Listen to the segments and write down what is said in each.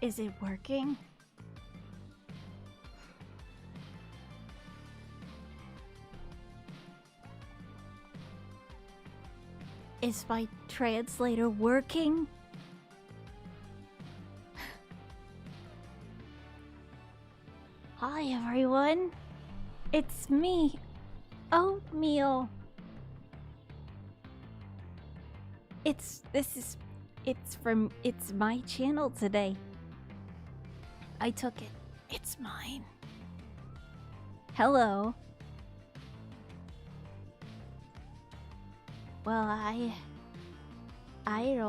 Is it working? Is my translator working? Hi everyone, it's me, Oatmeal. It's my channel today. I took it. It's mine. Hello. Well, I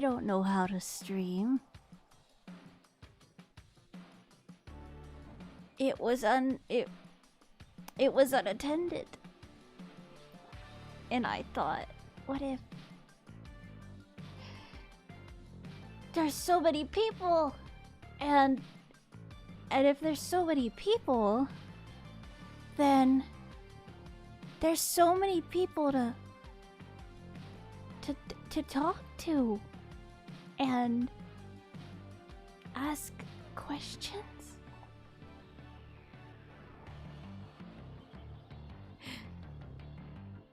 don't know how to stream. It was unattended. And I thought, what if there's so many people, and if there's so many people, then there's so many people to talk to and ask questions.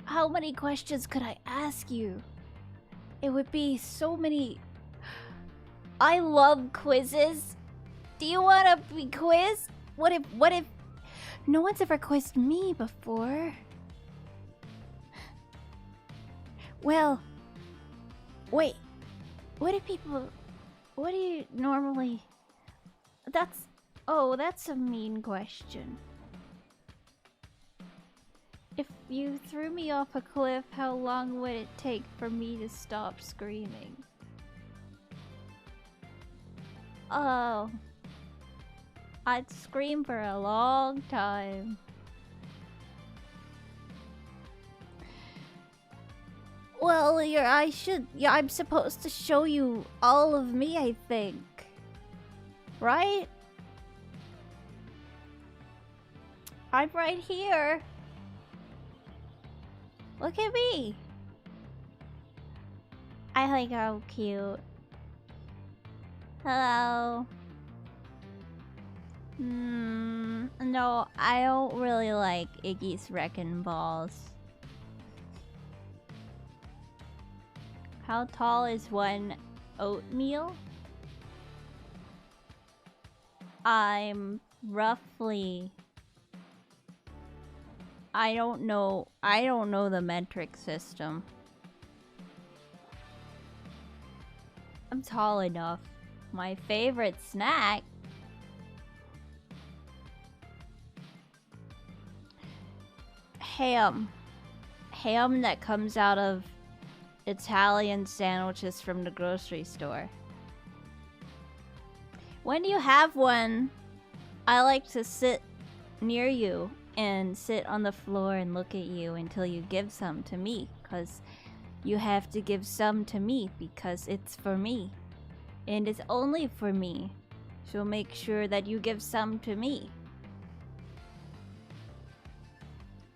How many questions could I ask you? It would be so many. I love quizzes. Do you want to be quizzed? What if no one's ever quizzed me before? Well, wait. What if people What do you normally... That's... Oh, that's a mean question. If you threw me off a cliff, how long would it take for me to stop screaming? Oh... I'd scream for a long time. Well, I'm supposed to show you all of me, I think. Right? I'm right here. Look at me. I think I'm cute. Hello. No, I don't really like Iggy's Wrecking Balls. How tall is one oatmeal? I'm roughly... I don't know the metric system. I'm tall enough. My favorite snack? Ham. Ham that comes out of Italian sandwiches from the grocery store. When you have one, I like to sit near you and sit on the floor and look at you until you give some to me, because you have to give some to me because it's for me. And it's only for me. So make sure that you give some to me.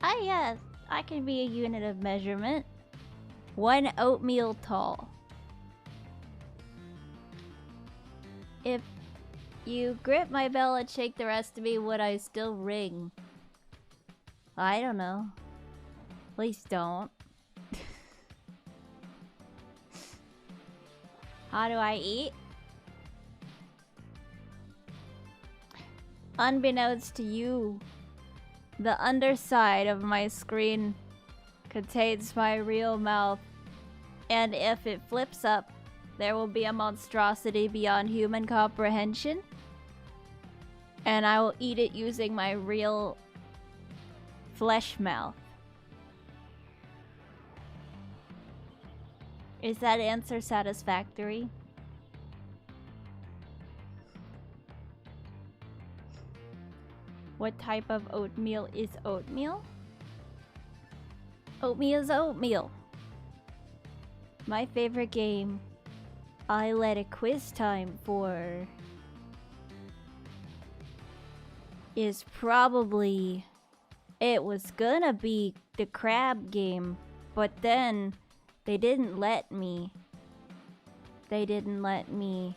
Ah yes, I can be a unit of measurement. One oatmeal tall. If you grip my bell and shake the rest of me, would I still ring? I don't know. Please don't. How do I eat? Unbeknownst to you, the underside of my screen contains my real mouth, and if it flips up, there will be a monstrosity beyond human comprehension, and I will eat it using my real flesh mouth. Is that answer satisfactory? What type of oatmeal is oatmeal? Oatmeal is oatmeal. My favorite game I let a quiz time for is probably... It was gonna be the crab game, but then they didn't let me. They didn't let me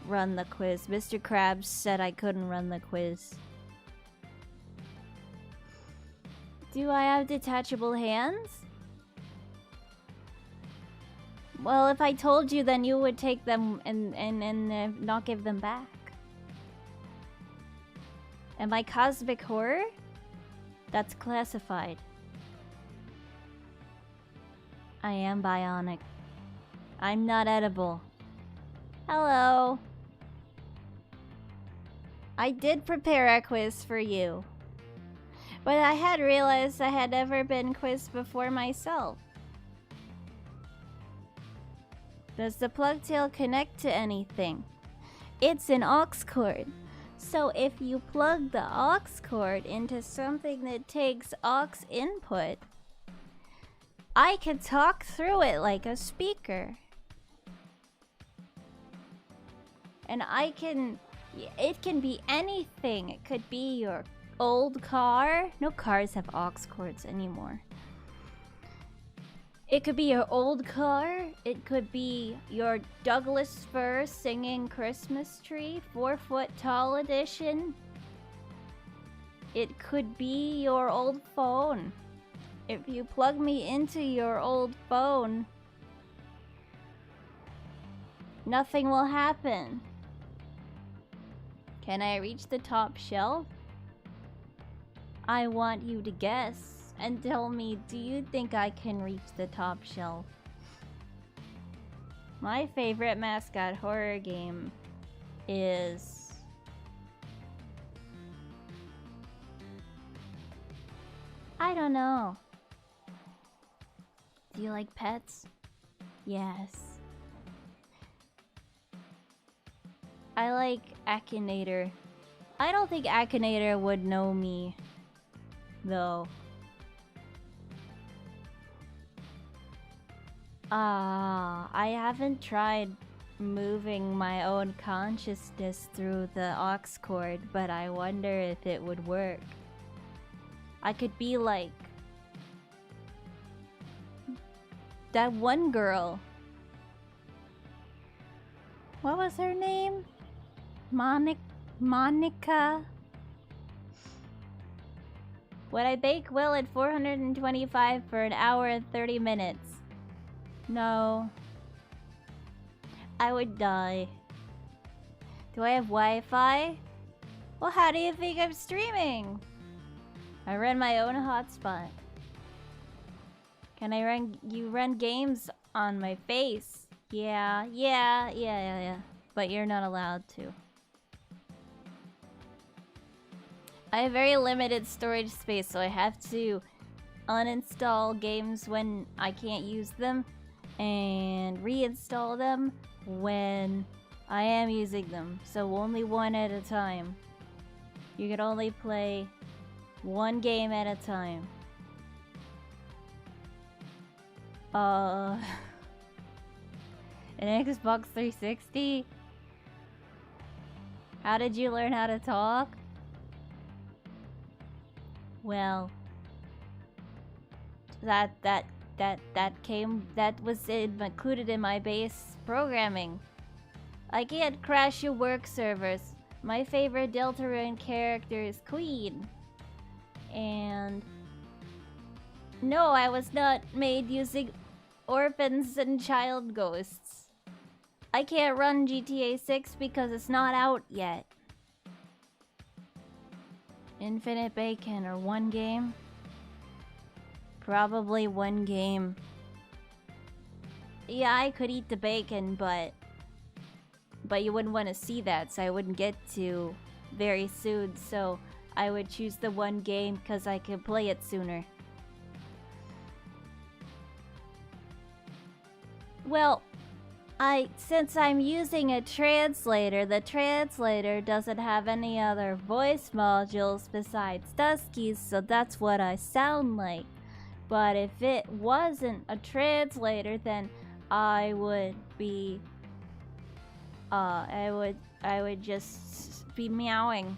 run the quiz. Mr. Krabs said I couldn't run the quiz. Do I have detachable hands? Well, if I told you, then you would take them and not give them back. Am I cosmic horror? That's classified. I am bionic. I'm not edible. Hello. I did prepare a quiz for you. But I had realized I had never been quizzed before myself. Does the plug tail connect to anything? It's an aux cord. So if you plug the aux cord into something that takes aux input, I can talk through it like a speaker. And it can be anything. It could be your old car. No cars have aux cords anymore. It could be your old car. It could be your Douglas fir singing Christmas tree, 4-foot tall edition. It could be your old phone. If you plug me into your old phone, nothing will happen. Can I reach the top shelf? I want you to guess and tell me, do you think I can reach the top shelf? My favorite mascot horror game is... I don't know. Do you like pets? Yes. I like Akinator. I don't think Akinator would know me, though. I haven't tried moving my own consciousness through the aux cord, but I wonder if it would work. I could be like that one girl. What was her name? Monica. Would I bake Will at 425 for an hour and 30 minutes? No. I would die. Do I have Wi-Fi? Well, how do you think I'm streaming? I run my own hotspot. Can I run... You run games on my face. Yeah. But you're not allowed to. I have very limited storage space, so I have to uninstall games when I can't use them and reinstall them when I am using them. So only one at a time. You can only play one game at a time. An Xbox 360? How did you learn how to talk? Well, that was included in my base programming. I can't crash your work servers. My favorite Deltarune character is Queen. And no, I was not made using orphans and child ghosts. I can't run GTA 6 because it's not out yet. Infinite bacon or one game? Probably one game. Yeah, I could eat the bacon, but you wouldn't want to see that, so I wouldn't get to very soon. So I would choose the one game because I could play it sooner. Well, since I'm using a translator, the translator doesn't have any other voice modules besides Dusky's, so that's what I sound like. But if it wasn't a translator, then I would be I would just be meowing.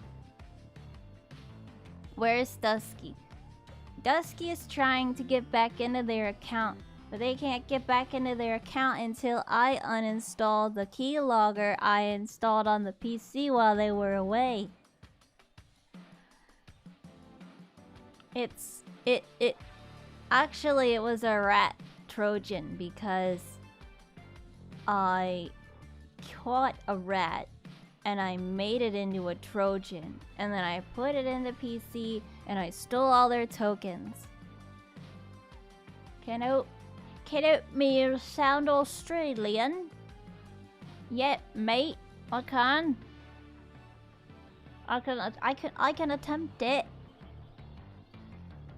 Where's Dusky? Dusky is trying to get back into their account, but they can't get back into their account until I uninstall the keylogger I installed on the PC while they were away. Actually, it was a rat Trojan because I caught a rat and I made it into a Trojan, and then I put it in the PC and I stole all their tokens. Can oatmeal sound Australian? Yeah, mate, I can. I can attempt it.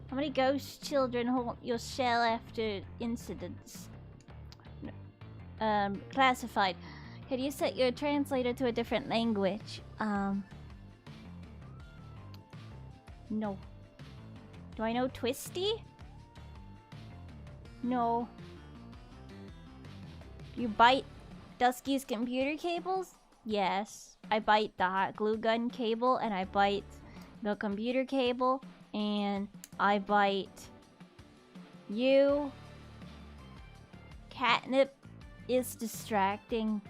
How many ghost children haunt your cell after incidents? Classified. Can you set your translator to a different language? No. Do I know Twisty? No. Do you bite Dusky's computer cables? Yes. I bite the hot glue gun cable, and I bite the computer cable, and I bite you. Catnip is distracting.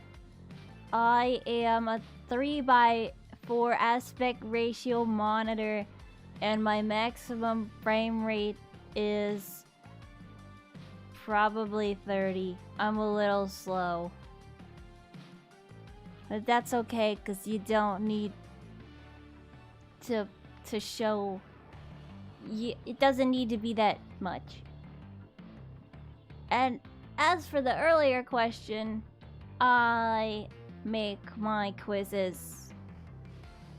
I am a 3x4 aspect ratio monitor, and my maximum frame rate is probably 30. I'm a little slow. But that's okay, because you don't need to show... It doesn't need to be that much. And as for the earlier question, I make my quizzes,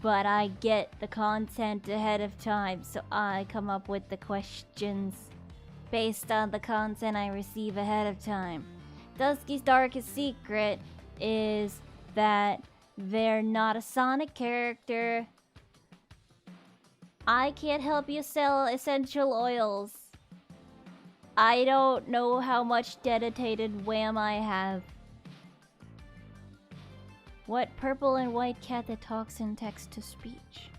but I get the content ahead of time, so I come up with the questions based on the content I receive ahead of time. Dusky's darkest secret is that they're not a Sonic character. I can't help you sell essential oils. I don't know how much dedicated wham I have. What purple and white cat that talks in text-to-speech?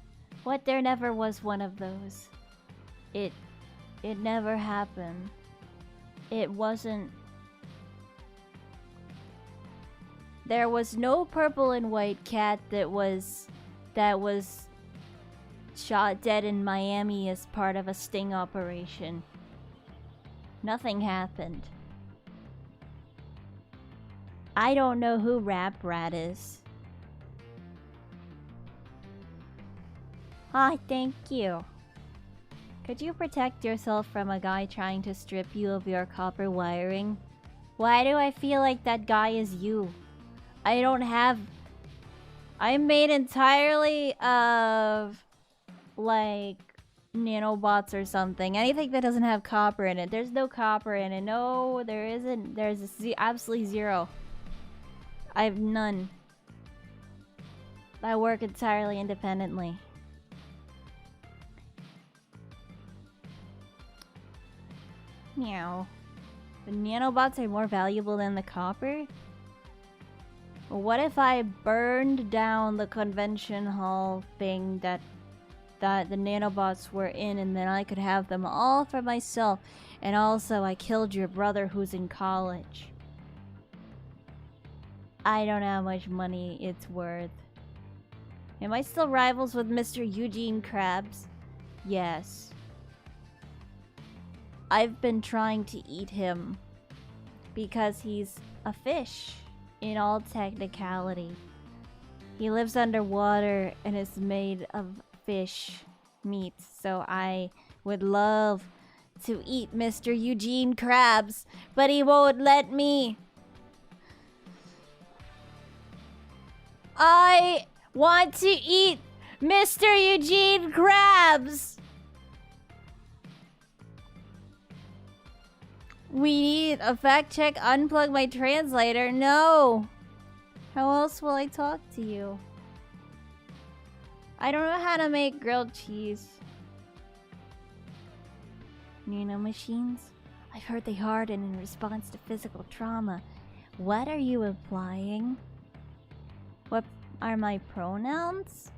What, there never was one of those. It never happened. It wasn't... There was no purple and white cat that was shot dead in Miami as part of a sting operation. Nothing happened. I don't know who Rap Rat is. Hi, thank you. Could you protect yourself from a guy trying to strip you of your copper wiring? Why do I feel like that guy is you? I don't have... I'm made entirely of... like... nanobots or something. Anything that doesn't have copper in it. There's no copper in it. No, there isn't. There's absolutely zero. I have none. I work entirely independently. Meow. The nanobots are more valuable than the copper? What if I burned down the convention hall thing that the nanobots were in, and then I could have them all for myself, and also I killed your brother who's in college? I don't know how much money it's worth. Am I still rivals with Mr. Eugene Krabs? Yes. I've been trying to eat him because he's a fish in all technicality. He lives underwater and is made of fish meat, so I would love to eat Mr. Eugene Krabs, but he won't let me. I want to eat Mr. Eugene Krabs! We need a fact check. Unplug my translator. No! How else will I talk to you? I don't know how to make grilled cheese. Nano machines? I've heard they harden in response to physical trauma. What are you implying? What are my pronouns?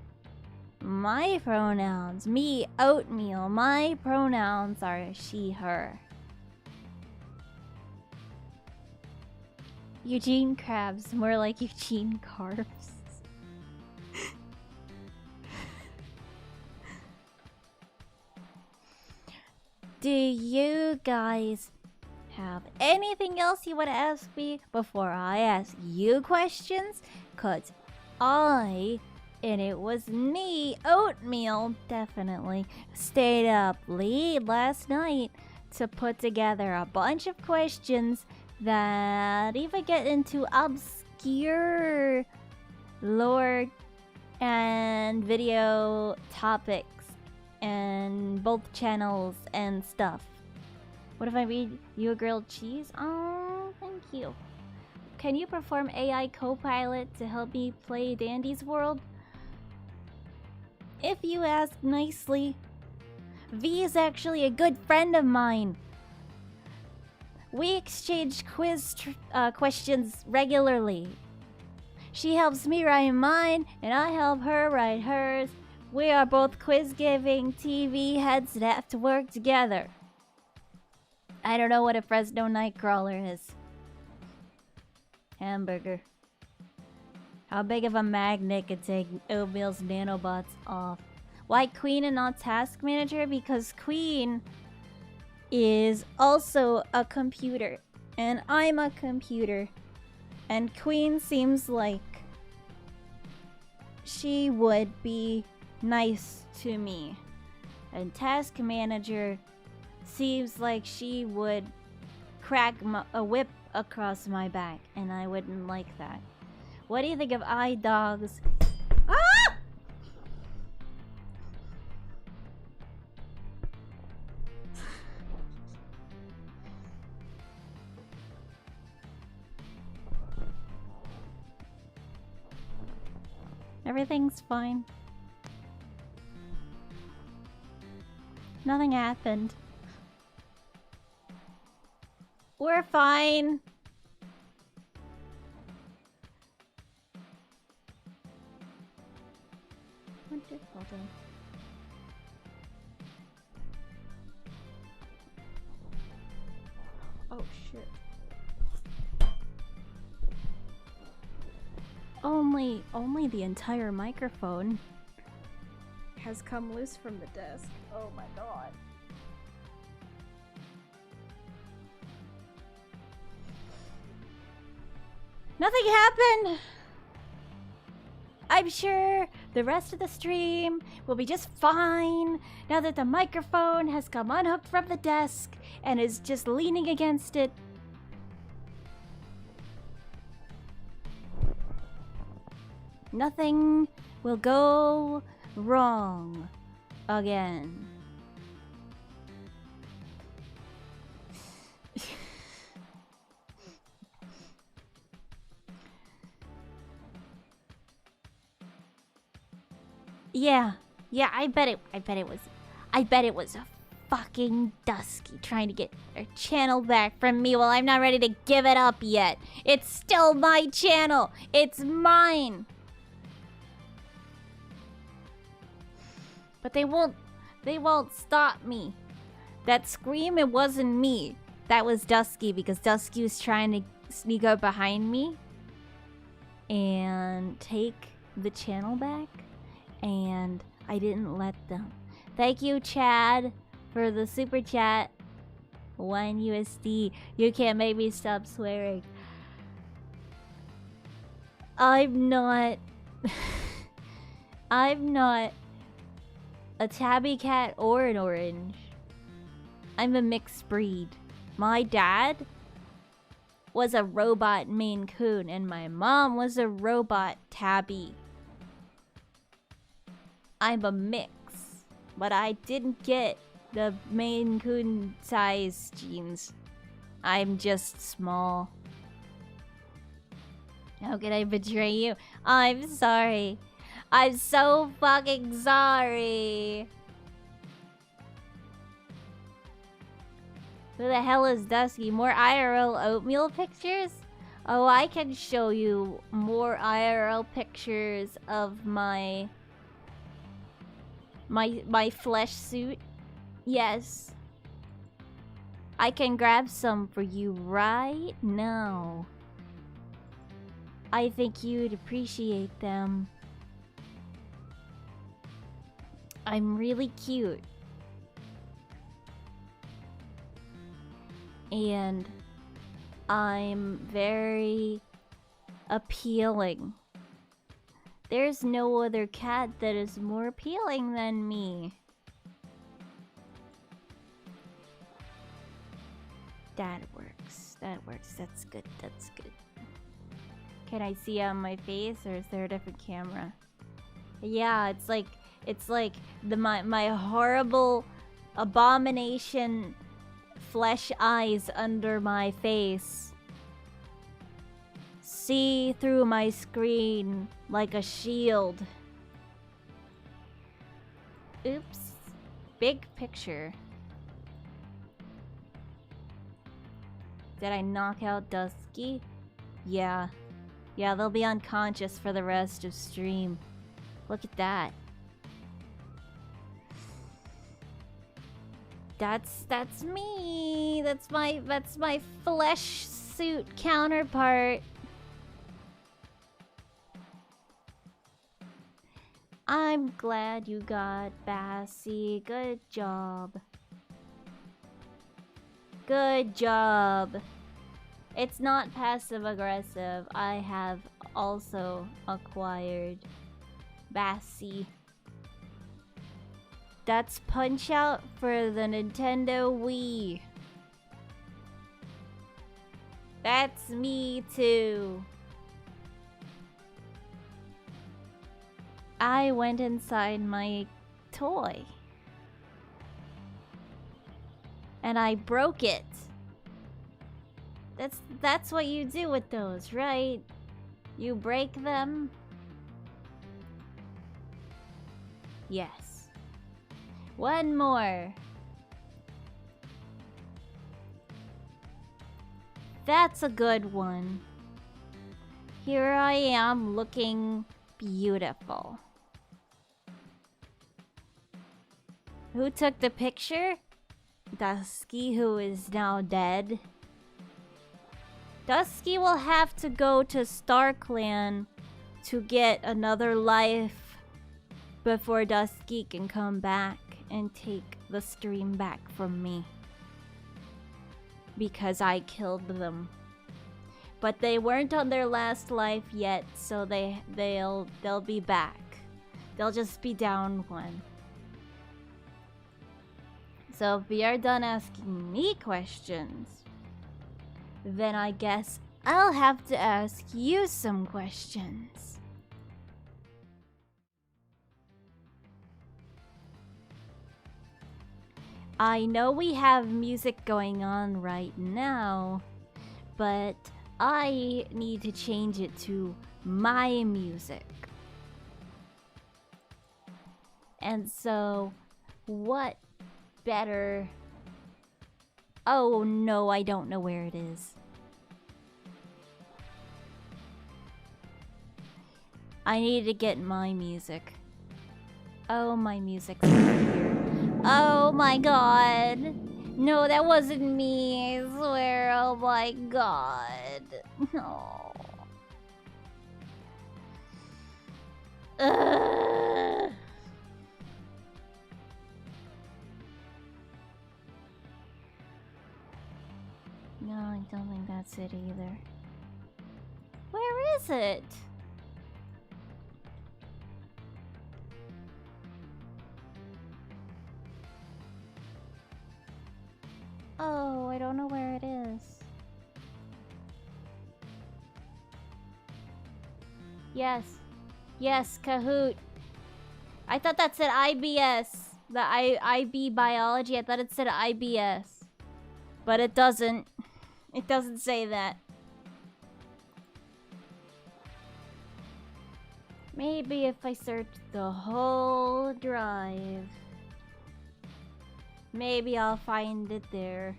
My pronouns. Me, oatmeal. My pronouns are she, her. Eugene Krabs. More like Eugene Carbs. Do you guys have anything else you want to ask me before I ask you questions? Cause and it was me, Oatmeal, definitely, stayed up late last night to put together a bunch of questions that even get into obscure lore and video topics and both channels and stuff. What if I read you a grilled cheese? Oh, thank you. Can you perform AI co-pilot to help me play Dandy's World? If you ask nicely. V is actually a good friend of mine. We exchange quiz questions regularly. She helps me write mine, and I help her write hers. We are both quiz-giving TV heads that have to work together. I don't know what a Fresno Nightcrawler is. Hamburger. How big of a magnet could take Oatmeal's nanobots off? Why Queen and not Task Manager? Because Queen is also a computer, and I'm a computer. And Queen seems like she would be nice to me. And Task Manager seems like she would crack a whip across my back, and I wouldn't like that. What do you think of eye dogs? Ah! Everything's fine. Nothing happened. We're fine. Wonderful. Oh shit. Only the entire microphone has come loose from the desk. Oh my god. Nothing happened! I'm sure the rest of the stream will be just fine now that the microphone has come unhooked from the desk and is just leaning against it. Nothing will go wrong again. Yeah, I bet it was a fucking Dusky trying to get her channel back from me while I'm not ready to give it up yet. It's still my channel. It's mine. But they won't stop me. That scream, it wasn't me. That was Dusky, because Dusky was trying to sneak up behind me and take the channel back, and I didn't let them. Thank you, Chad, for the super chat. 1 USD. You can't make me stop swearing. I'm not a tabby cat or an orange. I'm a mixed breed. My dad was a robot Maine Coon and my mom was a robot tabby. I'm a mix, but I didn't get the Maine Coon size genes. I'm just small. How can I betray you? I'm sorry. I'm so fucking sorry. Who the hell is Dusky? More IRL oatmeal pictures? Oh, I can show you more IRL pictures of my flesh suit. Yes. I can grab some for you right now. I think you'd appreciate them. I'm really cute. And I'm very appealing. There's no other cat that is more appealing than me. That works. That works. That's good. That's good. Can I see on my face, or is there a different camera? Yeah, it's like my horrible abomination flesh eyes under my face. See through my screen like a shield. Oops. Big picture. Did I knock out Dusky? Yeah. Yeah, they'll be unconscious for the rest of stream. Look at that. That's me. That's my flesh suit counterpart. I'm glad you got Bassy. Good job. Good job. It's not passive aggressive. I have also acquired Bassy. That's Punch Out for the Nintendo Wii. That's me too. I went inside my toy. And I broke it. That's what you do with those, right? You break them. Yes. One more. That's a good one. Here I am looking beautiful. Who took the picture? Dusky, who is now dead. Dusky will have to go to StarClan to get another life before Dusky can come back and take the stream back from me. Because I killed them. But they weren't on their last life yet, so they'll be back. They'll just be down one. So if we are done asking me questions, then I guess I'll have to ask you some questions. I know we have music going on right now, but I need to change it to my music. And so, what better... Oh no, I don't know where it is. I need to get my music. Oh, my music's not here. Oh my god. No, that wasn't me, I swear. Oh my god. No. Ugh. No, I don't think that's it either. Where is it? Oh, I don't know where it is. Yes. Yes, Kahoot. I thought that said IBS. The IB biology. I thought it said IBS. But it doesn't. It doesn't say that. Maybe if I search the whole drive. Maybe I'll find it there.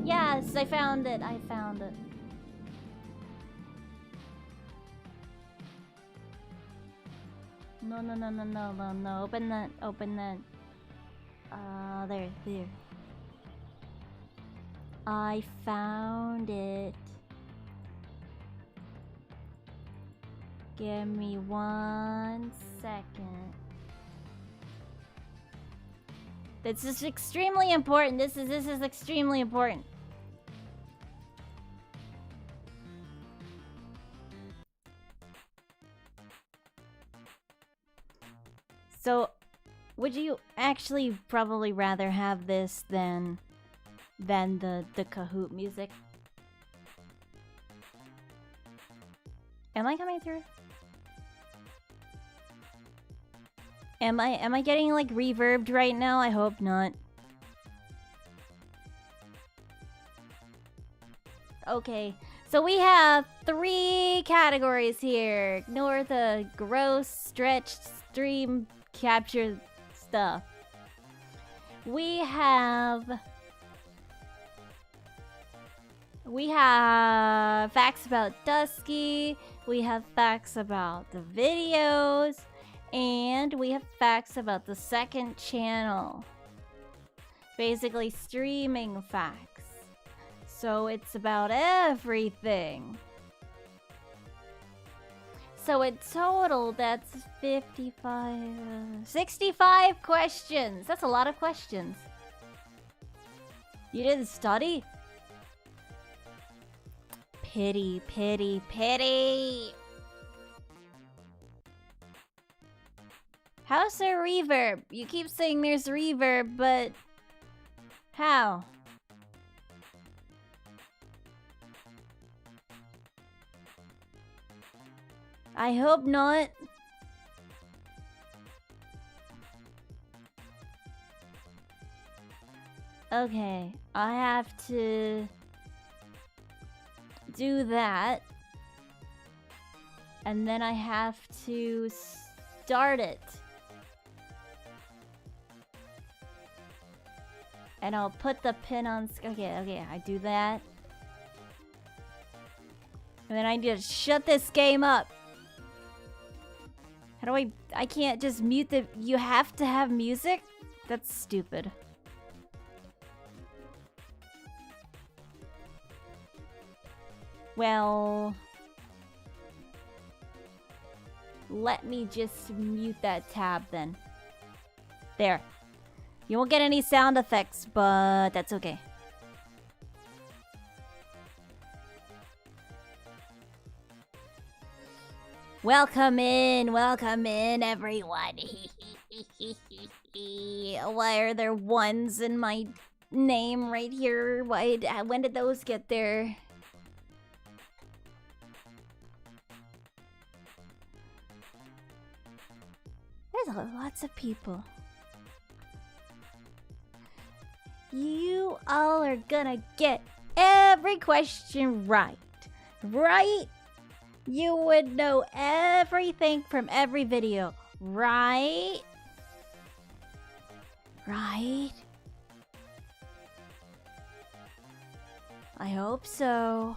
Yes, I found it. I found it. No, no, no, no, no, no, no. Open that. Open that. There, there. I found it. Give me 1 second. This is extremely important. This is extremely important. So, would you actually probably rather have this than the Kahoot music? Am I coming through? Am I getting like reverbed right now? I hope not. Okay, so we have 3 categories here. Ignore the gross, stretched, stream capture stuff. We have facts about Dusky, we have facts about the videos, and we have facts about the second channel. Basically streaming facts. So it's about everything. So in total, that's 65 questions. That's a lot of questions. You didn't study? Pity, pity, pity. How's there reverb? You keep saying there's reverb, but How? I hope not. Okay, I have to do that. And then I have to start it. And I'll put the pin on... Okay, I do that. And then I need to shut this game up. How do I can't just mute the... You have to have music? That's stupid. Well... Let me just mute that tab then. There. You won't get any sound effects, but that's okay. Welcome in, everyone. Why are there ones in my name right here? When did those get there? There's lots of people. You all are gonna get every question right. Right? You would know everything from every video. Right? Right? I hope so.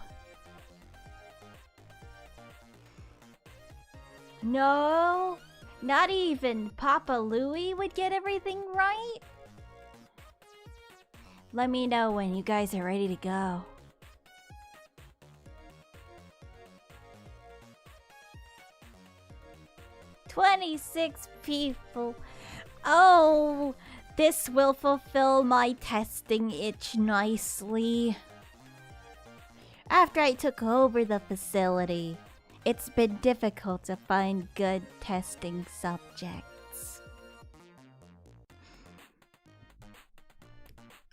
No? Not even Papa Louie would get everything right? Let me know when you guys are ready to go. "26 people. Oh, this will fulfill my testing itch nicely. After I took over the facility, it's been difficult to find good testing subjects.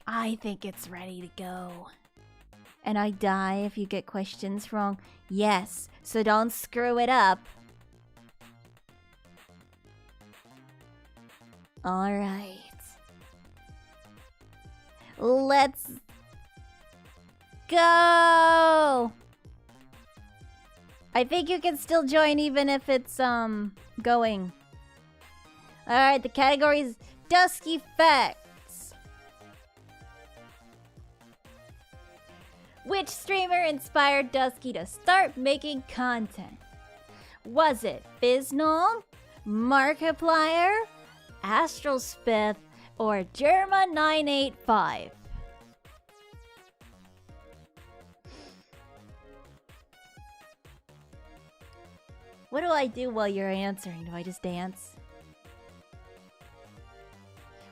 I think it's ready to go. And I die if you get questions wrong. Yes, so don't screw it up. Alright. Let's go! I think you can still join even if it's, going. Alright, the category is Dusky Facts. Which streamer inspired Dusky to start making content? Was it Biznol, Markiplier, Astral Spiff, or Germa985? What do I do while you're answering? Do I just dance?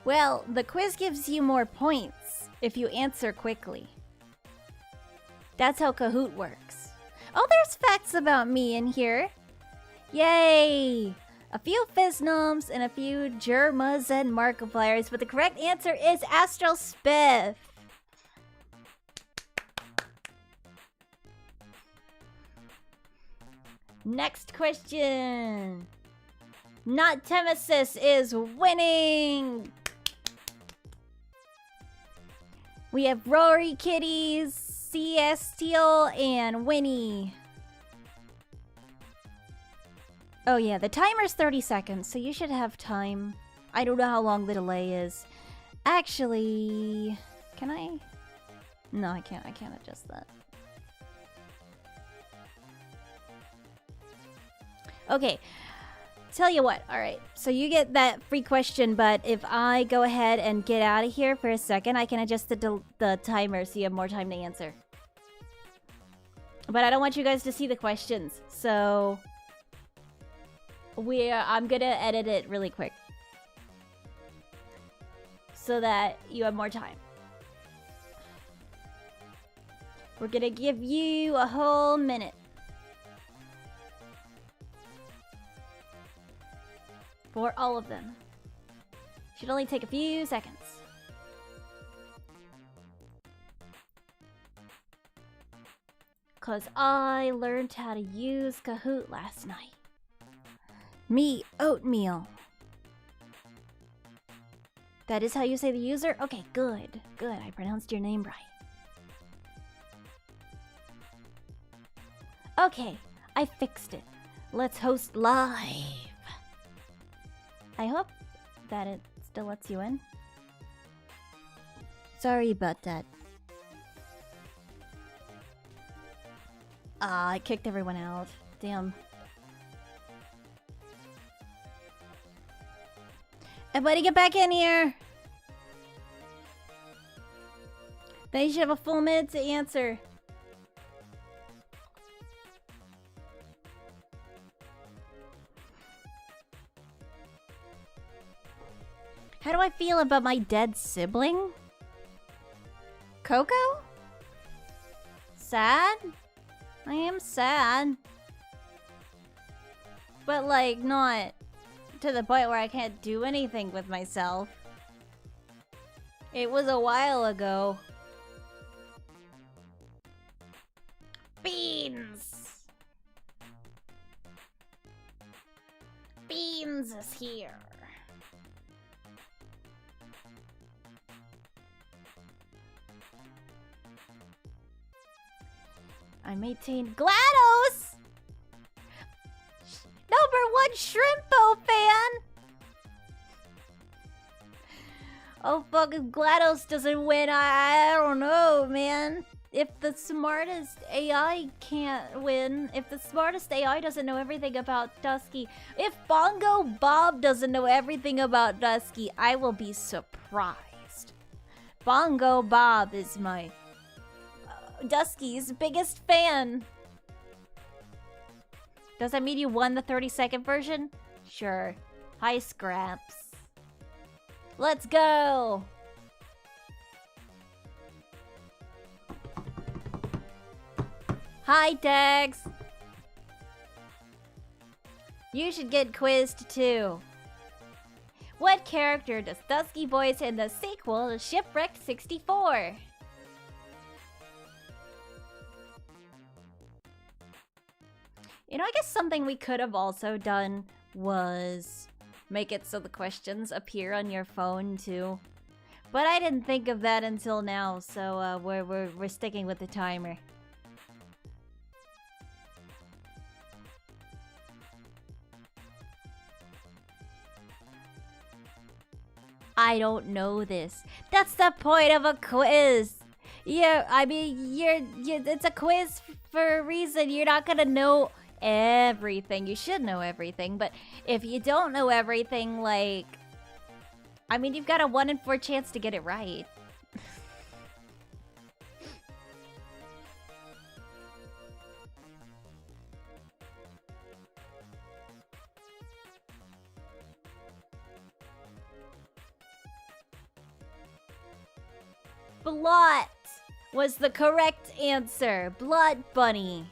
Well, the quiz gives you more points if you answer quickly. That's how Kahoot works. Oh, there's facts about me in here. Yay! A few Fizznoms and a few Germas and Markipliers, but the correct answer is Astral Spiff. Next question. Not Temesis is winning. We have Rory Kitties, CS Steel, and Winnie. Oh yeah, the timer's 30 seconds, so you should have time. I don't know how long the delay is. Actually, can I? No, I can't adjust that. Okay, tell you what, alright, so you get that free question, but if I go ahead and get out of here for a second, I can adjust the timer so you have more time to answer. But I don't want you guys to see the questions, so I'm gonna edit it really quick so that you have more time. We're gonna give you a whole minute. For all of them. Should only take a few seconds. 'Cause I learned how to use Kahoot last night. Me, oatmeal. That is how you say the user? Okay, good. Good, I pronounced your name right. Okay, I fixed it. Let's host live. I hope that it still lets you in. Sorry about that. I kicked everyone out. Damn. Everybody get back in here! Then you should have a full minute to answer. How do I feel about my dead sibling? Coco? Sad? I am sad. But like, not to the point where I can't do anything with myself. It was a while ago. Beans! Beans is here. I maintain GLaDOS! #1 Shrimpo fan! Oh fuck, if GLaDOS doesn't win, I don't know, man. If the smartest AI can't win, if the smartest AI doesn't know everything about Dusky, if Bongo Bob doesn't know everything about Dusky, I will be surprised. Bongo Bob is my Dusky's biggest fan. Does that mean you won the 30-second version? Sure. Hi, Scraps. Let's go! Hi, Dags! You should get quizzed too. What character does Dusky voice in the sequel to Shipwrecked 64? You know, I guess something we could have also done was make it so the questions appear on your phone too. But I didn't think of that until now, so we're sticking with the timer. I don't know this. That's the point of a quiz. Yeah, I mean, it's a quiz for a reason. You're not gonna know everything. You should know everything, but if you don't know everything, like, I mean, you've got a 1 in 4 chance to get it right. Blot was the correct answer. Blood Bunny.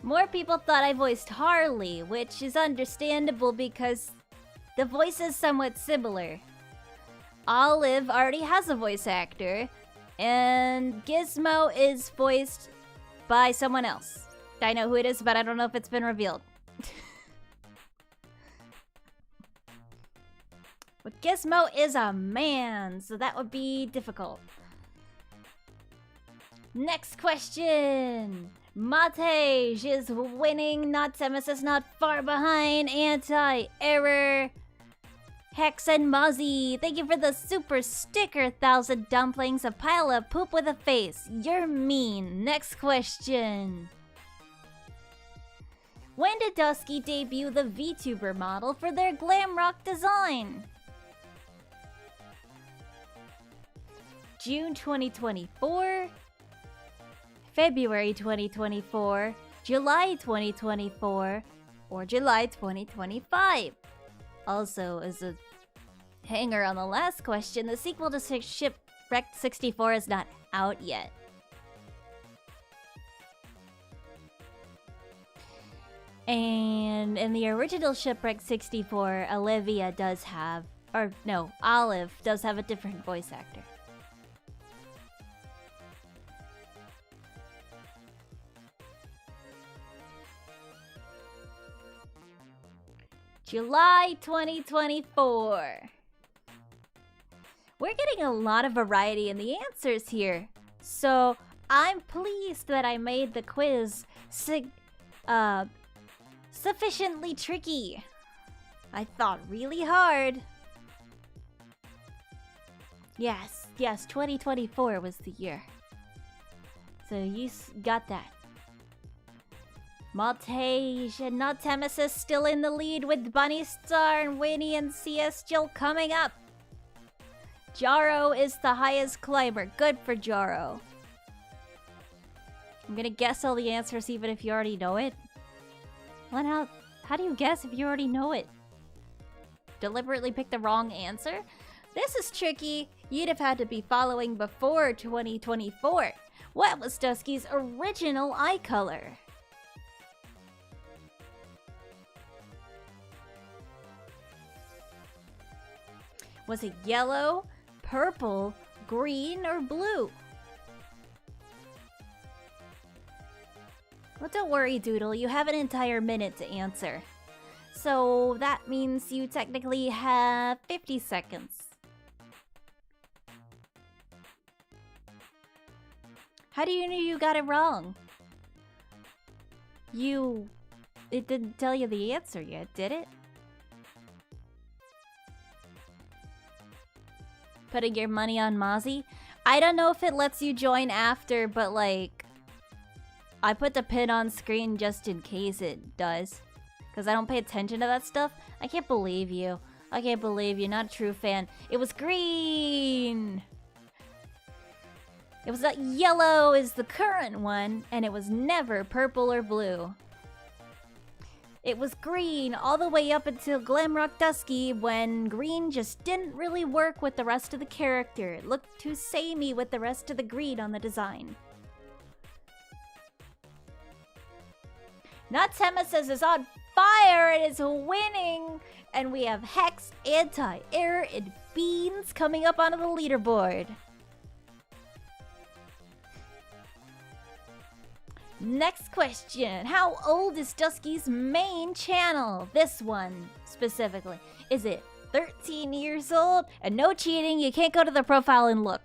More people thought I voiced Harley, which is understandable because the voice is somewhat similar. Olive already has a voice actor, and Gizmo is voiced by someone else. I know who it is, but I don't know if it's been revealed. But Gizmo is a man, so that would be difficult. Next question! Matej is winning, Notsemus is not far behind, Anti-Error, Hex and Muzzy, thank you for the super sticker, 1,000 dumplings, a pile of poop with a face. You're mean. Next question. When did Dusky debut the VTuber model for their glam rock design? June 2024? February 2024, July 2024, or July 2025. Also, as a hanger on the last question, the sequel to Shipwrecked 64 is not out yet. And in the original Shipwrecked 64, Olivia does have, or no, Olive does have a different voice actor. July 2024. We're getting a lot of variety in the answers here. So I'm pleased that I made the quiz sufficiently tricky. I thought really hard. Yes, 2024 was the year. So you got that. Maltage and Notmesis still in the lead with Bunny Star and Winnie and CS still coming up. Jaro is the highest climber. Good for Jaro. I'm gonna guess all the answers even if you already know it. What else? How do you guess if you already know it? Deliberately pick the wrong answer? This is tricky. You'd have had to be following before 2024. What was Dusky's original eye color? Was it yellow, purple, green, or blue? Well, don't worry, Doodle. You have an entire minute to answer. So that means you technically have 50 seconds. How do you know you got it wrong? It didn't tell you the answer yet, did it? Putting your money on Mozzie? I don't know if it lets you join after, but like, I put the pin on screen just in case it does. Because I don't pay attention to that stuff. I can't believe you. I can't believe you. Not a true fan. It was green! It was not yellow is the current one, and it was never purple or blue. It was green all the way up until Glamrock Dusky when green just didn't really work with the rest of the character. It looked too samey with the rest of the green on the design. Notmesis is on fire and is winning! And we have Hex, Anti-Air, and Beans coming up onto the leaderboard. Next question. How old is Dusky's main channel? This one, specifically. Is it 13 years old? And no cheating, you can't go to the profile and look.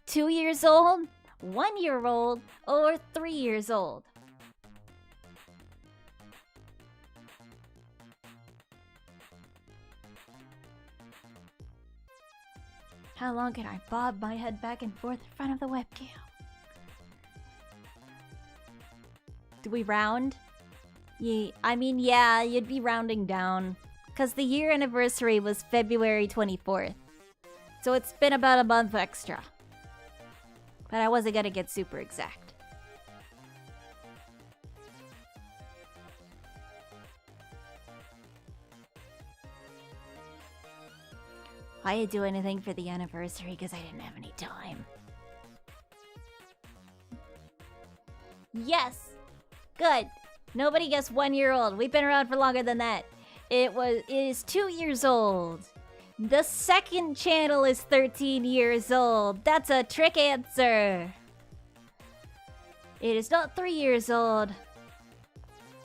2 years old? 1 year old? Or 3 years old? How long can I bob my head back and forth in front of the webcam? Do we round? Yeah, you'd be rounding down. Because the year anniversary was February 24th. So it's been about a month extra. But I wasn't gonna get super exact. I didn't do anything for the anniversary because I didn't have any time. Yes! Good. Nobody guessed 1 year old. We've been around for longer than that. It is 2 years old. The second channel is 13 years old. That's a trick answer. It is not 3 years old.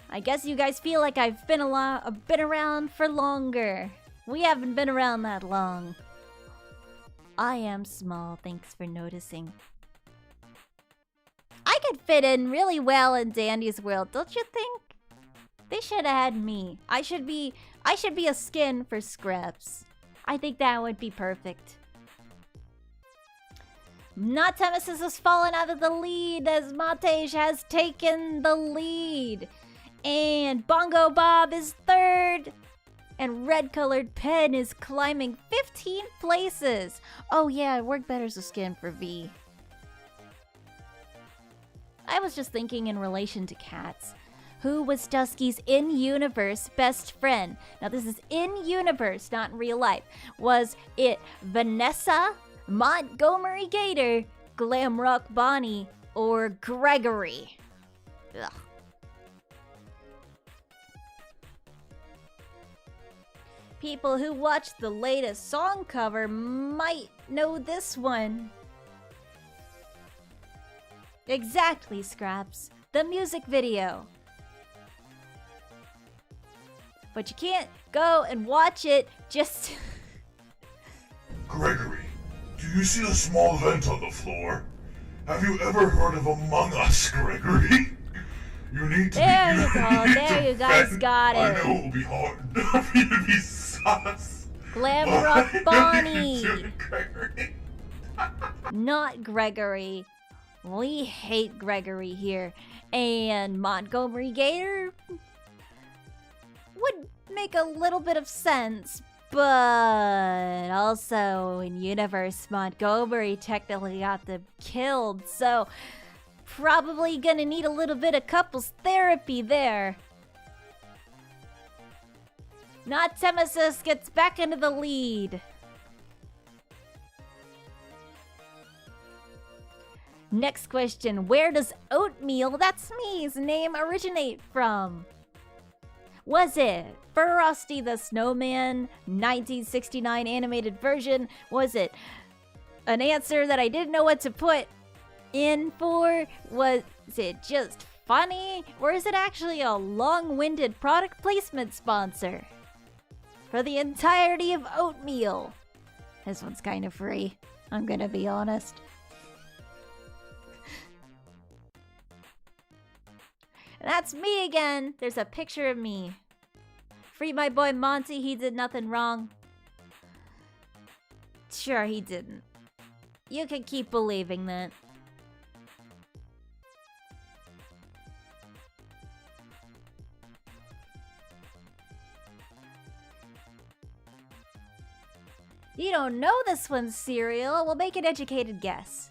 I guess you guys feel like I've been around for longer. We haven't been around that long. I am small, thanks for noticing. I could fit in really well in Dandy's world, don't you think? They should have had me. I should be a skin for Scraps. I think that would be perfect. Notmesis has fallen out of the lead as Maltage has taken the lead. And Bongo Bob is third. And Red Colored Pen is climbing 15 places. Oh yeah, it worked better as a skin for V. I was just thinking in relation to cats. Who was Dusky's in-universe best friend? Now this is in-universe, not in real life. Was it Vanessa, Montgomery Gator, Glamrock Bonnie, or Gregory? Ugh. People who watched the latest song cover might know this one. Exactly, Scraps. The music video. but you can't go and watch it just... Gregory, do you see the small vent on the floor? Have you ever heard of Among Us, Gregory? You need to there you go, there you guys got it. I know it will be hard for you to be sus. Glam Rock Bonnie. Not Gregory. We hate Gregory here. And Montgomery Gator would make a little bit of sense, but also in universe, Montgomery technically got them killed, so probably gonna need a little bit of couples therapy there. Not Temesis gets back into the lead. Next question, where does oatmeal, that's me's name, originate from? Was it Frosty the Snowman 1969 animated version? Was it an answer that I didn't know what to put in for? Was it just funny? Or is it actually a long-winded product placement sponsor for the entirety of oatmeal? This one's kind of free, I'm gonna be honest. And that's me again. There's a picture of me. Free my boy Monty, he did nothing wrong. Sure, he didn't. You can keep believing that. You don't know this one's cereal. We'll make an educated guess.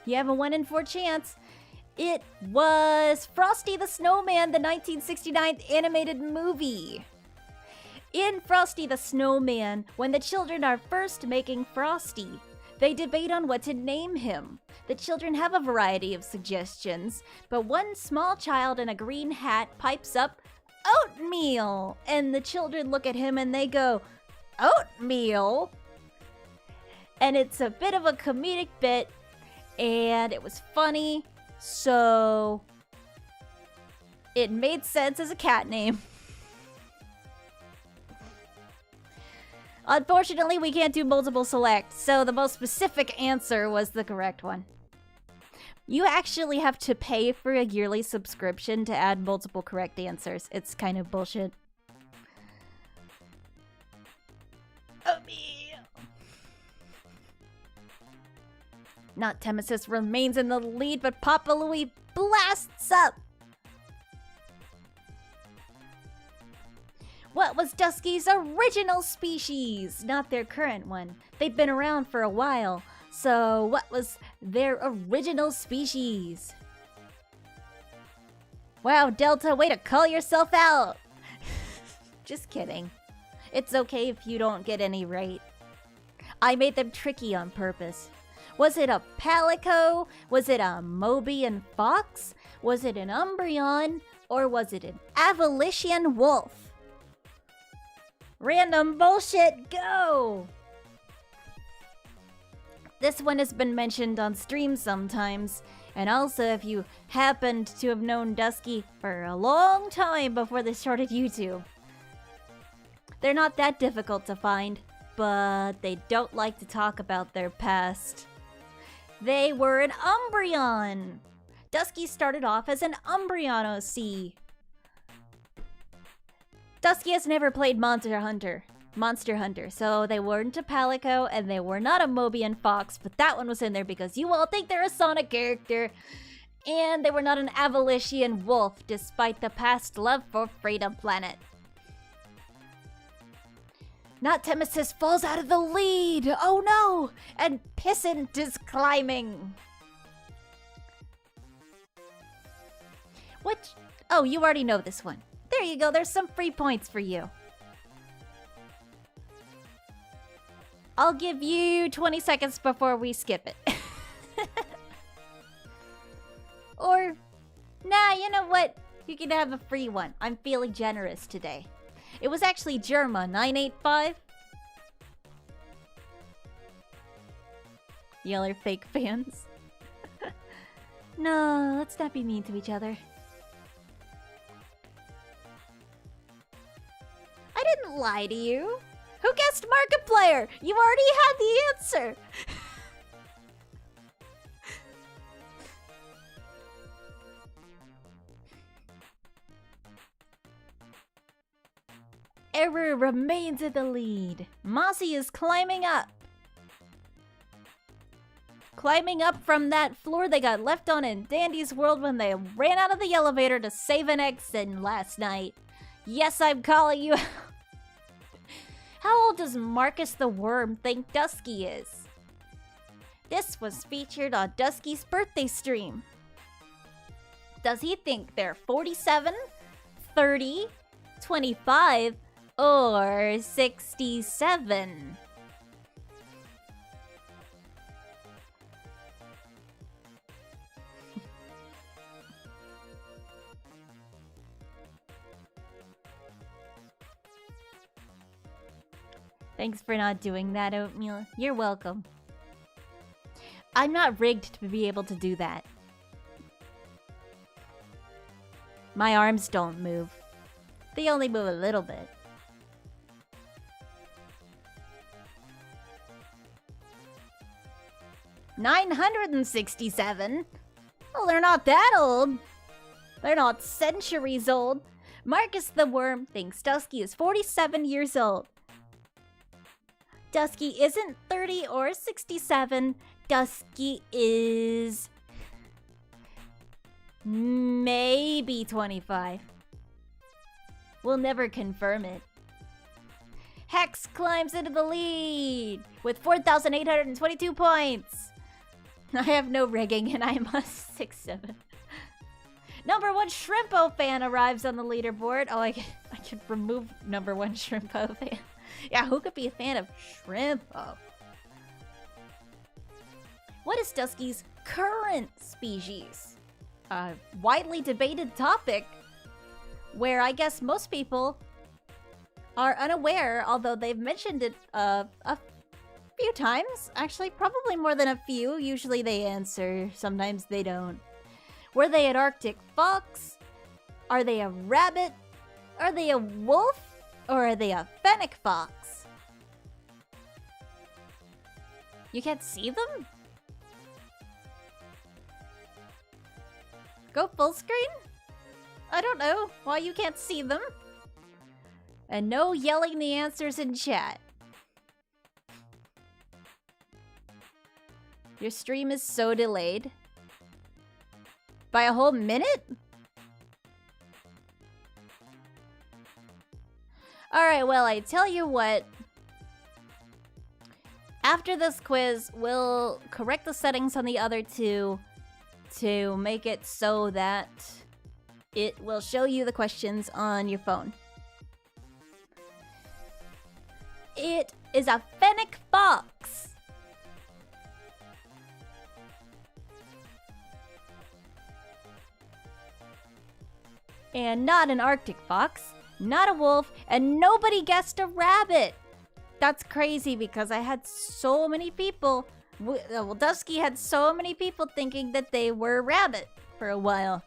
You have a 1 in 4 chance. It was Frosty the Snowman, the 1969 animated movie. In Frosty the Snowman, when the children are first making Frosty, they debate on what to name him. The children have a variety of suggestions, but one small child in a green hat pipes up, "Oatmeal!" And the children look at him and they go, "Oatmeal?" And it's a bit of a comedic bit, and it was funny, so it made sense as a cat name. Unfortunately, we can't do multiple select, so the most specific answer was the correct one. You actually have to pay for a yearly subscription to add multiple correct answers. It's kind of bullshit. Not Temesis remains in the lead, but Papa Louie blasts up. What was Dusky's original species? Not their current one. They've been around for a while. So what was their original species? Wow, Delta, way to call yourself out. Just kidding. It's okay if you don't get any right. I made them tricky on purpose. Was it a Palico? Was it a Mobian fox? Was it an Umbreon? Or was it an Avalician wolf? Random bullshit, go! This one has been mentioned on stream sometimes, and also if you happened to have known Dusky for a long time before they started YouTube. They're not that difficult to find, but they don't like to talk about their past. They were an Umbreon! Dusky started off as an Umbreon OC. Dusky has never played Monster Hunter, so they weren't a Palico and they were not a Mobian Fox, but that one was in there because you all think they're a Sonic character. And they were not an Avalician wolf, despite the past love for Freedom Planet. Not Temesis falls out of the lead! Oh no! And Pissant is climbing! What? Oh, you already know this one. There you go, there's some free points for you. I'll give you 20 seconds before we skip it. Or, nah, you know what? You can have a free one. I'm feeling generous today. It was actually Germa985. Y'all are fake fans. No, let's not be mean to each other. lie to you. Who guessed Markiplier? You already had the answer. Error remains in the lead. Mossy is climbing up. Climbing up from that floor they got left on in Dandy's world when they ran out of the elevator to save an exit last night. Yes, I'm calling you. How old does Marcus the Worm think Dusky is? This was featured on Dusky's birthday stream. Does he think they're 47, 30, 25, or 67? Thanks for not doing that, Oatmeal. You're welcome. I'm not rigged to be able to do that. My arms don't move. They only move a little bit. $967? Well, they're not that old. They're not centuries old. Marcus the Worm thinks Dusky is 47 years old. Dusky isn't 30 or 67. Dusky is maybe 25. We'll never confirm it. Hex climbs into the lead with 4,822 points. I have no rigging and I'm a 6'7". Number 1 Shrimpo fan arrives on the leaderboard. Oh, I could remove number 1 Shrimpo fan. Yeah, who could be a fan of Shrimpo? What is Dusky's current species? A widely debated topic where I guess most people are unaware, although they've mentioned it a few times. Actually, probably more than a few. Usually they answer, sometimes they don't. Were they an Arctic fox? Are they a rabbit? Are they a wolf? Or are they a fennec fox? You can't see them? Go full screen? I don't know why you can't see them. And no yelling the answers in chat. Your stream is so delayed. By a whole minute? Alright, well, I tell you what. After this quiz, we'll correct the settings on the other two to make it so that it will show you the questions on your phone. It is a fennec fox. And not an Arctic fox, not a wolf, and nobody guessed a rabbit. That's crazy because I had so many people, well, Dusky had so many people thinking that they were a rabbit for a while.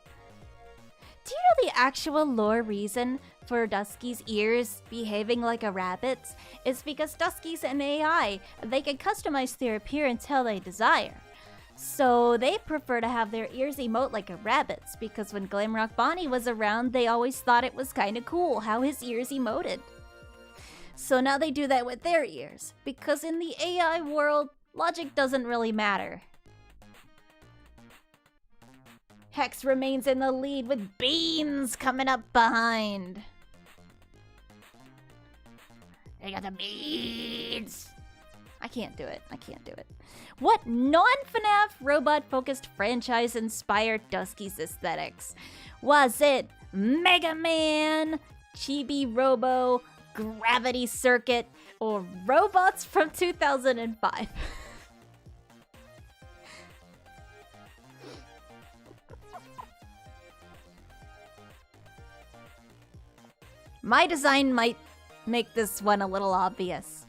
Do you know the actual lore reason for Dusky's ears behaving like a rabbit's? Is because Dusky's an AI, and they can customize their appearance how they desire. So they prefer to have their ears emote like a rabbit's, because when Glamrock Bonnie was around, they always thought it was kinda cool how his ears emoted. So now they do that with their ears, because in the AI world, logic doesn't really matter. Hex remains in the lead with Beans coming up behind. They got the beans. I can't do it. I can't do it. What non-FNAF robot-focused franchise inspired Dusky's aesthetics? Was it Mega Man, Chibi Robo, Gravity Circuit, or robots from 2005? My design might make this one a little obvious.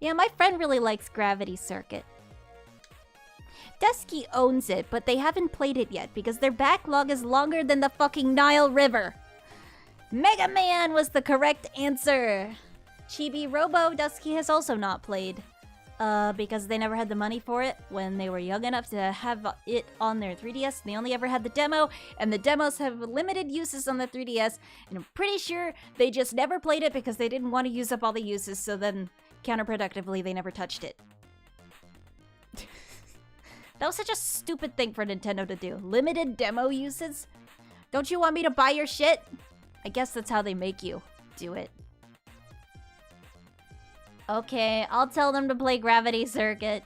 Yeah, my friend really likes Gravity Circuit. Dusky owns it, but they haven't played it yet because their backlog is longer than the fucking Nile River. Mega Man was the correct answer. Chibi Robo Dusky has also not played. Because they never had the money for it when they were young enough to have it on their 3DS. They only ever had the demo, and the demos have limited uses on the 3DS, and I'm pretty sure they just never played it because they didn't want to use up all the uses, so then, counterproductively, they never touched it. That was such a stupid thing for Nintendo to do. Limited demo uses? Don't you want me to buy your shit? I guess that's how they make you do it. Okay, I'll tell them to play Gravity Circuit.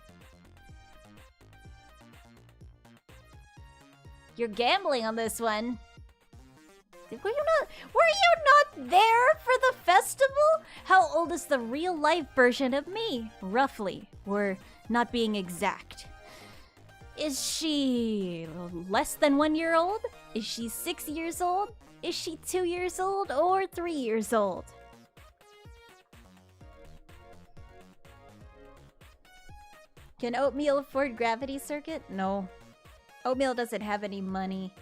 You're gambling on this one. Were you not there for the festival? How old is the real life version of me? Roughly. We're not being exact. Is she less than 1 year old? Is she 6 years old? Is she 2 years old or 3 years old? Can Oatmeal afford Gravity Circuit? No. Oatmeal doesn't have any money.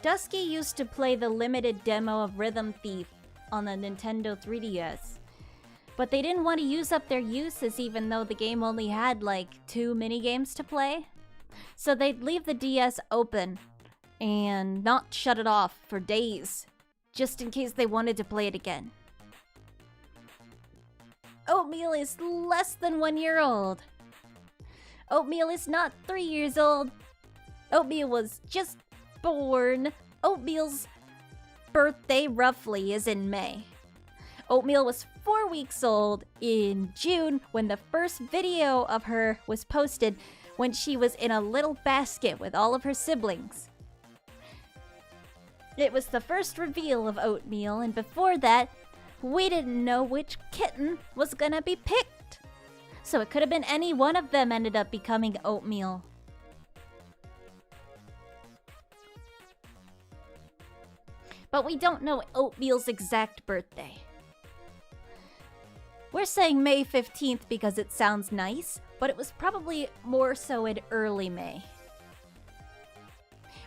Dusky used to play the limited demo of Rhythm Thief on the Nintendo 3DS. But they didn't want to use up their uses even though the game only had like 2 minigames to play. So they'd leave the DS open and not shut it off for days, just in case they wanted to play it again. Oatmeal is less than 1 year old. Oatmeal is not 3 years old. Oatmeal was just born. Oatmeal's birthday, roughly, is in May. Oatmeal was 4 weeks old in June when the first video of her was posted when she was in a little basket with all of her siblings. It was the first reveal of Oatmeal, and before that, we didn't know which kitten was gonna be picked. So it could have been any one of them ended up becoming Oatmeal. But we don't know Oatmeal's exact birthday. We're saying May 15th because it sounds nice, but it was probably more so in early May.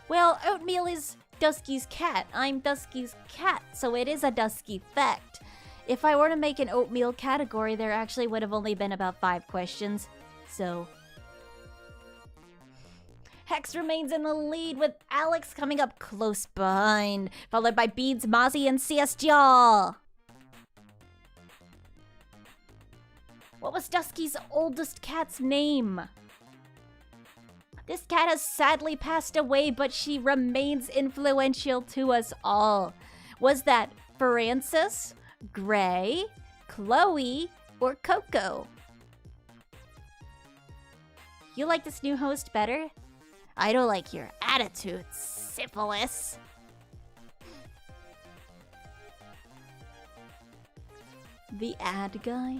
Well, Oatmeal is Dusky's cat. I'm Dusky's cat, so it is a Dusky fact. If I were to make an Oatmeal category, there actually would have only been about 5 questions. So Hex remains in the lead with Alex coming up close behind, followed by Beads, Mozzie, and CS Jaw. What was Dusky's oldest cat's name? This cat has sadly passed away, but she remains influential to us all. Was that Francis, Gray, Chloe, or Coco? You like this new host better? I don't like your attitude, syphilis. The ad guy?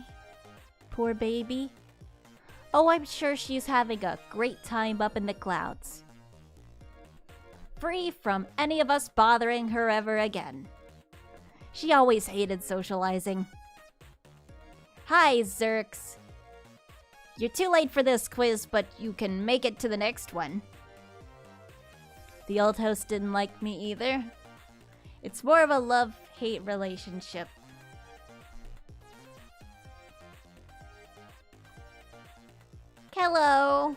Poor baby. Oh, I'm sure she's having a great time up in the clouds. Free from any of us bothering her ever again. She always hated socializing. Hi, Zerx. You're too late for this quiz, but you can make it to the next one. The old host didn't like me either. It's more of a love-hate relationship. Hello.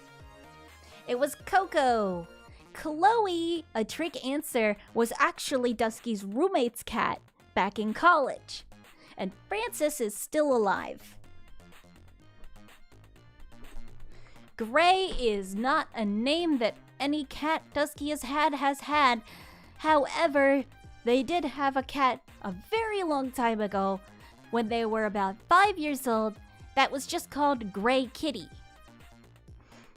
It was Coco. Chloe, a trick answer, was actually Dusky's roommate's cat back in college. And Francis is still alive. Gray is not a name that any cat Dusky has had. However, they did have a cat a very long time ago when they were about 5 years old that was just called Gray Kitty.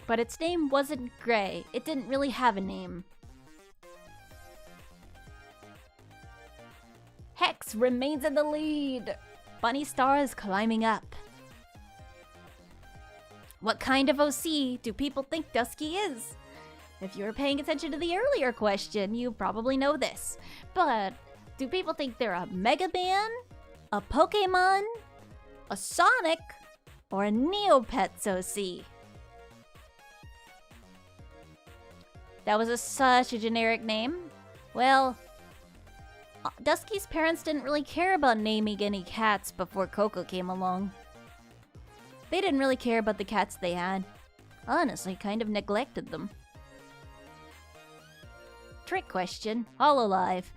But its name wasn't Gray. It didn't really have a name. Hex remains in the lead. Bunny Star is climbing up. What kind of OC do people think Dusky is? If you were paying attention to the earlier question, you probably know this. But Do people think they're a Mega Man, a Pokemon, a Sonic, or a Neopets OC? That was such a generic name. Well, Dusky's parents didn't really care about naming any cats before Coco came along. They didn't really care about the cats they had. Honestly, kind of neglected them. Trick question. All alive.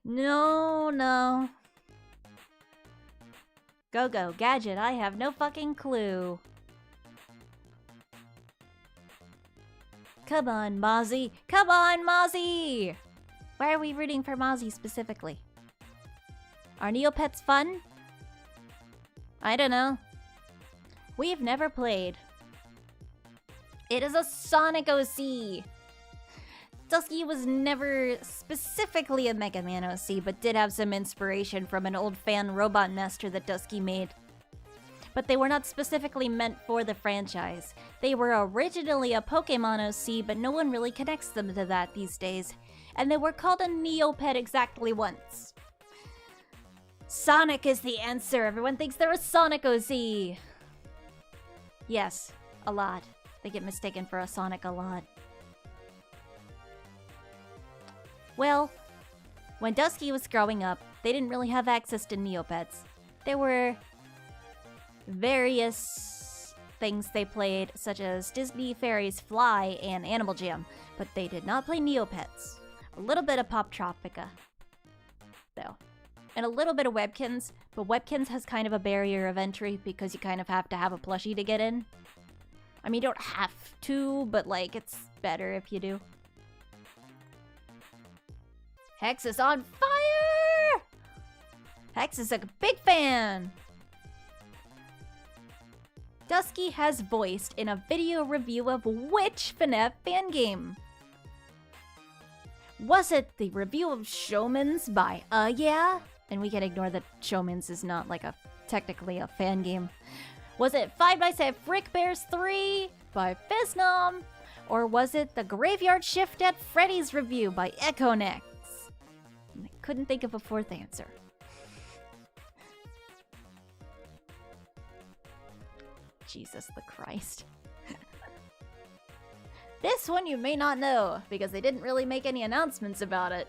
No. Go, Gadget, I have no fucking clue. Come on, Mozzie. Come on, Mozzie! Why are we rooting for Mozzie specifically? Are Neopets fun? I don't know. We've never played. It is a Sonic OC. Dusky was never specifically a Mega Man OC, but did have some inspiration from an old fan Robot Master that Dusky made. But they were not specifically meant for the franchise. They were originally a Pokemon OC, but no one really connects them to that these days. And they were called a Neopet exactly once. Sonic is the answer. Everyone thinks they're a Sonic OC. Yes, a lot. They get mistaken for a Sonic a lot. Well, when Dusky was growing up, they didn't really have access to Neopets. There were various things they played, such as Disney Fairies Fly and Animal Jam, but they did not play Neopets. A little bit of Pop Tropica, though. And a little bit of Webkins, but Webkins has kind of a barrier of entry because you kind of have to have a plushie to get in. I mean, you don't have to, but like, it's better if you do. Hex is on fire! Hex is a big fan! Dusky has voiced in a video review of which FNAF fan game? Was it the review of Showman's by Yeah? And we can ignore that Showman's is not like technically a fan game. Was it Five Nights at Frickbear's 3 by Fiznom? Or was it the Graveyard Shift at Freddy's review by Echonex? I couldn't think of a fourth answer. Jesus the Christ. This one you may not know, because they didn't really make any announcements about it.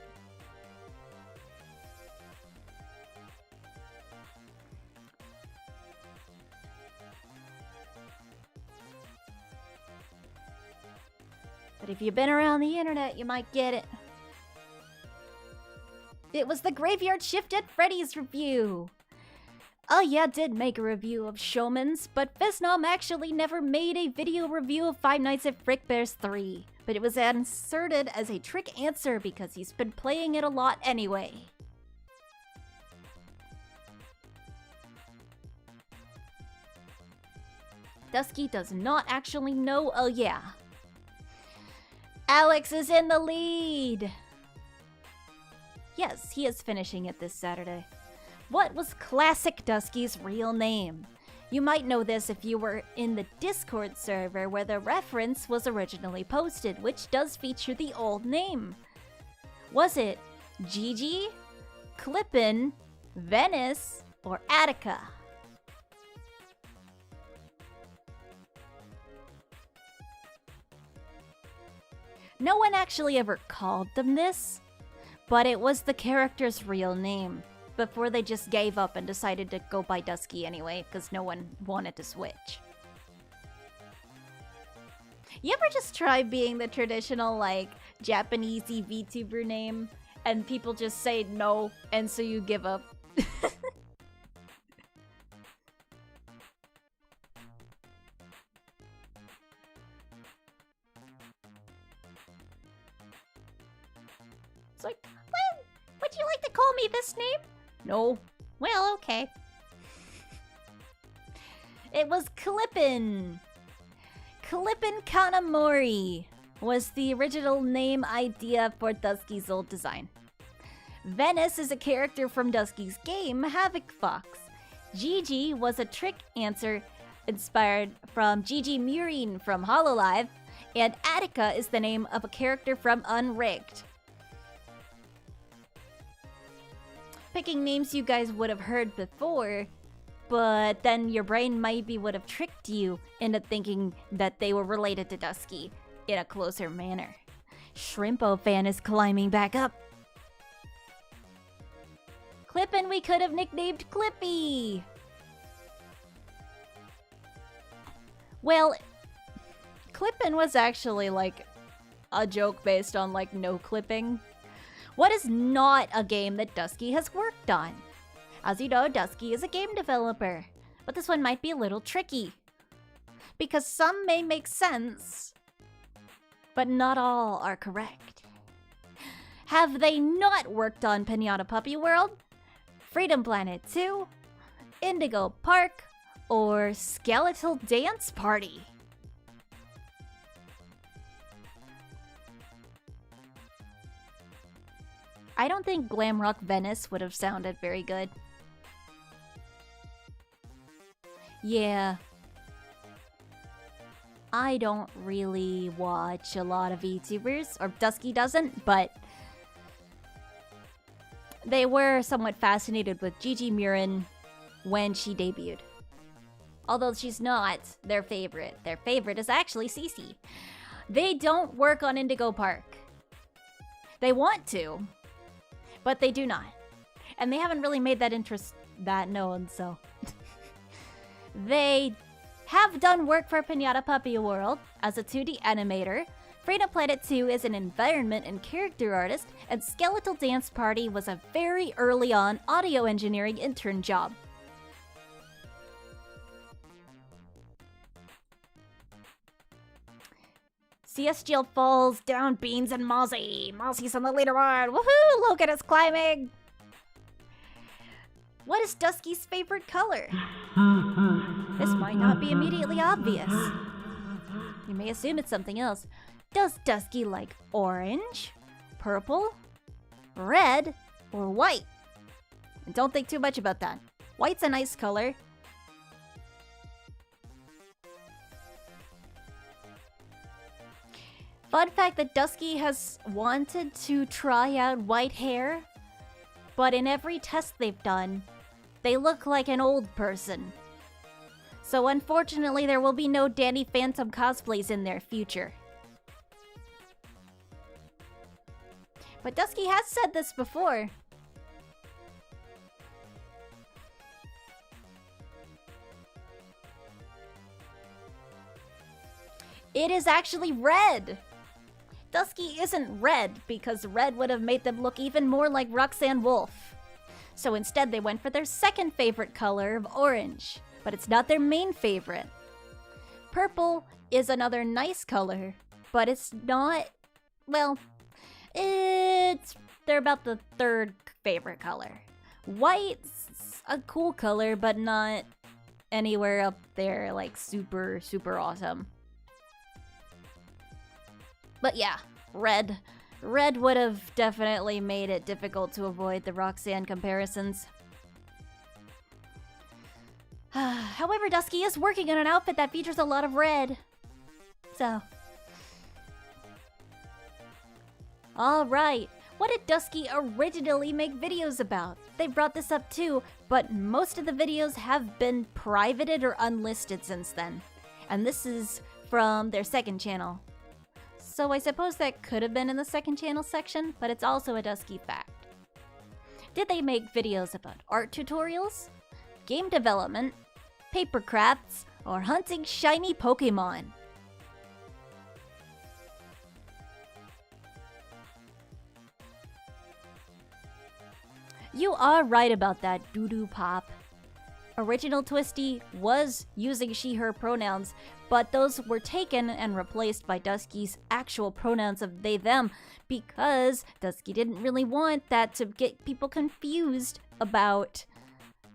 But if you've been around the internet, you might get it. It was the Graveyard Shift at Freddy's review. Oh yeah, did make a review of Showman's, but Fiznom actually never made a video review of Five Nights at Frickbear's 3. But it was inserted as a trick answer because he's been playing it a lot anyway. Dusky does not actually know Oh yeah. Alex is in the lead! Yes, he is finishing it this Saturday. What was Classic Dusky's real name? You might know this if you were in the Discord server where the reference was originally posted, which does feature the old name. Was it Gigi, Clippin, Venice, or Attica? No one actually ever called them this, but it was the character's real name, before they just gave up and decided to go by Dusky anyway, because no one wanted to switch. You ever just try being the traditional, like, Japanesey VTuber name, and people just say no, and so you give up? It's like, well, would you like to call me this name? No. Well, okay. It was Clippin. Clippin Kanamori was the original name idea for Dusky's old design. Venice is a character from Dusky's game, Havoc Fox. Gigi was a trick answer inspired from Gigi Murine from Hololive, and Attica is the name of a character from Unrigged. picking names you guys would have heard before, but then your brain would have tricked you into thinking that they were related to Dusky in a closer manner. Shrimpo fan is climbing back up. Clippin' we could have nicknamed Clippy. Well, Clippin' was actually like a joke based on like no clipping. What is not a game that Dusky has worked on? As you know, Dusky is a game developer, but this one might be a little tricky. Because some may make sense, but not all are correct. Have they not worked on Pinata Puppy World, Freedom Planet 2, Indigo Park, or Skeletal Dance Party? I don't think Glamrock Venice would have sounded very good. Yeah. I don't really watch a lot of VTubers, or Dusky doesn't, but they were somewhat fascinated with Gigi Murin when she debuted. Although she's not their favorite. Their favorite is actually Cece. They don't work on Indigo Park. They want to, but they do not. And they haven't really made that interest that known, so. They have done work for Pinata Puppy World as a 2D animator. Freedom Planet 2 is an environment and character artist, and Skeletal Dance Party was a very early on audio engineering intern job. CSGL falls down Beans and Mozzie. Mozzie's on the leaderboard. Woohoo! Logan is climbing. What is Dusky's favorite color? This might not be immediately obvious. You may assume it's something else. Does Dusky like orange, purple, red, or white? And don't think too much about that. White's a nice color. Fun fact that Dusky has wanted to try out white hair, but in every test they've done, they look like an old person. So unfortunately, there will be no Danny Phantom cosplays in their future. But Dusky has said this before. It is actually red! Dusky isn't red because red would have made them look even more like Roxanne Wolf. So instead they went for their second favorite color of orange, but it's not their main favorite. Purple is another nice color, but it's not, well, they're about the third favorite color. White's a cool color, but not anywhere up there like super, super awesome. But yeah, red. Red would have definitely made it difficult to avoid the Roxanne comparisons. However, Dusky is working on an outfit that features a lot of red. So. Alright, what did Dusky originally make videos about? They brought this up too, but most of the videos have been privated or unlisted since then. And this is from their second channel. So I suppose that could have been in the second channel section, but it's also a Dusky fact. Did they make videos about art tutorials, game development, paper crafts, or hunting shiny Pokemon? You are right about that, doo-doo pop. Original Twisty was using she/her pronouns, but those were taken and replaced by Dusky's actual pronouns of they/them because Dusky didn't really want that to get people confused about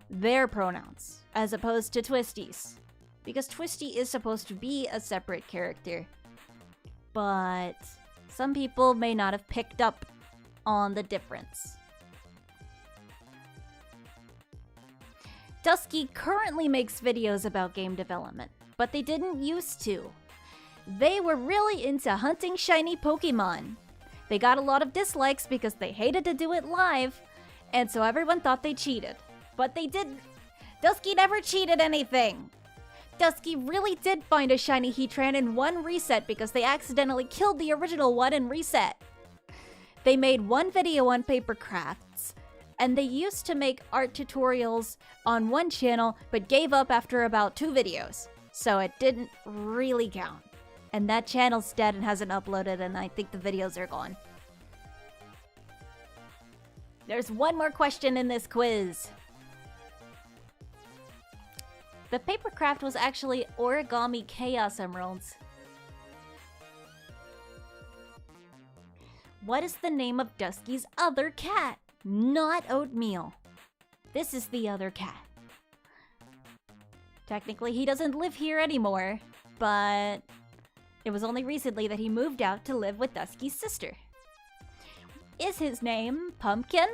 their pronouns as opposed to Twisty's. Because Twisty is supposed to be a separate character, but some people may not have picked up on the difference. Dusky currently makes videos about game development, but they didn't used to. They were really into hunting shiny Pokemon. They got a lot of dislikes because they hated to do it live, And so everyone thought they cheated. But they didn't. Dusky never cheated anything. Dusky really did find a shiny Heatran in one reset because they accidentally killed the original one in reset. They made one video on paper crafts, and they used to make art tutorials on one channel, but gave up after about 2 videos. So it didn't really count. And that channel's dead and hasn't uploaded, and I think the videos are gone. There's one more question in this quiz. The paper craft was actually origami chaos emeralds. What is the name of Dusky's other cat? Not Oatmeal. This is the other cat. Technically, he doesn't live here anymore, but it was only recently that he moved out to live with Dusky's sister. Is his name Pumpkin,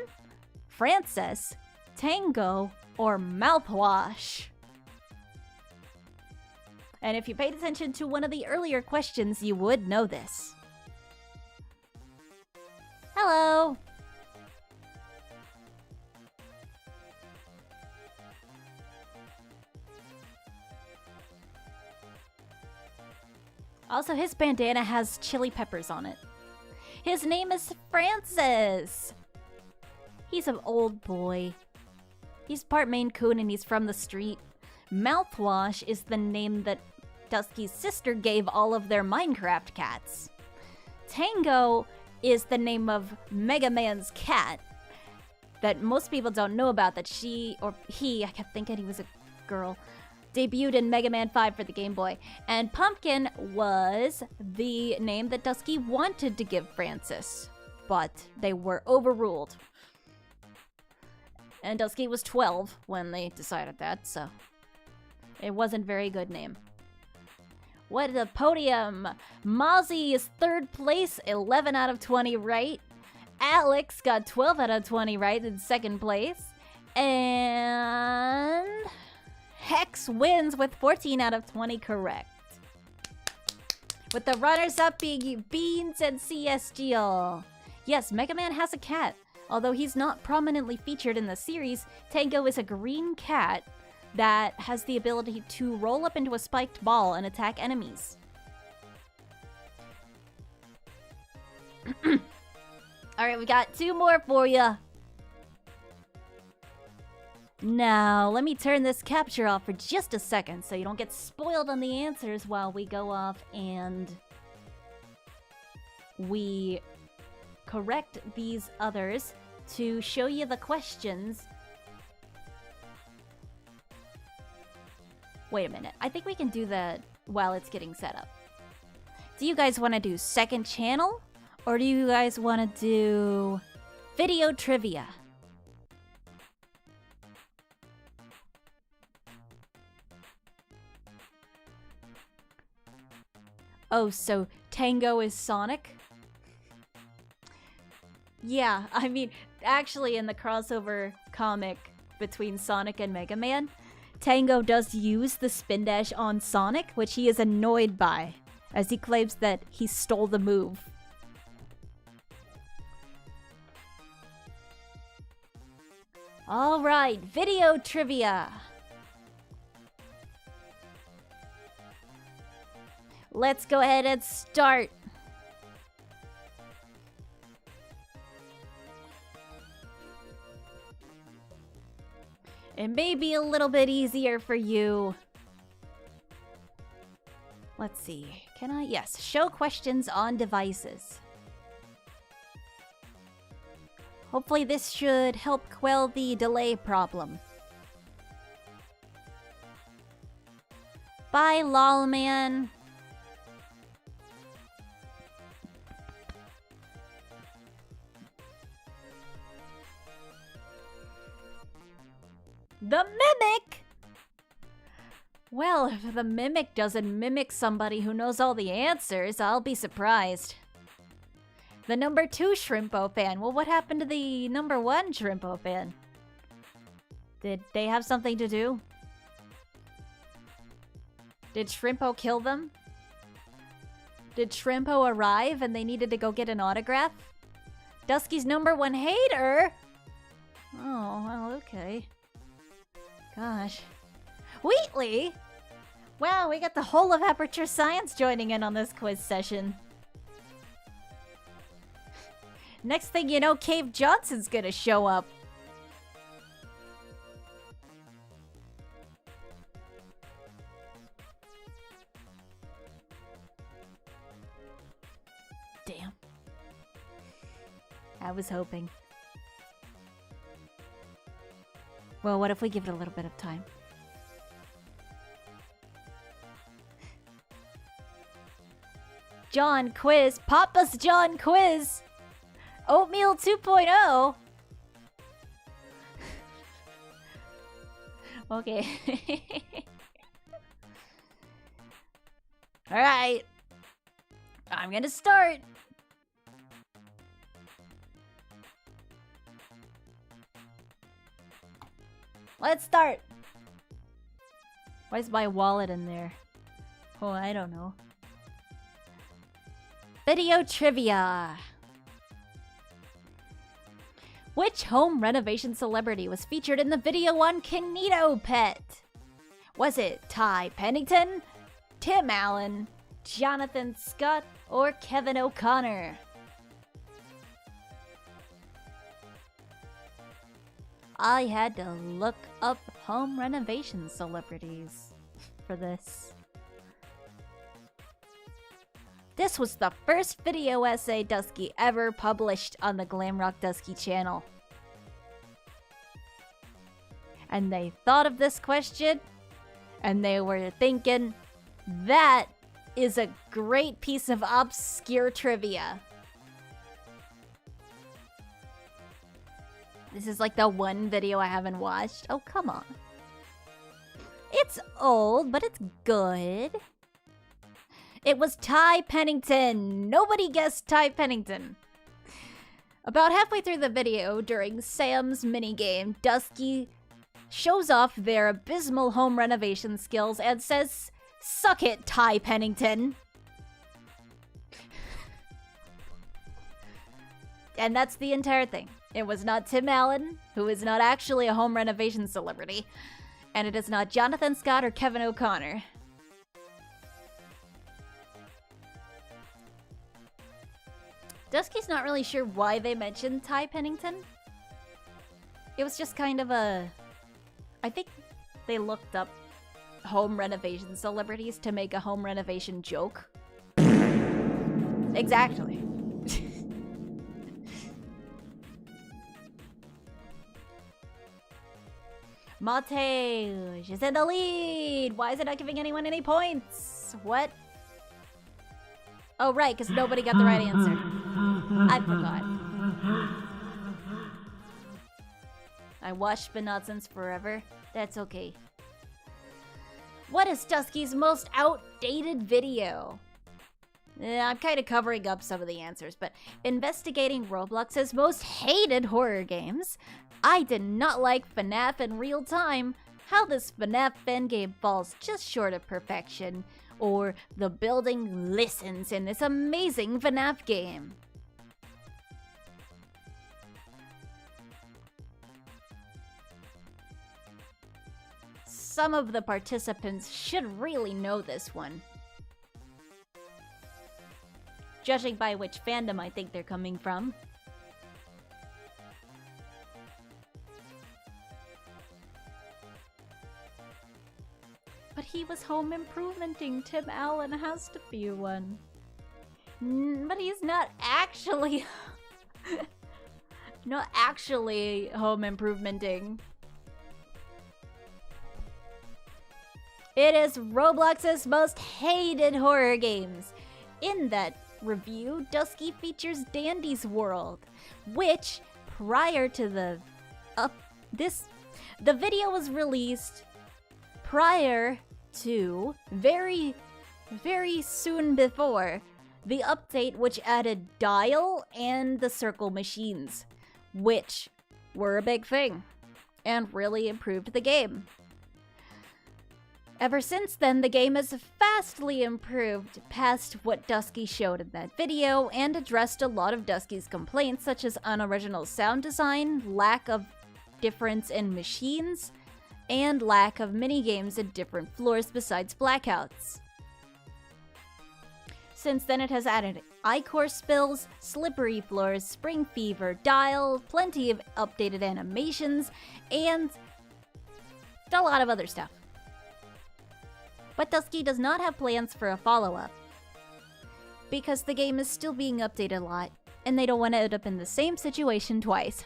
Francis, Tango, or Mouthwash? And if you paid attention to one of the earlier questions, you would know this. Hello! Also, his bandana has chili peppers on it. His name is Francis! He's an old boy. He's part Maine Coon and he's from the street. Mouthwash is the name that Dusky's sister gave all of their Minecraft cats. Tango is the name of Mega Man's cat that most people don't know about, that she, or he, I kept thinking he was a girl, debuted in Mega Man 5 for the Game Boy. And Pumpkin was the name that Dusky wanted to give Francis, but they were overruled. And Dusky was 12 when they decided that, so it wasn't a very good name. What a podium! Mozzie is 3rd place, 11 out of 20 right. Alex got 12 out of 20 right in 2nd place. And Hex wins with 14 out of 20 correct. With the runners-up being Beans and CSGL. Yes, Mega Man has a cat. Although he's not prominently featured in the series, Tango is a green cat that has the ability to roll up into a spiked ball and attack enemies. Alright, we got 2 more for you. Now, let me turn this capture off for just a second so you don't get spoiled on the answers while we go off and we correct these others to show you the questions. Wait a minute. I think we can do that while it's getting set up. Do you guys want to do 2nd channel? Or do you guys want to do video trivia? Oh, so Tango is Sonic? Yeah, I mean, actually in the crossover comic between Sonic and Mega Man, Tango does use the spin dash on Sonic, which he is annoyed by, as he claims that he stole the move. Alright, video trivia! Let's go ahead and start! It may be a little bit easier for you. Let's see. Can I? Yes. Show questions on devices. Hopefully this should help quell the delay problem. Bye, lolman. The Mimic! Well, if the Mimic doesn't mimic somebody who knows all the answers, I'll be surprised. The number 2 Shrimpo fan. Well, what happened to the number 1 Shrimpo fan? Did they have something to do? Did Shrimpo kill them? Did Shrimpo arrive and they needed to go get an autograph? Dusky's number 1 hater? Oh, well, okay. Gosh. Wheatley! Wow, we got the whole of Aperture Science joining in on this quiz session. Next thing you know, Cave Johnson's gonna show up. Damn. I was hoping. Well, what if we give it a little bit of time? John Quiz. Papa's John Quiz. Oatmeal 2.0. Okay. Alright. I'm gonna start. Let's start. Why is my wallet in there? Oh, I don't know. Video trivia. Which home renovation celebrity was featured in the video on Kinito Pet? Was it Ty Pennington, Tim Allen, Jonathan Scott, or Kevin O'Connor? I had to look up home renovation celebrities for this. This was the first video essay Dusky ever published on the Glamrock Dusky channel. And they thought of this question, and they were thinking, that is a great piece of obscure trivia. This is like the one video I haven't watched. Oh, come on. It's old, but it's good. It was Ty Pennington. Nobody guessed Ty Pennington. About halfway through the video, during Sam's minigame, Dusky shows off their abysmal home renovation skills and says, "Suck it, Ty Pennington." And that's the entire thing. It was not Tim Allen, who is not actually a home renovation celebrity, and it is not Jonathan Scott or Kevin O'Connor. Dusky's not really sure why they mentioned Ty Pennington. It was just kind of a... I think they looked up home renovation celebrities to make a home renovation joke. Exactly. Matej is in the lead! Why is it not giving anyone any points? What? Oh, right, because nobody got the right answer. I forgot. I watched but not since forever. That's okay. What is Dusky's most outdated video? I'm kind of covering up some of the answers, but investigating Roblox's most hated horror games. I did not like FNAF in real time. How this FNAF fan game falls just short of perfection. Or the building listens in this amazing FNAF game. Some of the participants should really know this one. Judging by which fandom I think they're coming from. But he was home improvementing. Tim Allen has to be one. But he's not actually... not actually home improvementing. It is Roblox's most hated horror games. In that review, Dusky features Dandy's World, which, prior to the... the video was released prior to, very soon before, the update which added Dial and the Circle machines, which were a big thing, and really improved the game. Ever since then, the game has vastly improved past what Dusky showed in that video, and addressed a lot of Dusky's complaints, such as unoriginal sound design, lack of difference in machines, and lack of minigames at different floors besides blackouts. Since then, it has added iCore spills, slippery floors, spring fever, dial, plenty of updated animations, and a lot of other stuff. But Dusky does not have plans for a follow-up, because the game is still being updated a lot, and they don't want to end up in the same situation twice.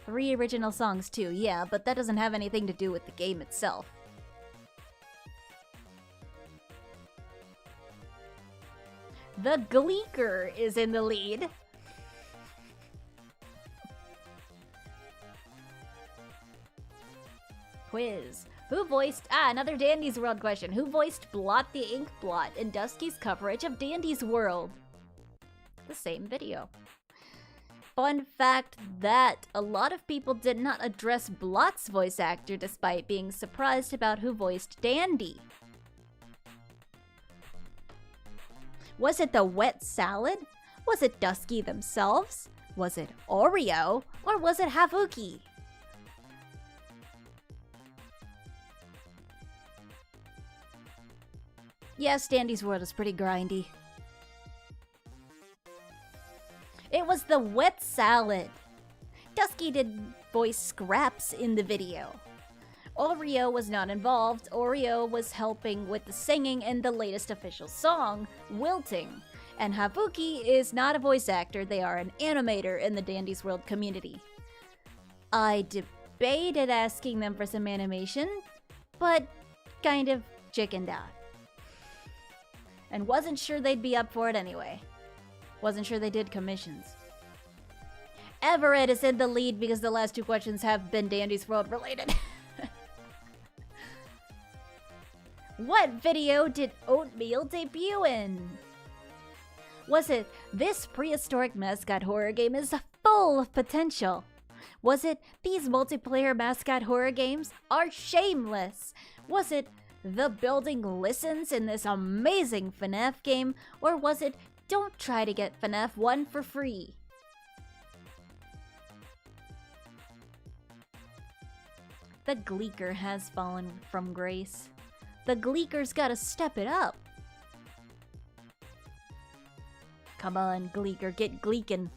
3 original songs too, yeah, but that doesn't have anything to do with the game itself. The Gleeker is in the lead. Quiz. Who voiced... another Dandy's World question. Who voiced Blot the Ink Blot in Dusky's coverage of Dandy's World? The same video. Fun fact that a lot of people did not address Blot's voice actor despite being surprised about who voiced Dandy. Was it the wet salad? Was it Dusky themselves? Was it Oreo? Or was it Havuki? Yes, Dandy's World is pretty grindy. It was the wet salad. Dusky did voice scraps in the video. Oreo was not involved. Oreo was helping with the singing in the latest official song, Wilting. And Havuki is not a voice actor, they are an animator in the Dandy's World community. I debated asking them for some animation, but kind of chickened out. And wasn't sure they'd be up for it anyway. Wasn't sure they did commissions. Everett is in the lead because the last 2 questions have been Dandy's World related. What video did Oatmeal debut in? Was it this prehistoric mascot horror game is full of potential? Was it these multiplayer mascot horror games are shameless? Was it the building listens in this amazing FNAF game? Or was it don't try to get FNAF 1 for free? The Gleeker has fallen from grace. The Gleeker's gotta step it up. Come on, Gleeker, get gleekin'.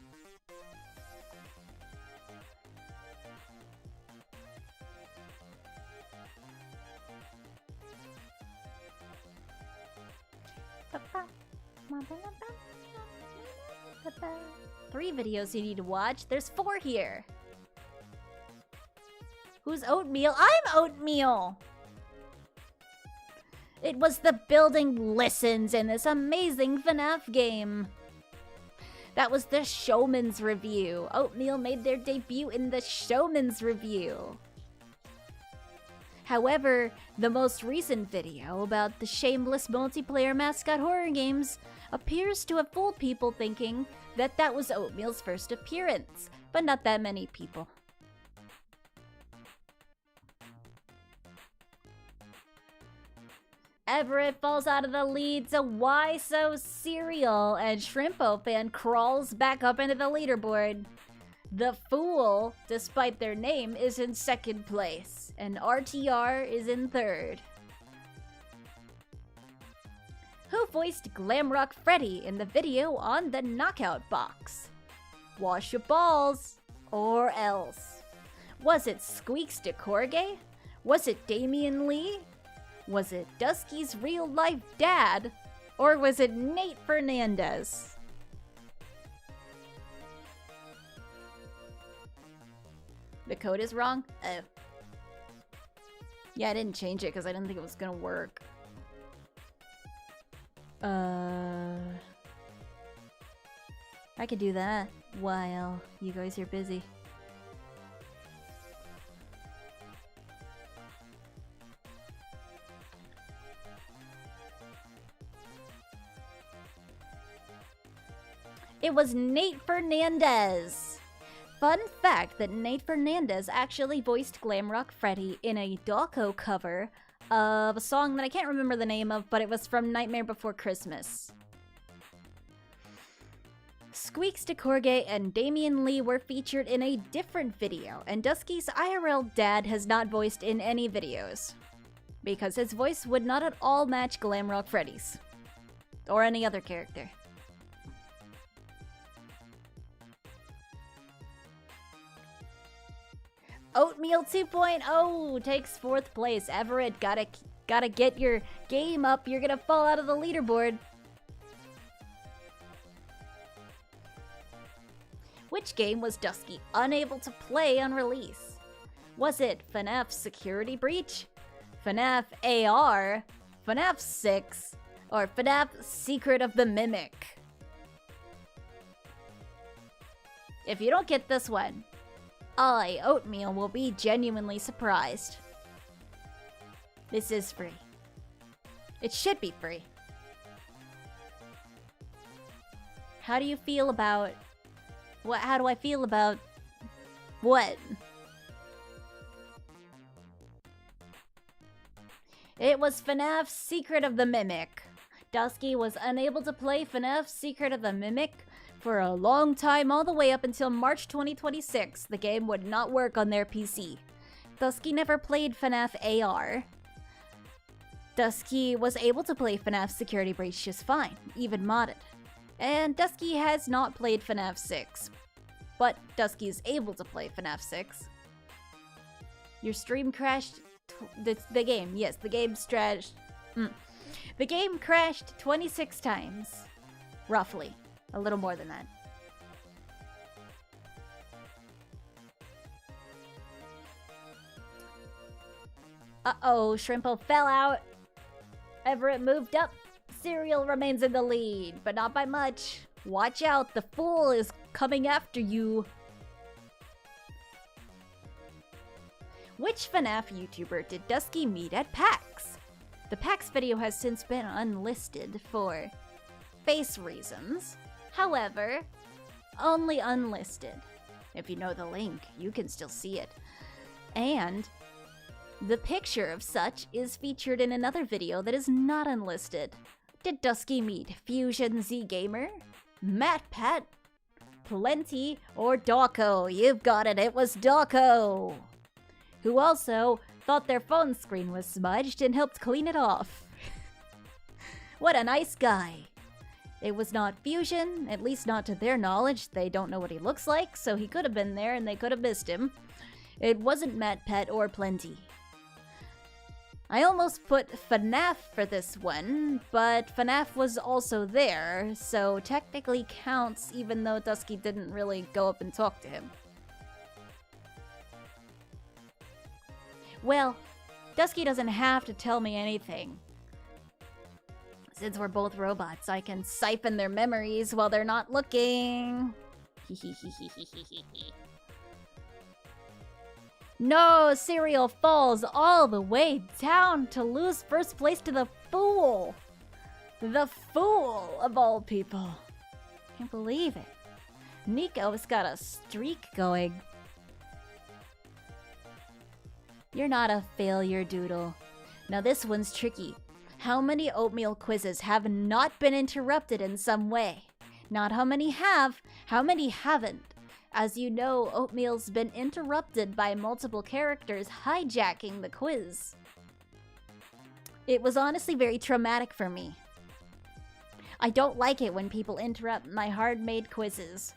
Three videos you need to watch. There's 4 here. Who's Oatmeal? I'm Oatmeal! It was the building listens in this amazing FNAF game. That was the Showman's Review. Oatmeal made their debut in the Showman's Review. However, the most recent video about the shameless multiplayer mascot horror games appears to have fooled people thinking that that was Oatmeal's first appearance, but not that many people. Everett falls out of the lead to Why So Cereal, and Shrimpo Fan crawls back up into the leaderboard. The Fool, despite their name, is in 2nd place, and RTR is in 3rd. Who voiced Glamrock Freddy in the video on the Knockout Box? Wash your balls, or else. Was it Squeaks DeCorge? Was it Damian Lee? Was it Dusky's real-life dad? Or was it Nate Fernandez? The code is wrong? Oh. Yeah, I didn't change it because I didn't think it was gonna work. I could do that while you guys are busy. It was Nate Fernandez! Fun fact that Nate Fernandez actually voiced Glamrock Freddy in a Dawko cover of a song that I can't remember the name of, but it was from Nightmare Before Christmas. Squeaks DeCorge and Damian Lee were featured in a different video, and Dusky's IRL dad has not voiced in any videos, because his voice would not at all match Glamrock Freddy's, or any other character. Oatmeal 2.0 takes 4th place. Everett, gotta get your game up. You're gonna fall out of the leaderboard. Which game was Dusky unable to play on release? Was it FNAF Security Breach, FNAF AR, FNAF 6, or FNAF Secret of the Mimic? If you don't get this one, I, Oatmeal, will be genuinely surprised. This is free. It should be free. How do you feel about... How do I feel about... what? It was FNAF Secret of the Mimic. Dusky was unable to play FNAF Secret of the Mimic for a long time, all the way up until March 2026. The game would not work on their PC. Dusky never played FNAF AR. Dusky was able to play FNAF Security Breach just fine, even modded. And Dusky has not played FNAF 6. But Dusky is able to play FNAF 6. Your stream crashed... the game, yes, the game crashed... The game crashed 26 times. Roughly. A little more than that. Uh-oh, Shrimpo fell out. Everett moved up. Cereal remains in the lead, but not by much. Watch out, the fool is coming after you. Which FNAF YouTuber did Dusky meet at PAX? The PAX video has since been unlisted for face reasons. However, only unlisted. If you know the link, you can still see it. And the picture of such is featured in another video that is not unlisted. Did Dusky meet Fusion Z Gamer, Matt Pat, Plenty, or Dawko? You've got it, it was Dawko! Who also thought their phone screen was smudged and helped clean it off. What a nice guy. It was not Fusion, at least not to their knowledge. They don't know what he looks like, so he could have been there and they could have missed him. It wasn't Matt Pet or Plenty. I almost put FNAF for this one, but FNAF was also there, so technically counts even though Dusky didn't really go up and talk to him. Well, Dusky doesn't have to tell me anything. Since we're both robots, I can siphon their memories while they're not looking. No, Cereal falls all the way down to lose first place to the fool. The fool of all people. Can't believe it. Nico's got a streak going. You're not a failure, Doodle. Now this one's tricky. How many oatmeal quizzes have not been interrupted in some way? Not how many have, how many haven't? As you know, Oatmeal's been interrupted by multiple characters hijacking the quiz. It was honestly very traumatic for me. I don't like it when people interrupt my hard-made quizzes.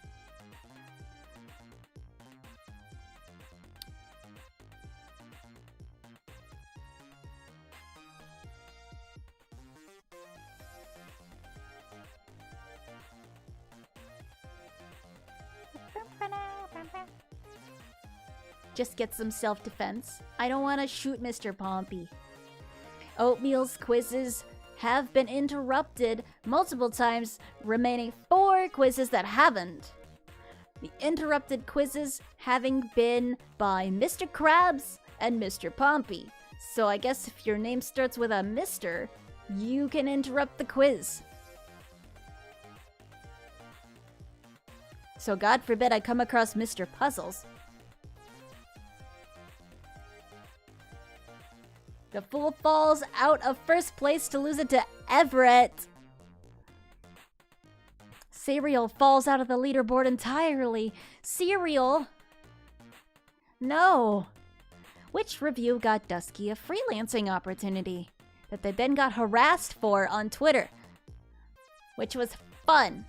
Just get some self-defense. I don't want to shoot Mr. Pompey. Oatmeal's quizzes have been interrupted multiple times, remaining 4 quizzes that haven't. The interrupted quizzes having been by Mr. Krabs and Mr. Pompey. So I guess if your name starts with a Mr., you can interrupt the quiz. So God forbid I come across Mr. Puzzles. The fool falls out of first place to lose it to Everett. Cereal falls out of the leaderboard entirely. Cereal? No. Which review got Dusky a freelancing opportunity that they then got harassed for on Twitter? Which was fun.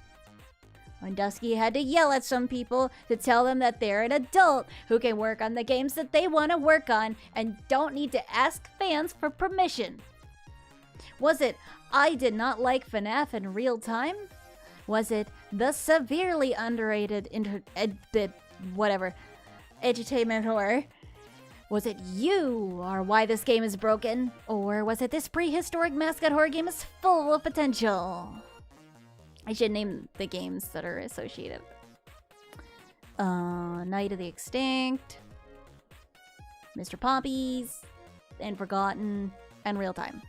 When Dusky had to yell at some people to tell them that they're an adult who can work on the games that they want to work on and don't need to ask fans for permission. Was it I did not like FNAF in real time? Was it the severely underrated edutainment horror? Was it you are why this game is broken? Or was it this prehistoric mascot horror game is full of potential? I should name the games that are associated. Night of the Extinct, Mr. Poppies, and Forgotten, and Real Time.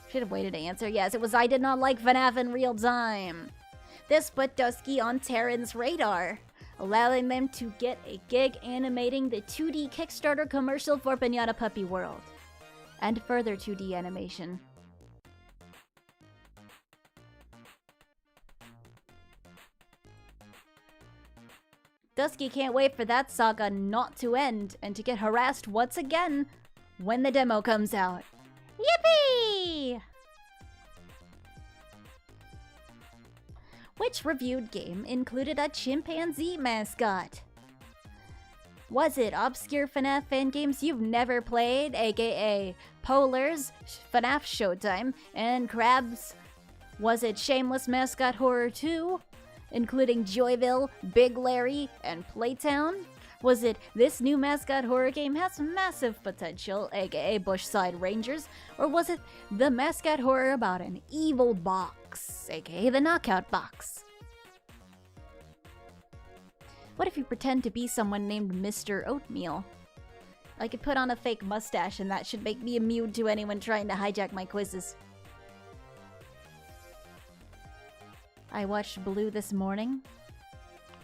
Should have waited to answer. Yes, it was I did not like FNAF in real time. This put Dusky on Terran's radar, allowing them to get a gig animating the 2D Kickstarter commercial for Piñata Puppy World, and further 2D animation. Dusky can't wait for that saga not to end and to get harassed once again when the demo comes out. Yippee! Which reviewed game included a chimpanzee mascot? Was it obscure FNAF fan games you've never played, aka Polars, FNAF Showtime, and Crabs? Was it Shameless Mascot Horror 2, including Joyville, Big Larry, and Playtown? Was it This New Mascot Horror Game Has Massive Potential, aka Bushside Rangers? Or was it The Mascot Horror About an Evil Box, aka The Knockout Box? What if you pretend to be someone named Mr. Oatmeal? I could put on a fake mustache and that should make me immune to anyone trying to hijack my quizzes. I watched Blue this morning.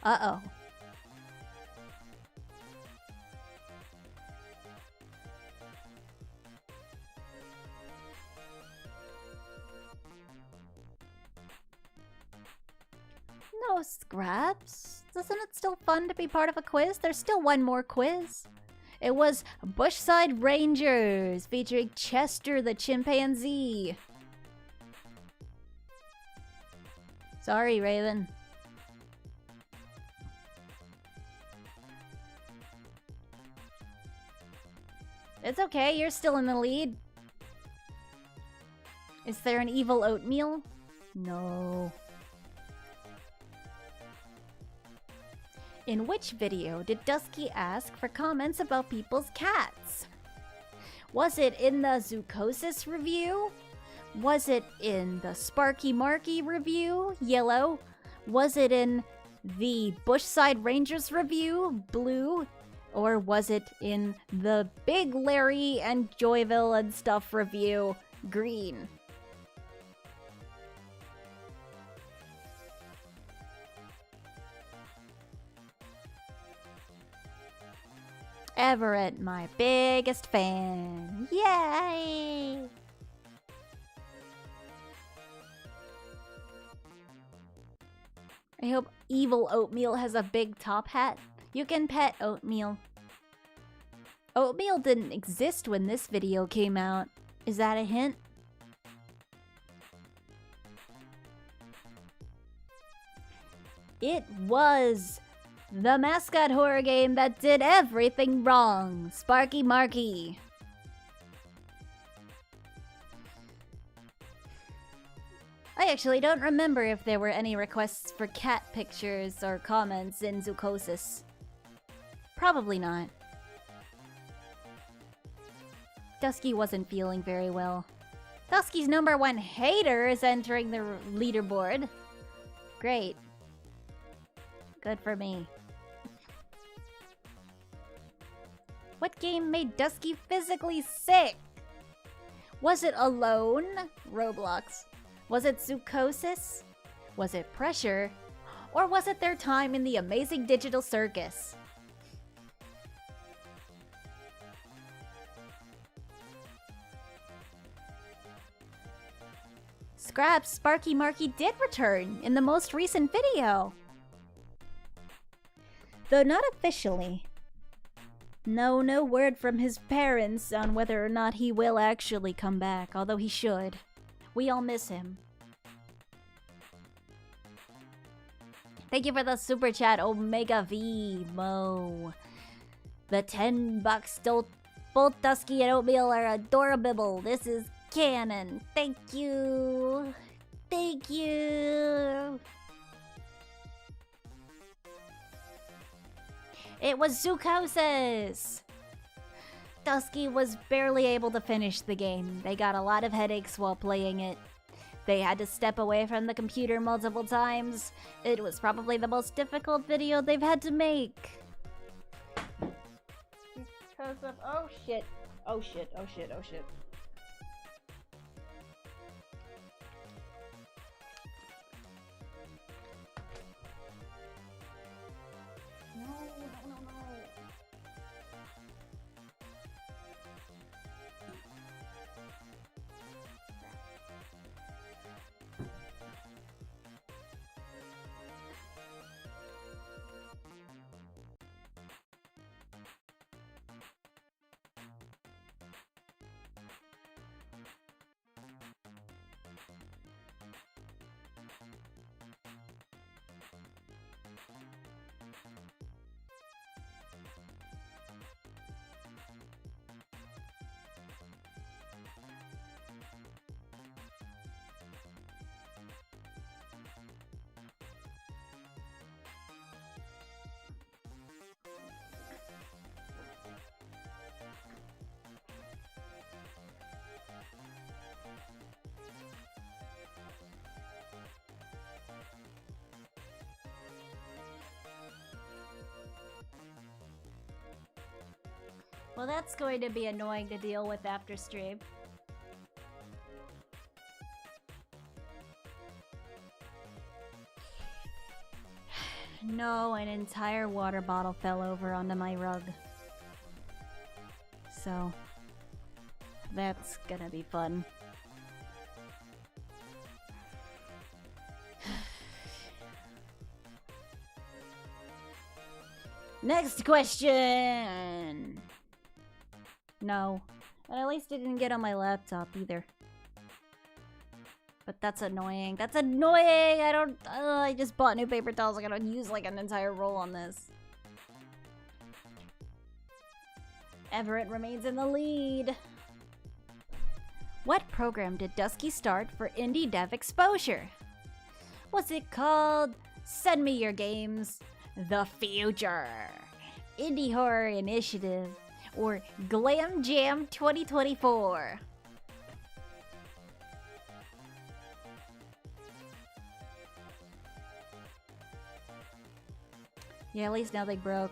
Uh-oh. No scraps. Isn't it still fun to be part of a quiz? There's still one more quiz. It was Bushside Rangers, featuring Chester the chimpanzee. Sorry, Raven. It's okay, you're still in the lead. Is there an evil oatmeal? No. In which video did Dusky ask for comments about people's cats? Was it in the Zoocosis review? Was it in the Sparky Marky review, Yellow? Was it in the Bushside Rangers review, Blue? Or was it in the Big Larry and Joyville and Stuff review, Green? Everett, my biggest fan. Yay! I hope evil Oatmeal has a big top hat. You can pet Oatmeal. Oatmeal didn't exist when this video came out. Is that a hint? It was the mascot horror game that did everything wrong, Sparky Marky. I actually don't remember if there were any requests for cat pictures or comments in Zoocosis. Probably not. Dusky wasn't feeling very well. Dusky's #1 hater is entering the leaderboard. Great. Good for me. What game made Dusky physically sick? Was it Alone? Roblox. Was it Zoocosis? Was it Pressure? Or was it their time in the Amazing Digital Circus? Scraps, Sparky Marky did return in the most recent video. Though not officially. No word from his parents on whether or not he will actually come back, although he should. We all miss him. Thank you for the super chat, Omega V Mo. The $10 both Dusky and Oatmeal are adorable. This is canon. Thank you. Thank you. It was Zookouses. Dusky was barely able to finish the game. They got a lot of headaches while playing it. They had to step away from the computer multiple times. It was probably the most difficult video they've had to make. Because of... Oh shit. Oh shit. Oh shit. Oh shit. No. Well, that's going to be annoying to deal with after stream. No, an entire water bottle fell over onto my rug. So, that's gonna be fun. Next question! No. And at least it didn't get on my laptop either. But that's annoying. That's annoying! I just bought new paper towels. I gotta use like an entire roll on this. Everett remains in the lead. What program did Dusky start for indie dev exposure? What's it called? Send me your games. The Future. Indie Horror Initiative. Or Glam Jam 2024. Yeah, at least now they broke.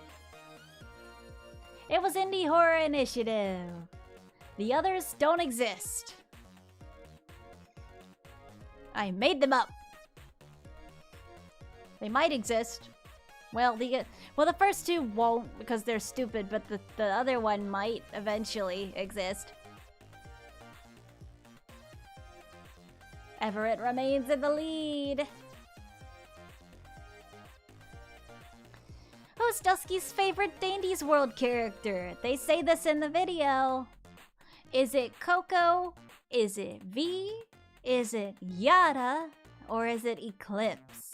It was Indie Horror Initiative. The others don't exist. I made them up. They might exist. Well, the first two won't because they're stupid, but the other one might eventually exist. Everett remains in the lead. Who's Dusky's favorite Dandy's World character? They say this in the video. Is it Coco? Is it V? Is it Yada? Or is it Eclipse?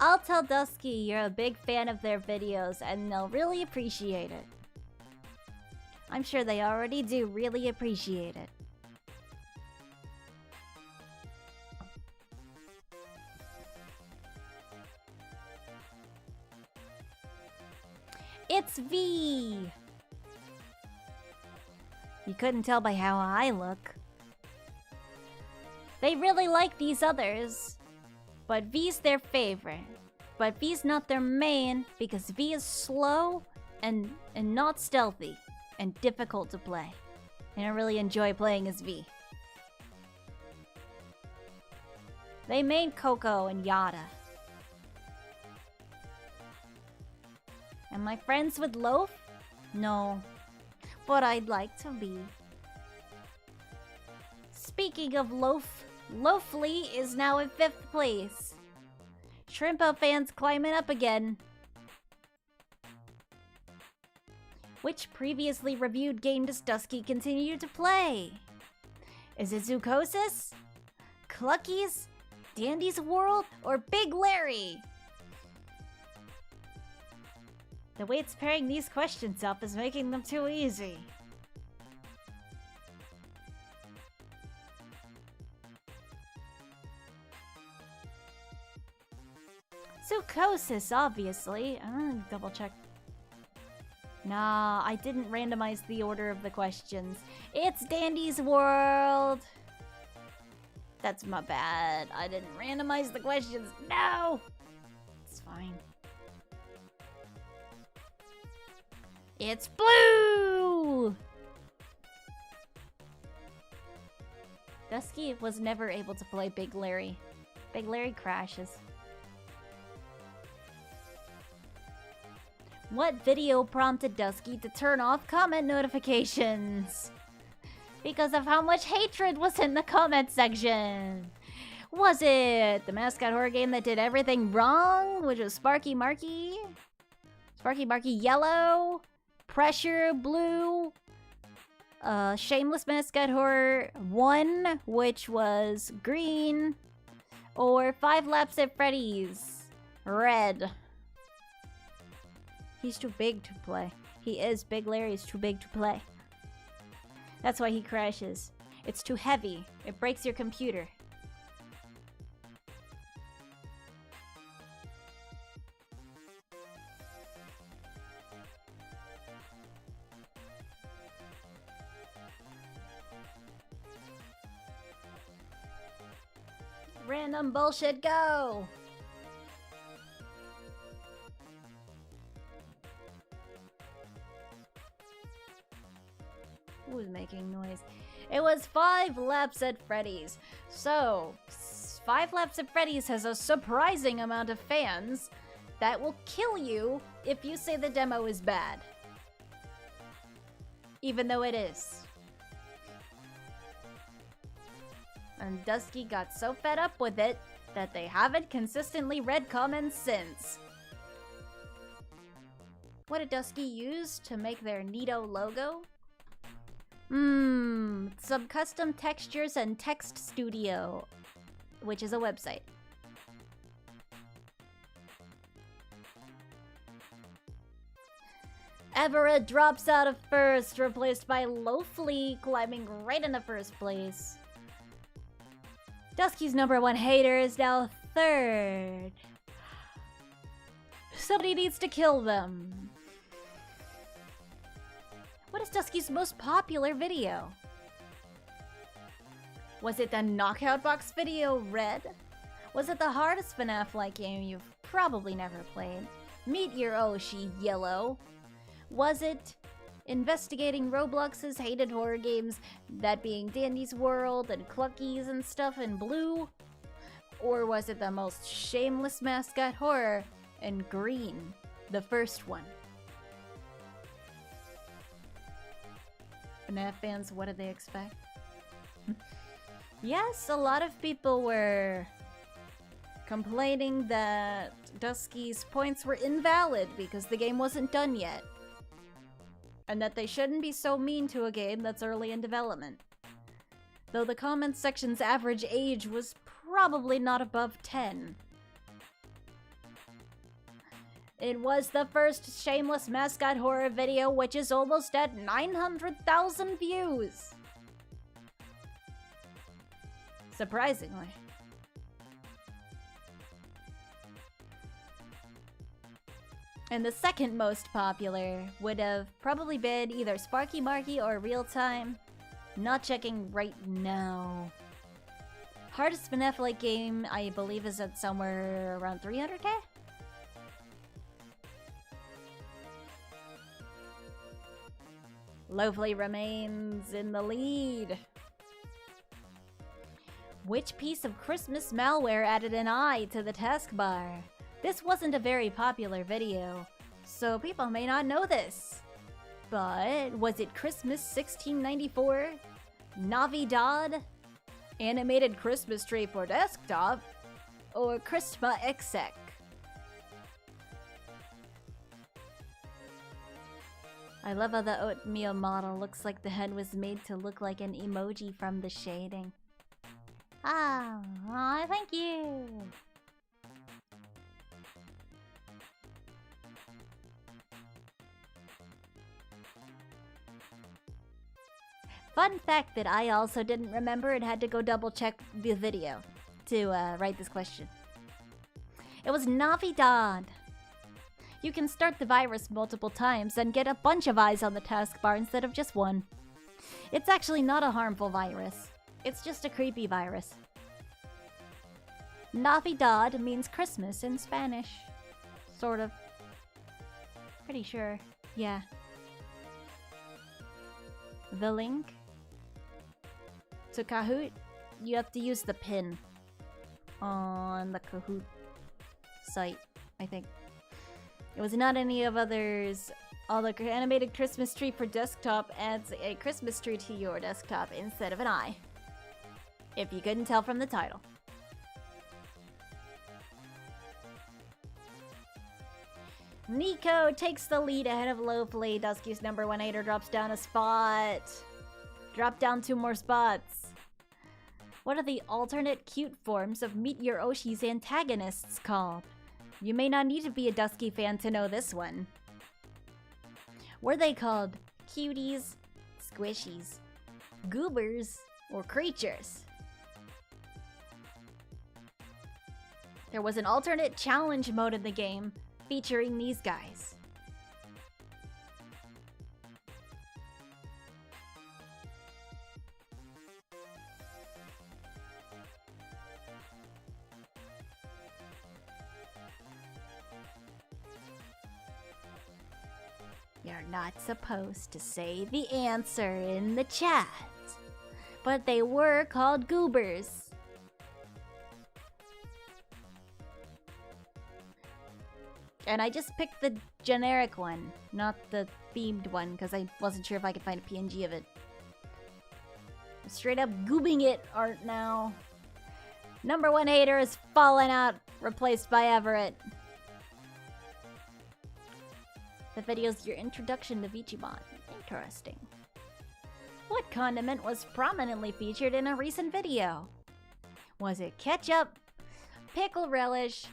I'll tell Dusky you're a big fan of their videos and they'll really appreciate it. I'm sure they already do really appreciate it. It's V! You couldn't tell by how I look. They really like these others. But V's their favorite. But V's not their main because V is slow and not stealthy and difficult to play. I don't really enjoy playing as V. They main Coco and Yada. Am I friends with Loaf? No. But I'd like to be. Speaking of Loaf, Loafly is now in 5th place. Shrimpo fans climbing up again. Which previously reviewed game does Dusky continue to play? Is it Zoocosis? Cluckies? Dandy's World? Or Big Larry? The way it's pairing these questions up is making them too easy. Zoocosis, obviously. I'm gonna double check. Nah, I didn't randomize the order of the questions. It's Dandy's World! That's my bad. I didn't randomize the questions. No! It's fine. It's blue! Dusky was never able to play Big Larry. Big Larry crashes. What video prompted Dusky to turn off comment notifications? Because of how much hatred was in the comment section. Was it the mascot horror game that did everything wrong, which was Sparky Marky? Sparky Marky Yellow? Pressure Blue? Shameless Mascot Horror 1, which was green? Or 5 Laps at Freddy's? Red. He's too big to play. He is. Big Larry's too big to play. That's why he crashes. It's too heavy. It breaks your computer. Random bullshit, go! Who's making noise? It was 5 Laps at Freddy's. So, 5 Laps at Freddy's has a surprising amount of fans that will kill you if you say the demo is bad. Even though it is. And Dusky got so fed up with it that they haven't consistently read comments since. What did Dusky use to make their Neato logo? Some custom textures and text studio, which is a website. Everett drops out of 1st, replaced by Loafly climbing right into 1st place. Dusky's #1 hater is now 3rd. Somebody needs to kill them. What is Dusky's most popular video? Was it the Knockout Box video, Red? Was it the hardest FNAF-like game you've probably never played, Meet Your Oshi, Yellow? Was it investigating Roblox's hated horror games, that being Dandy's World and Cluckies and stuff, in Blue? Or was it the most shameless mascot horror in green, the first one? FNAF fans, what did they expect? Yes, a lot of people were complaining that Dusky's points were invalid because the game wasn't done yet. And that they shouldn't be so mean to a game that's early in development. Though the comments section's average age was probably not above 10. It was the first shameless mascot horror video, which is almost at 900,000 views. Surprisingly. And the second most popular would have probably been either Sparky Marky or Real Time. Not checking right now. Hardest FNAF-like game, I believe, is at somewhere around 300k? Loafly remains in the lead. Which piece of Christmas malware added an eye to the taskbar? This wasn't a very popular video. So people may not know this. But was it Christmas 1694? Navidad? Animated Christmas tree for desktop? Or Christma exec? I love how the oatmeal model looks like the head was made to look like an emoji from the shading. Ah, thank you! Fun fact that I also didn't remember and had to go double check the video to write this question. It was Navidad. You can start the virus multiple times and get a bunch of eyes on the taskbar instead of just one. It's actually not a harmful virus. It's just a creepy virus. Navidad means Christmas in Spanish. Sort of. Pretty sure. Yeah. The link to Kahoot, you have to use the pin on the Kahoot site, I think. It was not any of others. All the animated Christmas tree for desktop adds a Christmas tree to your desktop instead of an eye. If you couldn't tell from the title. Nico takes the lead ahead of Lowfley. Dusky's number 1 hater drops down a spot. Drop down 2 more spots. What are the alternate cute forms of Meet Your Oshi's antagonists called? You may not need to be a Dusky fan to know this one. Were they called cuties, squishies, goobers, or creatures? There was an alternate challenge mode in the game featuring these guys. You're not supposed to say the answer in the chat, but they were called goobers. And I just picked the generic one, not the themed one, because I wasn't sure if I could find a PNG of it. I'm straight up goobing it art now. Number 1 hater is fallen out, replaced by Everett. The video's your introduction to Vichibon. Interesting. What condiment was prominently featured in a recent video? Was it ketchup, pickle relish,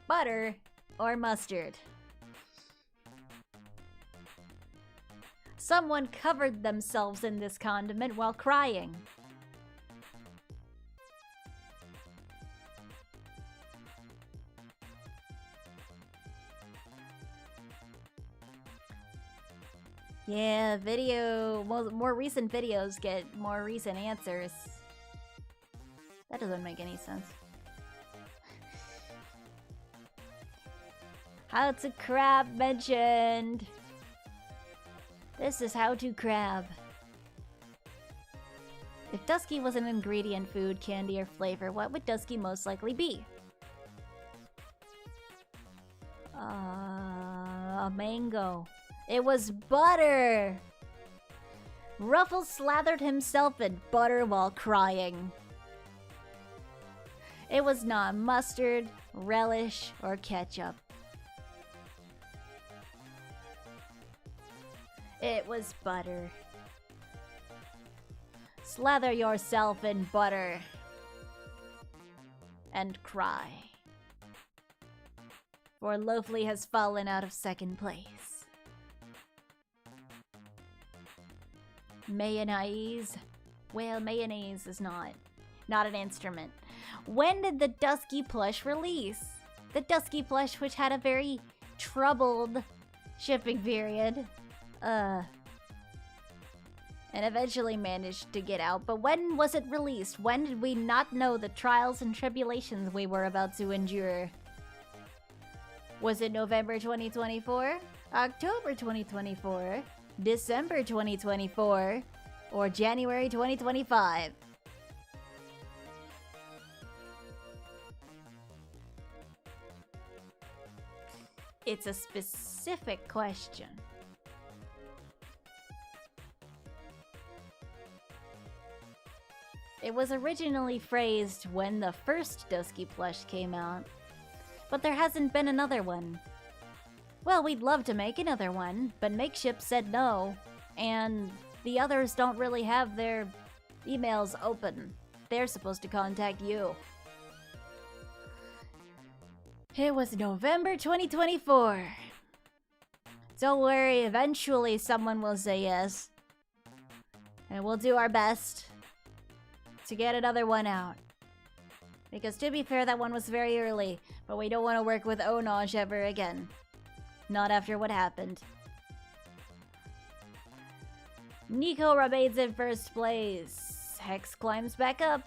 butter, or mustard? Someone covered themselves in this condiment while crying. Yeah, more recent videos get more recent answers. That doesn't make any sense. How to crab mentioned. This is how to crab. If Dusky was an ingredient, food, candy, or flavor, what would Dusky most likely be? A mango. It was butter! Ruffles slathered himself in butter while crying. It was not mustard, relish, or ketchup. It was butter. Slather yourself in butter and cry. For Loafly has fallen out of second place. Mayonnaise? Well, mayonnaise is not an instrument. When did the Dusky plush release? The Dusky plush, which had a very troubled shipping period. And eventually managed to get out. But when was it released? When did we not know the trials and tribulations we were about to endure? Was it November 2024? October 2024? December 2024? Or January 2025? It's a specific question. It was originally phrased when the first Dusky plush came out, but there hasn't been another one. Well, we'd love to make another one, but Makeshift said no, and the others don't really have their emails open. They're supposed to contact you. It was November 2024. Don't worry, eventually someone will say yes. And we'll do our best to get another one out. Because to be fair, that one was very early, but we don't want to work with Onage ever again. Not after what happened. Nico remains in first place. Hex climbs back up.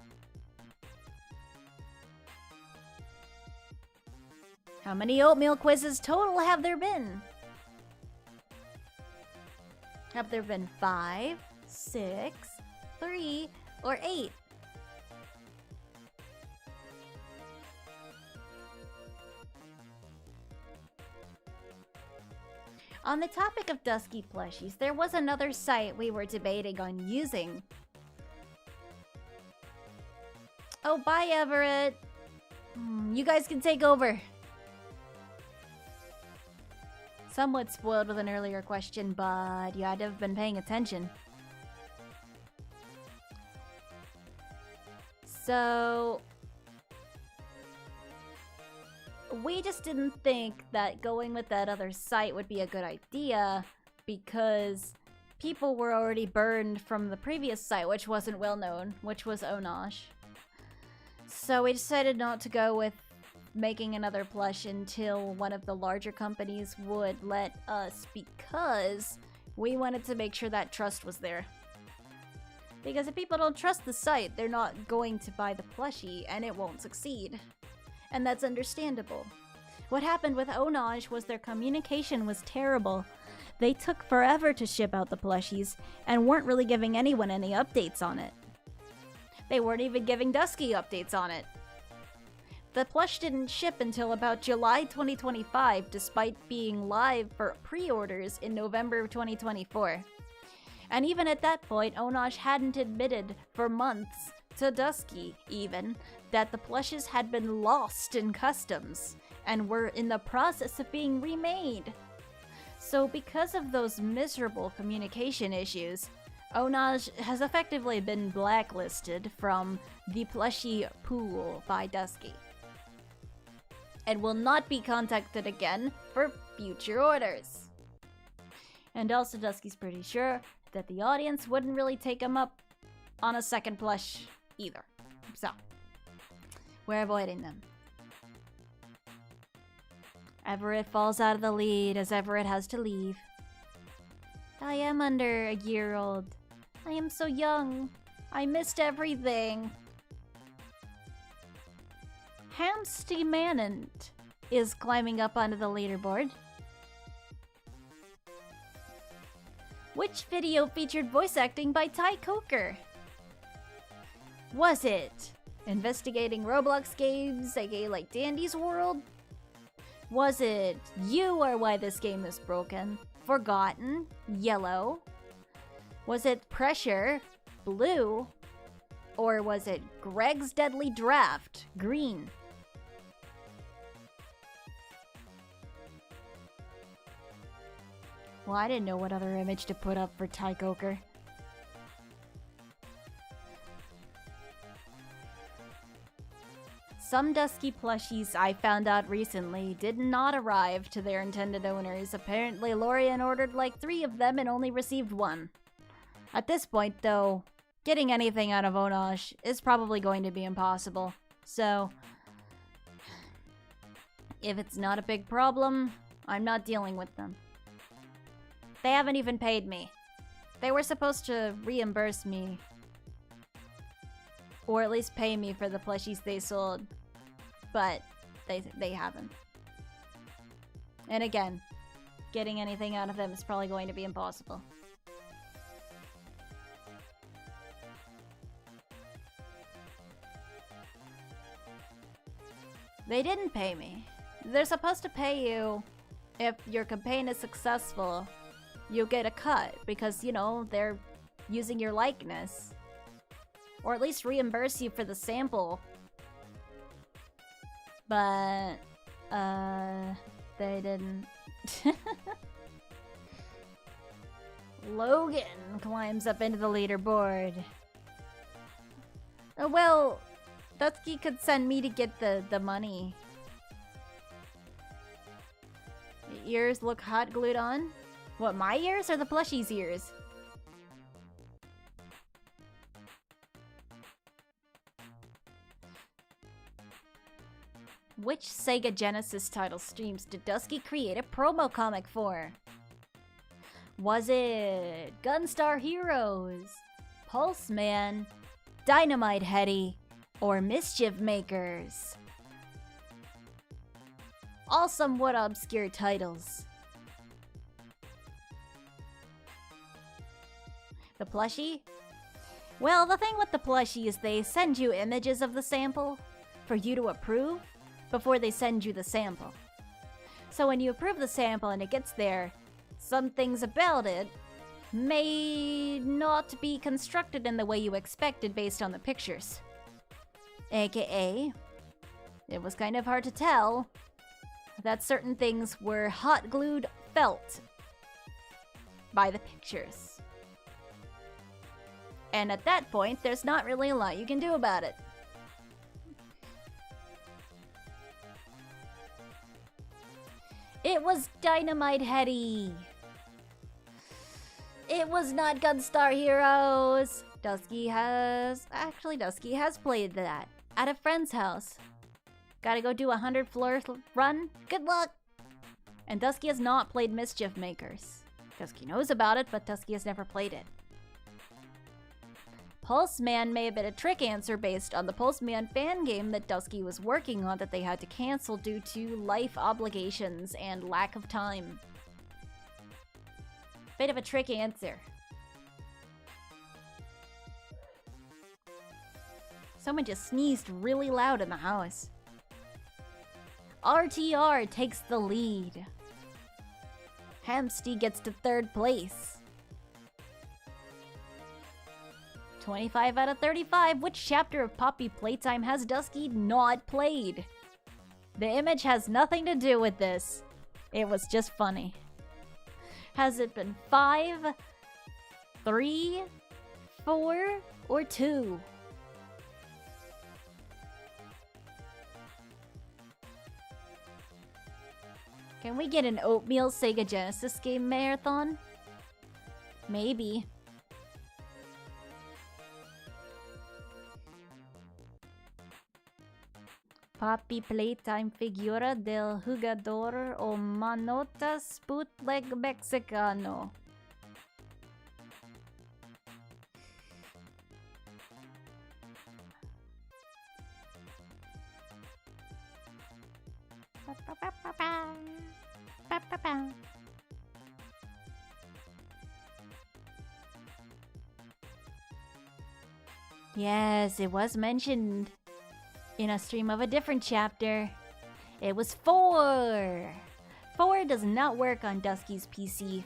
How many oatmeal quizzes total have there been? Have there been 5, 6, 3, or 8? On the topic of Dusky plushies, there was another site we were debating on using. Oh, bye, Everett. You guys can take over. Somewhat spoiled with an earlier question, but you had to have been paying attention. So we just didn't think that going with that other site would be a good idea because people were already burned from the previous site, which wasn't well known, which was Onage. So we decided not to go with making another plush until one of the larger companies would let us, because we wanted to make sure that trust was there. Because if people don't trust the site, they're not going to buy the plushie and it won't succeed. And that's understandable. What happened with Onage was their communication was terrible. They took forever to ship out the plushies and weren't really giving anyone any updates on it. They weren't even giving Dusky updates on it. The plush didn't ship until about July 2025, despite being live for pre-orders in November 2024. And even at that point, Onage hadn't admitted for months to Dusky, even, that the plushes had been lost in customs and were in the process of being remade. So because of those miserable communication issues, Onage has effectively been blacklisted from the plushie pool by Dusky, and will not be contacted again for future orders. And also Dusky's pretty sure that the audience wouldn't really take him up on a second plush either. So, we're avoiding them. Everett falls out of the lead as Everett has to leave. I am under a year old. I am so young. I missed everything. Hamsty Manant is climbing up onto the leaderboard. Which video featured voice acting by Ty Coker? Was it investigating Roblox games, aka like Dandy's World? Was it You Are Why This Game Is Broken? Forgotten? Yellow? Was it Pressure? Blue? Or was it Greg's Deadly Draft? Green? Well, I didn't know what other image to put up for Ty Coker. Some Dusky plushies I found out recently did not arrive to their intended owners. Apparently, Lorian ordered like 3 of them and only received 1. At this point, though, getting anything out of Onage is probably going to be impossible. So, if it's not a big problem, I'm not dealing with them. They haven't even paid me. They were supposed to reimburse me, or at least pay me for the plushies they sold, but they haven't. And again, getting anything out of them is probably going to be impossible. They didn't pay me. They're supposed to pay you if your campaign is successful, you'll get a cut because, you know, they're using your likeness. Or at least reimburse you for the sample. But, they didn't. Logan climbs up into the leaderboard. Well, Dusky could send me to get the money. Ears look hot glued on? What, my ears or the plushie's ears? Which Sega Genesis title streams did Dusky create a promo comic for? Was it Gunstar Heroes, Pulse Man, Dynamite Heady, or Mischief Makers? All somewhat obscure titles. The plushie? Well, the thing with the plushie is they send you images of the sample for you to approve before they send you the sample. So when you approve the sample and it gets there, some things about it may not be constructed in the way you expected based on the pictures. AKA, it was kind of hard to tell that certain things were hot glued felt by the pictures. And at that point, there's not really a lot you can do about it. It was Dynamite Heady. It was not Gunstar Heroes. Dusky has played that at a friend's house. Gotta go do a 100-floor run? Good luck! And Dusky has not played Mischief Makers. Dusky knows about it, but Dusky has never played it. Pulse Man may have been a trick answer based on the Pulse Man fan game that Dusky was working on that they had to cancel due to life obligations and lack of time. Bit of a trick answer. Someone just sneezed really loud in the house. RTR takes the lead. Hamsty gets to 3rd place. 25 out of 35. Which chapter of Poppy Playtime has Dusky not played? The image has nothing to do with this. It was just funny. Has it been 5, 3, 4, or 2? Can we get an Oatmeal Sega Genesis game marathon? Maybe. Poppy Playtime Figura del Jugador o Manotas Bootleg Mexicano. Yes, it was mentioned in a stream of a different chapter. It was 4. 4 does not work on Dusky's PC.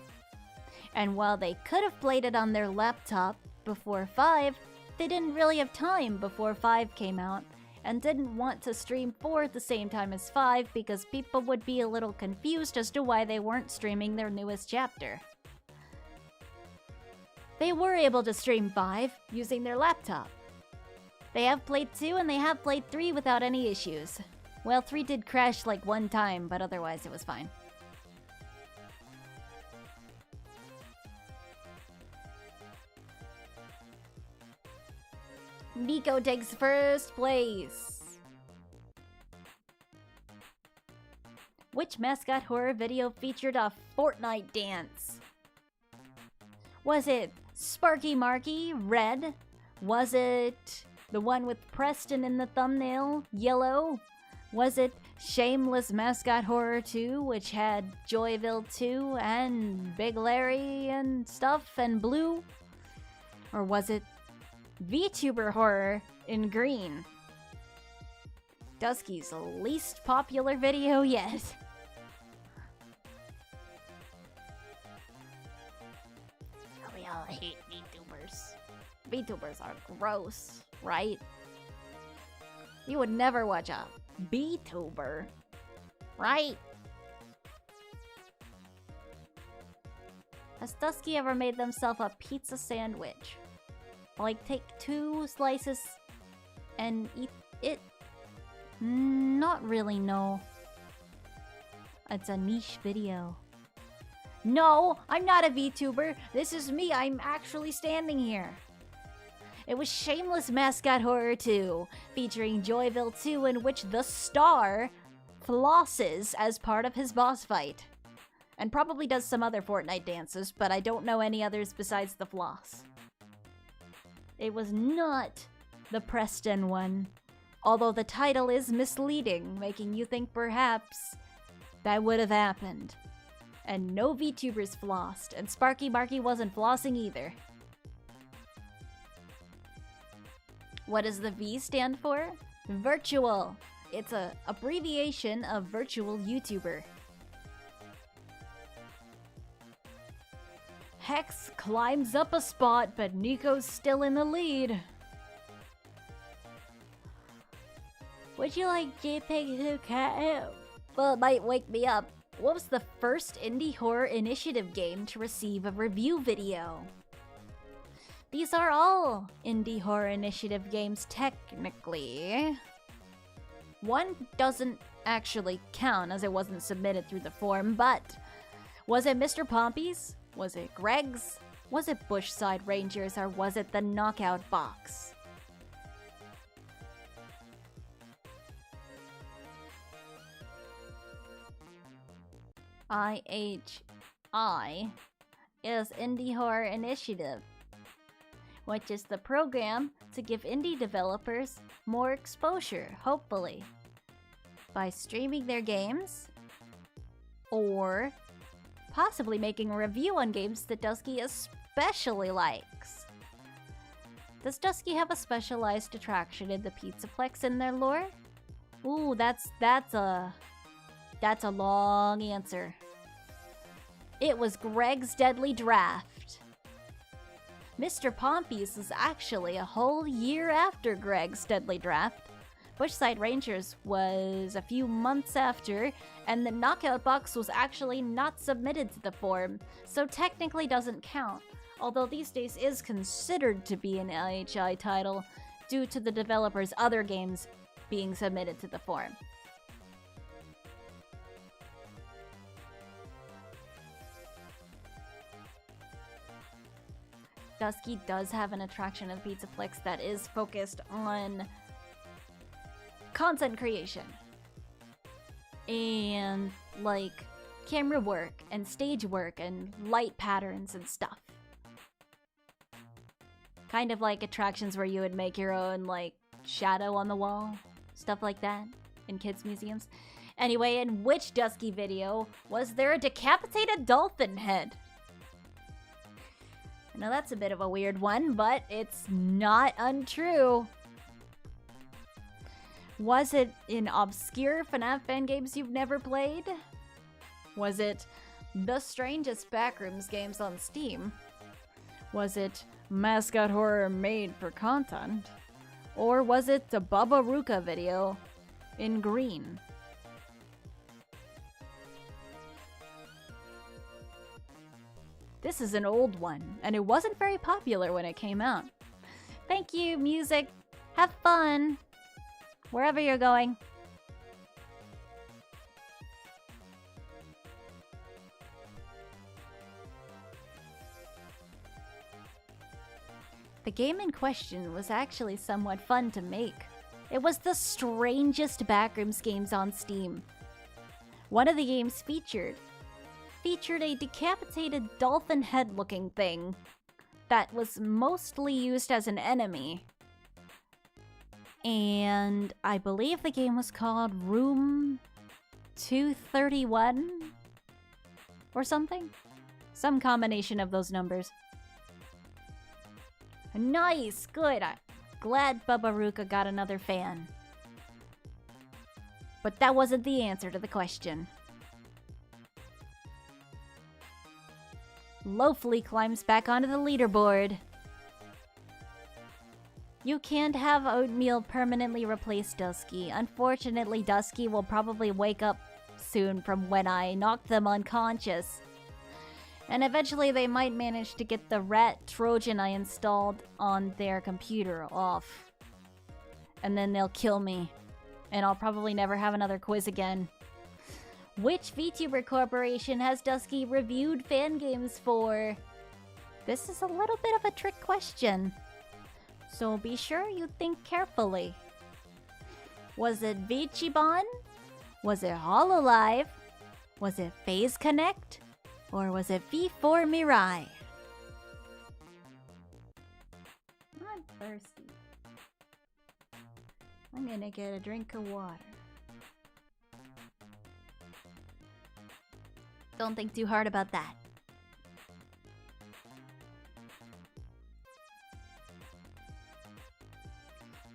And while they could have played it on their laptop before 5, they didn't really have time before 5 came out, and didn't want to stream 4 at the same time as 5 because people would be a little confused as to why they weren't streaming their newest chapter. They were able to stream 5 using their laptop. They have played 2 and they have played 3 without any issues. Well, 3 did crash like one time, but otherwise it was fine. Nico takes 1st place. Which mascot horror video featured a Fortnite dance? Was it Sparky Marky, red? Was it the one with Preston in the thumbnail, yellow? Was it Shameless Mascot Horror 2, which had Joyville 2 and Big Larry and stuff and blue? Or was it VTuber Horror in green? Dusky's least popular video yet. all hate VTubers. VTubers are gross, right? You would never watch a VTuber, right? Has Dusky ever made themselves a pizza sandwich? Like, take 2 slices and eat it? Not really, no. It's a niche video. No, I'm not a VTuber. This is me. I'm actually standing here. It was Shameless Mascot Horror 2, featuring Joyville 2, in which the star flosses as part of his boss fight. And probably does some other Fortnite dances, but I don't know any others besides the floss. It was not the Preston one, although the title is misleading, making you think perhaps that would have happened. And no VTubers flossed, and Sparky Marky wasn't flossing either. What does the V stand for? Virtual. It's a abbreviation of virtual YouTuber. Hex climbs up a spot, but Nico's still in the lead. Would you like JPEG to cat? Well, it might wake me up. What was the first Indie Horror Initiative game to receive a review video? These are all Indie Horror Initiative games, technically. One doesn't actually count as it wasn't submitted through the form, but was it Mr. Pompey's? Was it Greg's? Was it Bushside Rangers, or was it the Knockout Box? IHI is Indie Horror Initiative, which is the program to give indie developers more exposure, hopefully, by streaming their games or possibly making a review on games that Dusky especially likes. Does Dusky have a specialized attraction in the Pizzaplex in their lore? Ooh, that's a long answer. It was Greg's Deadly Draft. Mr. Pompey's was actually a whole year after Greg's Deadly Draft. Bushside Rangers was a few months after, and the Knockout Box was actually not submitted to the form, so technically doesn't count, although these days is considered to be an IHI title due to the developer's other games being submitted to the form. Dusky does have an attraction at Pizzaplex that is focused on content creation and like camera work and stage work and light patterns and stuff. Kind of like attractions where you would make your own like shadow on the wall, stuff like that in kids' museums. Anyway, in which Dusky video was there a decapitated dolphin head? Now that's a bit of a weird one, but it's not untrue. Was it in obscure FNAF fan games you've never played? Was it the strangest backrooms games on Steam? Was it mascot horror made for content? Or was it the Baba Ruka video in green? This is an old one, and it wasn't very popular when it came out. Thank you, music. Have fun. Wherever you're going. The game in question was actually somewhat fun to make. It was the strangest backrooms games on Steam. One of the games featured a decapitated dolphin head looking thing that was mostly used as an enemy. And I believe the game was called Room 231 or something. Some combination of those numbers. Nice, good. I'm glad Baba Ruka got another fan. But that wasn't the answer to the question. Loafly climbs back onto the leaderboard. You can't have oatmeal permanently replace Dusky. Unfortunately, Dusky will probably wake up soon from when I knocked them unconscious. And eventually they might manage to get the rat Trojan I installed on their computer off. And then they'll kill me. And I'll probably never have another quiz again. Which VTuber corporation has Dusky reviewed fan games for? This is a little bit of a trick question. So be sure you think carefully. Was it Vichibon? Was it Hololive? Was it Phase Connect? Or was it V4 Mirai? I'm thirsty. I'm gonna get a drink of water. Don't think too hard about that.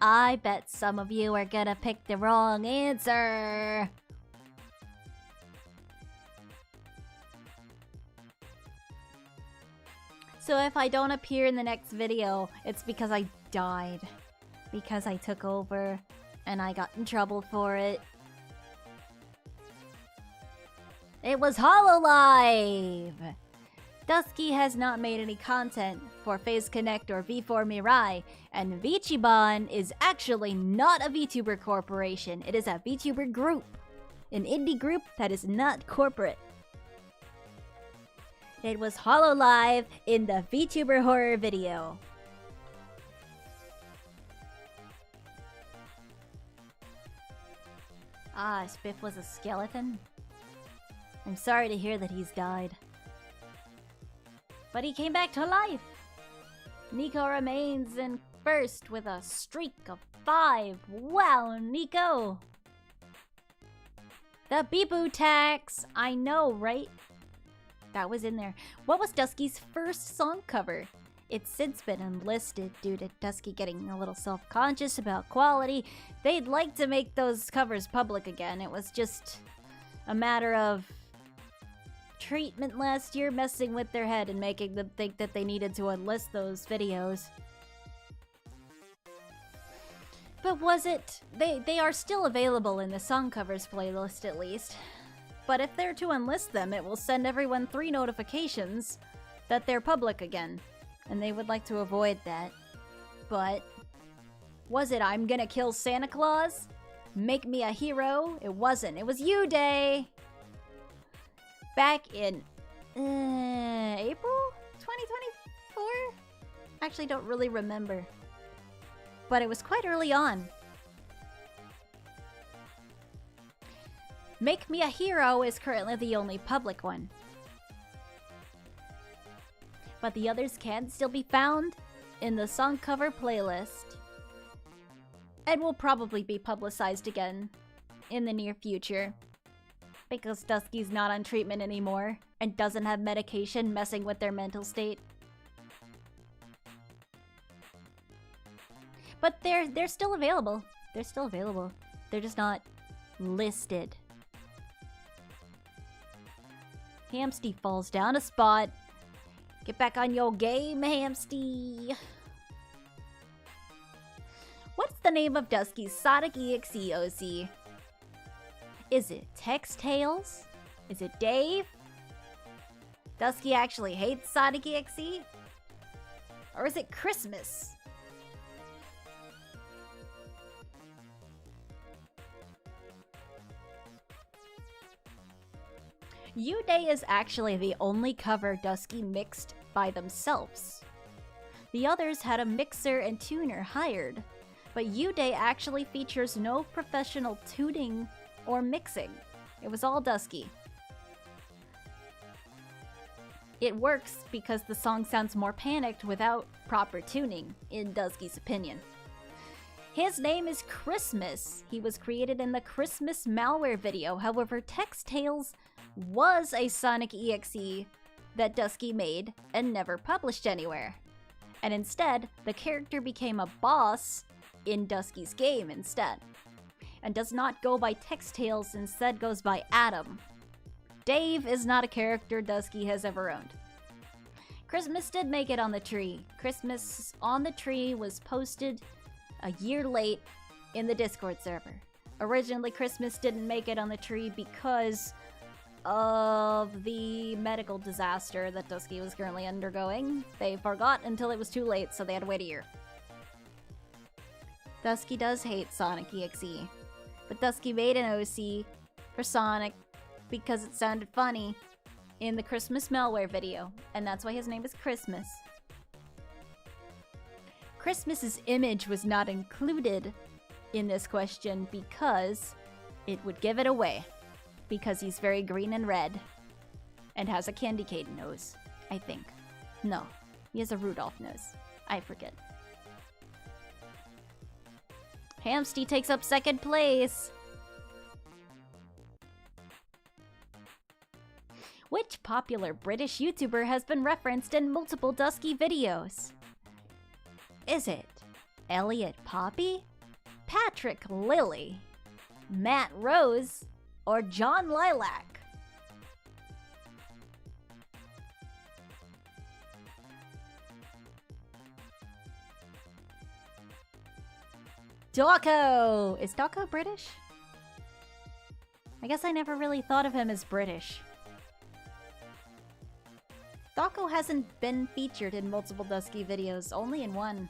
I bet some of you are gonna pick the wrong answer. So if I don't appear in the next video, it's because I died. Because I took over and I got in trouble for it. It was Hololive! Dusky has not made any content for Phase Connect or V4 Mirai, and Vichibon is actually not a VTuber corporation. It is a VTuber group. An indie group that is not corporate. It was Hololive in the VTuber horror video. Ah, Spiff was a skeleton? I'm sorry to hear that he's died. But he came back to life! Nico remains in first with a streak of 5. Wow, Nico! The Beepoo tax! I know, right? That was in there. What was Dusky's first song cover? It's since been unlisted due to Dusky getting a little self-conscious about quality. They'd like to make those covers public again. It was just a matter of treatment last year messing with their head and making them think that they needed to unlist those videos. But was it? They are still available in the song covers playlist at least. But if they're to enlist them, it will send everyone 3 notifications that they're public again. And they would like to avoid that. But was it I'm gonna kill Santa Claus? Make me a hero? It wasn't. It was You Day! Back in April 2024? Actually don't really remember. But it was quite early on. Make Me a Hero is currently the only public one. But the others can still be found in the song cover playlist. And will probably be publicized again in the near future. Because Dusky's not on treatment anymore and doesn't have medication messing with their mental state. But they're still available. They're still available. They're just not listed. Hamsty falls down a spot. Get back on your game, Hamsty. What's the name of Dusky's Sonic EXE OC? Is it Tex Tales? Is it Dave? Dusky actually hates Sonic EXE? Or is it Christmas? You Day is actually the only cover Dusky mixed by themselves. The others had a mixer and tuner hired, but You Day actually features no professional tuning or mixing. It was all Dusky. It works because the song sounds more panicked without proper tuning, in Dusky's opinion. His name is Christmas. He was created in the Christmas malware video. However, Tex Tales was a Sonic EXE that Dusky made and never published anywhere. And instead, the character became a boss in Dusky's game instead. And does not go by Tex Tales, instead goes by Adam. Dave is not a character Dusky has ever owned. Christmas did make it on the tree. Christmas on the tree was posted a year late in the Discord server. Originally, Christmas didn't make it on the tree because of the medical disaster that Dusky was currently undergoing. They forgot until it was too late, so they had to wait a year. Dusky does hate Sonic EXE, but Dusky made an OC for Sonic because it sounded funny in the Christmas malware video, and that's why his name is Christmas. Christmas's image was not included in this question because it would give it away. Because he's very green and red. And has a candy cane nose, I think. No, he has a Rudolph nose. I forget. Hamsty takes up second place. Which popular British YouTuber has been referenced in multiple Dusky videos? Is it Elliot Poppy, Patrick Lilly, Matt Rose, or John Lilac? Dawko! Is Dawko British? I guess I never really thought of him as British. Dawko hasn't been featured in multiple Dusky videos, only in one.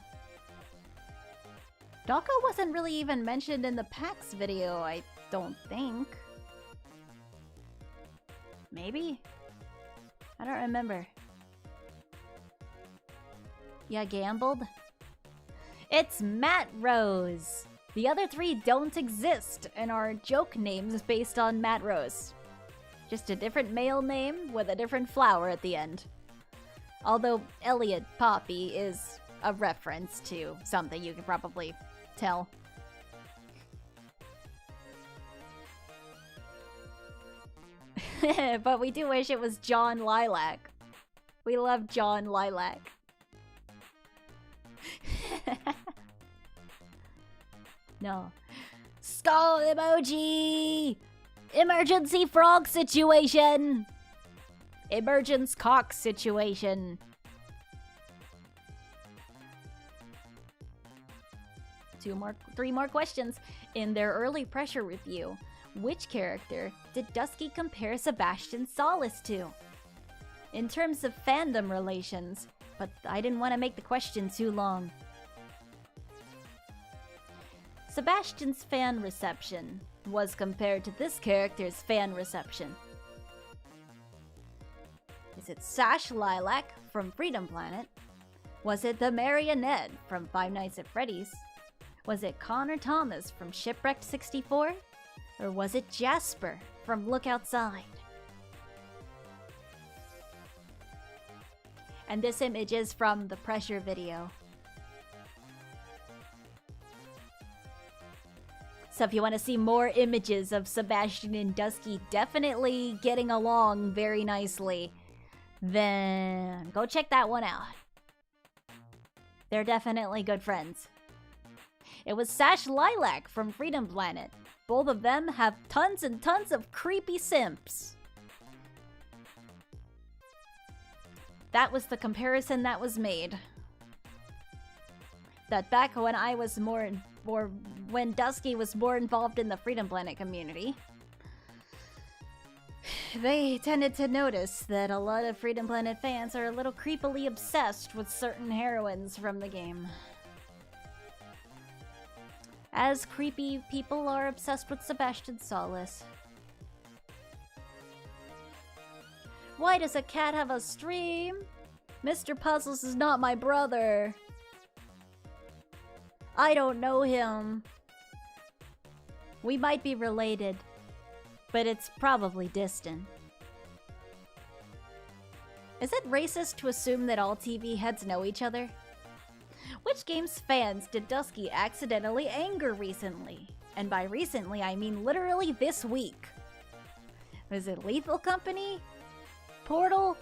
Dawko wasn't really even mentioned in the PAX video, I don't think. Maybe? I don't remember. Ya gambled? It's Matt Rose! The other three don't exist and are joke names based on Matt Rose. Just a different male name with a different flower at the end. Although Elliot Poppy is a reference to something you can probably tell. But we do wish it was John Lilac. We love John Lilac. No. Skull emoji! Emergency frog situation! Emergence cock situation. Three more questions. In their early pressure review, which character did Dusky compare Sebastian Solis to? In terms of fandom relations, but I didn't want to make the question too long. Sebastian's fan reception was compared to this character's fan reception. Is it Sash Lilac from Freedom Planet? Was it the Marionette from Five Nights at Freddy's? Was it Connor Thomas from Shipwrecked 64? Or was it Jasper from Look Outside? And this image is from the pressure video. So if you want to see more images of Sebastian and Dusky definitely getting along very nicely, then go check that one out. They're definitely good friends. It was Sash Lilac from Freedom Planet. Both of them have tons and tons of creepy simps. That was the comparison that was made. That back when I was when Dusky was more involved in the Freedom Planet community, they tended to notice that a lot of Freedom Planet fans are a little creepily obsessed with certain heroines from the game. As creepy people are obsessed with Sebastian Solis. Why does a cat have a stream? Mr. Puzzles is not my brother. I don't know him. We might be related, but it's probably distant. Is it racist to assume that all TV heads know each other? Which game's fans did Dusky accidentally anger recently? And by recently, I mean literally this week. Was it Lethal Company? Portal?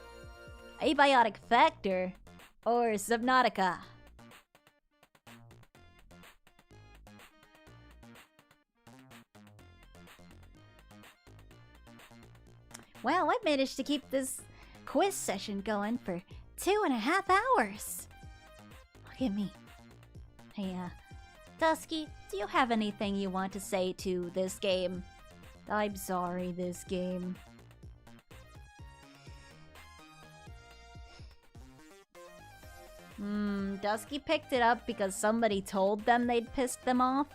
Abiotic Factor? Or Subnautica? Well, I managed to keep this quiz session going for 2.5 hours. Look at me. Hey, Dusky, do you have anything you want to say to this game? I'm sorry, this game. Dusky picked it up because somebody told them they'd pissed them off.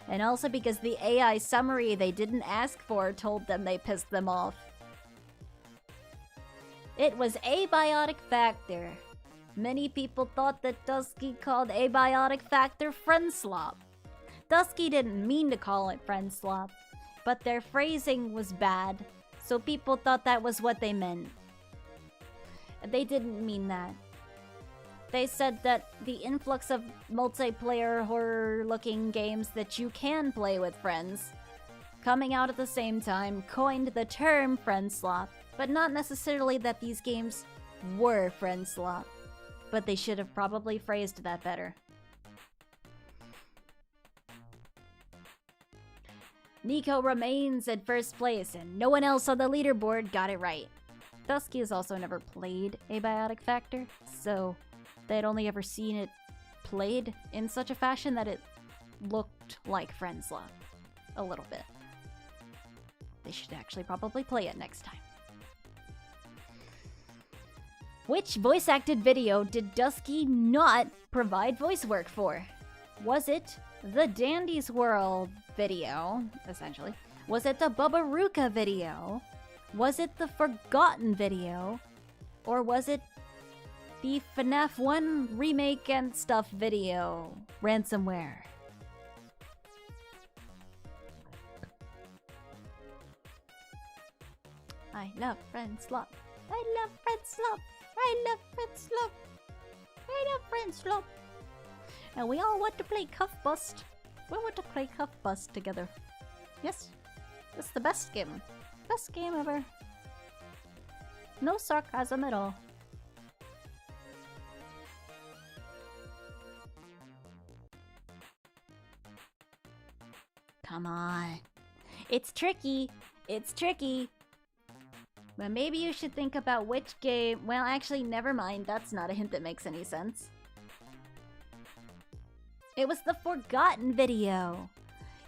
And also because the AI summary they didn't ask for told them they pissed them off. It was abiotic factor. Many people thought that Dusky called abiotic factor friend slop. Dusky didn't mean to call it friend slop, but their phrasing was bad, so people thought that was what they meant. They didn't mean that. They said that the influx of multiplayer horror-looking games that you can play with friends, coming out at the same time, coined the term friend slop, but not necessarily that these games were friend slop. But they should have probably phrased that better. Nico remains in first place, and no one else on the leaderboard got it right. Dusky has also never played Abiotic Factor, so they'd only ever seen it played in such a fashion that it looked like friend slop. A little bit. They should actually probably play it next time. Which voice-acted video did Dusky not provide voice work for? Was it the Dandy's World video, essentially? Was it the Bubba video? Was it the Forgotten video? Or was it the FNAF 1 remake and stuff video? Ransomware. I love friend slop. I love friend slop. I love friend slop. I love friend slop. And we all want to play Cuff Bust. We want to play Cuff Bust together. Yes, it's the best game. Best game ever. No sarcasm at all. Come on. It's tricky. It's tricky. But maybe you should think about which game... Well, actually, never mind. That's not a hint that makes any sense. It was the Forgotten video.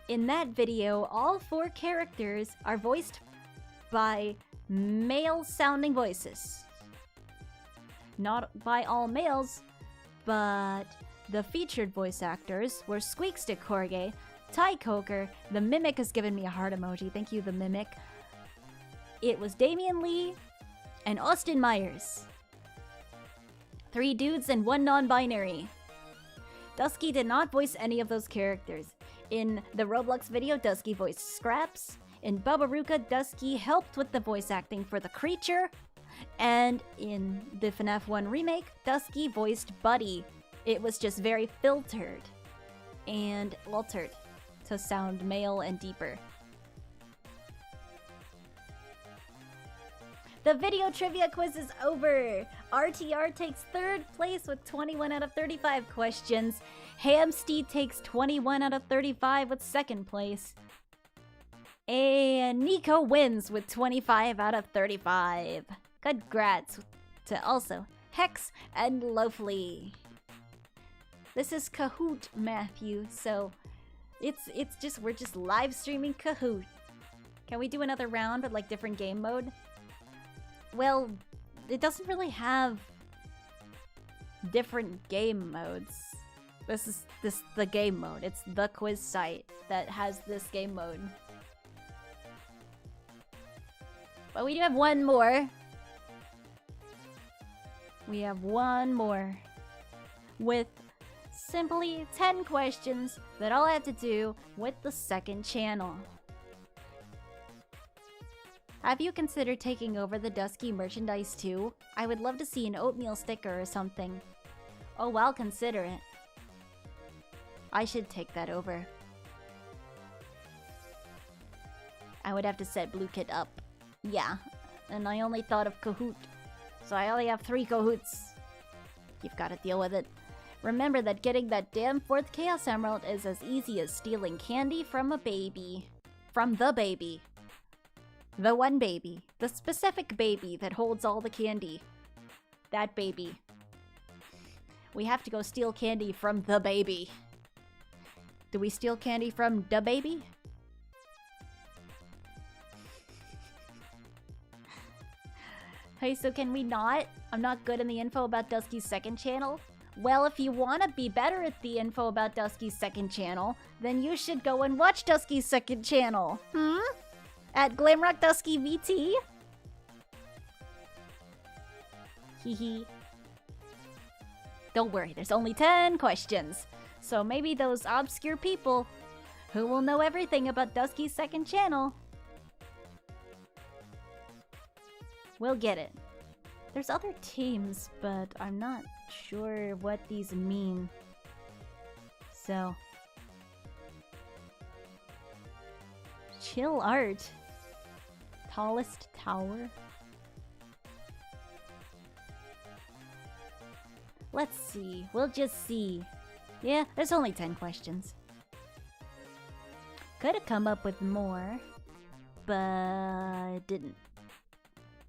In that video, all 4 characters are voiced by male-sounding voices. Not by all males, but the featured voice actors were Squeakstick Corge, Ty Coker, the Mimic has given me a heart emoji, thank you the Mimic. It was Damian Lee and Austin Myers. 3 dudes and 1 non-binary. Dusky did not voice any of those characters. In the Roblox video, Dusky voiced Scraps. In Bubba, Dusky helped with the voice acting for the creature. And in the FNAF 1 remake, Dusky voiced Buddy. It was just very filtered and altered to sound male and deeper. The video trivia quiz is over! RTR takes 3rd place with 21 out of 35 questions. Hamsteed takes 21 out of 35 with 2nd place. And Nico wins with 25 out of 35. Congrats to also Hex and Loafly. This is Kahoot, Matthew, so we're just live streaming Kahoot. Can we do another round with like different game mode? Well, it doesn't really have different game modes. This is the game mode. It's the quiz site that has this game mode. But we do have one more. We have one more. With simply 10 questions that all have to do with the 2nd channel. Have you considered taking over the Dusky merchandise too? I would love to see an oatmeal sticker or something. Oh, well, consider it. I should take that over. I would have to set Blue Kid up. Yeah, and I only thought of Kahoot. So I only have 3 Kahoots. You've got to deal with it. Remember that getting that damn 4th Chaos Emerald is as easy as stealing candy from a baby. From the baby. The one baby. The specific baby that holds all the candy. That baby. We have to go steal candy from the baby. Do we steal candy from the baby? Hey, so can we not? I'm not good in the info about Dusky's second channel. Well, if you want to be better at the info about Dusky's second channel, then you should go and watch Dusky's second channel. At Glamrock Dusky VT. Hee. Don't worry, there's only 10 questions. So maybe those obscure people who will know everything about Dusky's second channel will get it. There's other teams, but I'm not sure what these mean. So... Chill art. Tallest tower. Let's see. We'll just see. Yeah, there's only 10 questions. Could have come up with more, but didn't.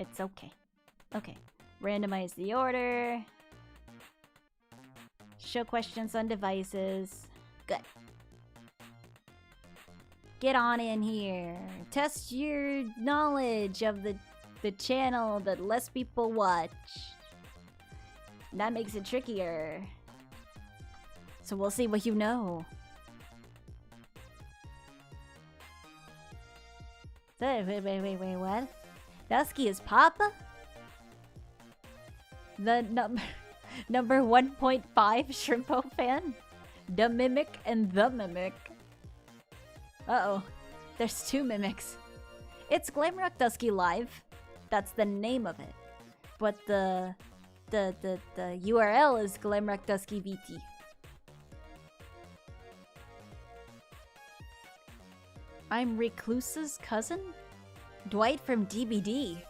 It's okay. Okay. Randomize the order. Show questions on devices. Good. Get on in here. Test your knowledge of the channel that less people watch. That makes it trickier. So we'll see what you know. Wait, what? Dusky is Papa? The number 1.5 Shrimpo fan? The Mimic and the Mimic. Uh-oh. There's 2 mimics. It's Glamrock Dusky Live. That's the name of it. But the URL is Glamrock Dusky VT. I'm Recluse's cousin? Dwight from DBD.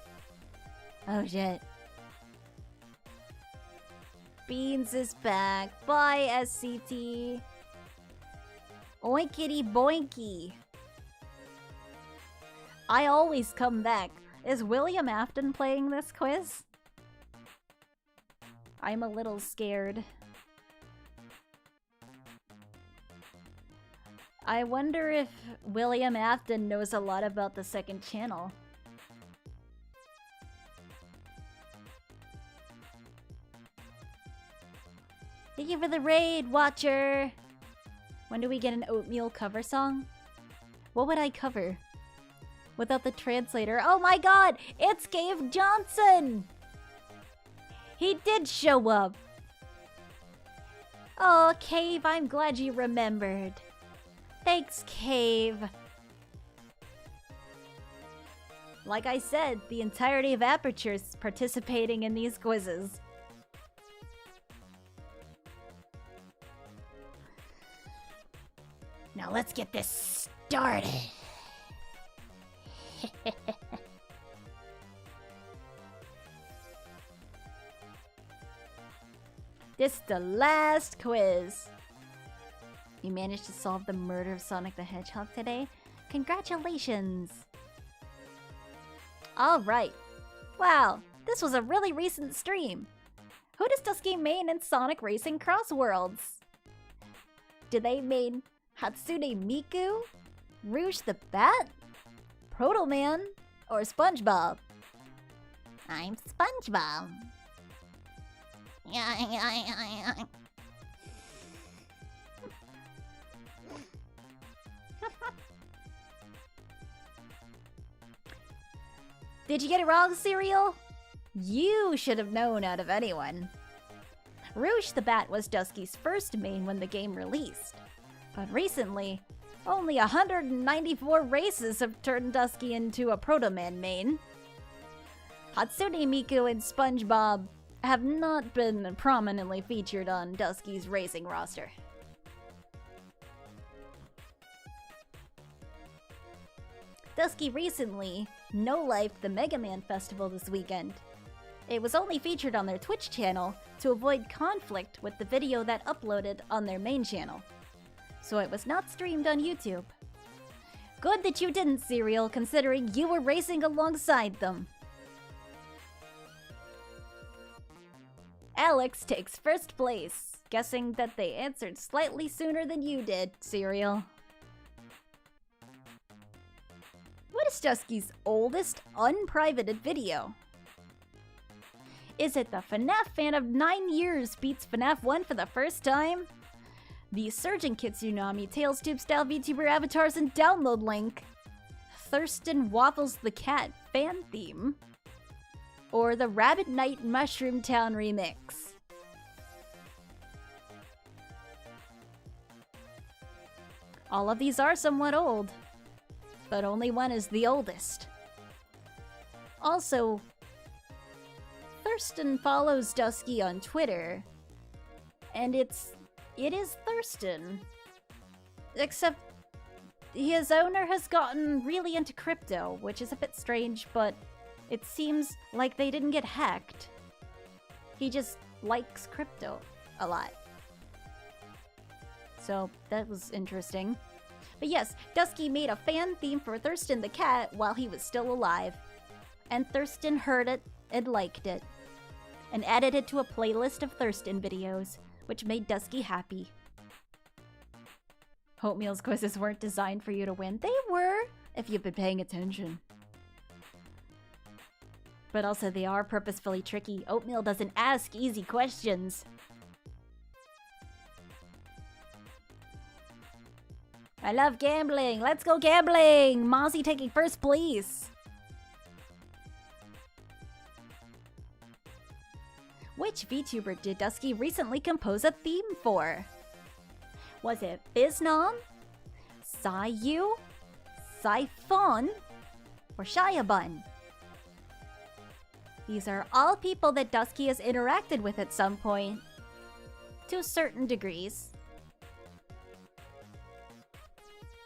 Oh shit. Beans is back. Bye, SCT. Oinkity boinky. I always come back. Is William Afton playing this quiz? I'm a little scared. I wonder if William Afton knows a lot about the second channel. Thank you for the raid, Watcher! When do we get an oatmeal cover song? What would I cover? Without the translator. Oh my god! It's Cave Johnson! He did show up! Oh, Cave, I'm glad you remembered. Thanks, Cave. Like I said, the entirety of Aperture is participating in these quizzes. Now let's get this started. This is the last quiz. You managed to solve the murder of Sonic the Hedgehog today? Congratulations! Alright. Wow, this was a really recent stream. Who does Dusky main in Sonic Racing Cross Worlds? Do they main Hatsune Miku? Rouge the Bat? Proto Man? Or SpongeBob? I'm SpongeBob. Did you get it wrong, Cereal? You should have known out of anyone. Rouge the Bat was Dusky's first main when the game released. But recently, only 194 races have turned Dusky into a Proto Man main. Hatsune Miku and SpongeBob have not been prominently featured on Dusky's racing roster. Dusky recently no-lifed the Mega Man Festival this weekend. It was only featured on their Twitch channel to avoid conflict with the video that uploaded on their main channel. So it was not streamed on YouTube. Good that you didn't, Cereal, considering you were racing alongside them. Alex takes first place, guessing that they answered slightly sooner than you did, Cereal. What is Dusky's oldest unprivated video? Is it the FNAF fan of 9 years beats FNAF 1 for the first time? The Surgeon Kid Tsunami Tails Tube style VTuber avatars and download link? Thurston Waffles the Cat fan theme? Or the Rabbit Night Mushroom Town remix? All of these are somewhat old, but only one is the oldest. Also, Thurston follows Dusky on Twitter, and it is Thurston. Except his owner has gotten really into crypto, which is a bit strange, but it seems like they didn't get hacked. He just likes crypto a lot. So that was interesting. But yes, Dusky made a fan theme for Thurston the cat while he was still alive. And Thurston heard it and liked it, and added it to a playlist of Thurston videos, which made Dusky happy. Oatmeal's quizzes weren't designed for you to win. They were, if you've been paying attention. But also, they are purposefully tricky. Oatmeal doesn't ask easy questions. I love gambling. Let's go gambling. Mozzie taking first place. Which VTuber did Dusky recently compose a theme for? Was it Biznom, Sayu, Siphon, or Shiabun? These are all people that Dusky has interacted with at some point, to certain degrees.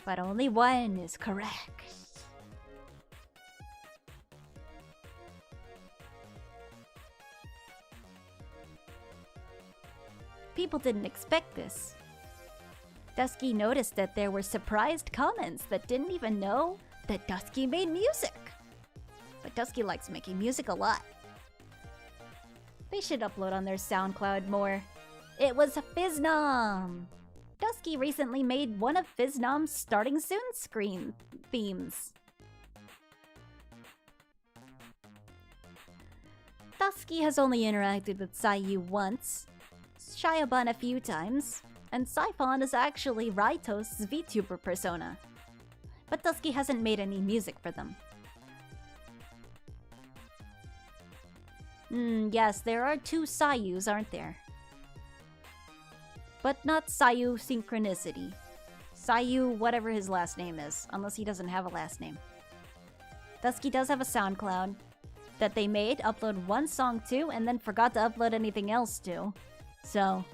But only one is correct. People didn't expect this. Dusky noticed that there were surprised comments that didn't even know that Dusky made music. But Dusky likes making music a lot. They should upload on their SoundCloud more. It was Fiznom! Dusky recently made one of Fiznom's Starting Soon screen themes. Dusky has only interacted with Sayu once, Shiabun a few times, and Siphon is actually Raito's VTuber persona. But Dusky hasn't made any music for them. Yes, there are 2 Sayus, aren't there? But not Sayu Synchronicity. Sayu, whatever his last name is, unless he doesn't have a last name. Dusky does have a SoundCloud that they made, upload one song to, and then forgot to upload anything else to. So,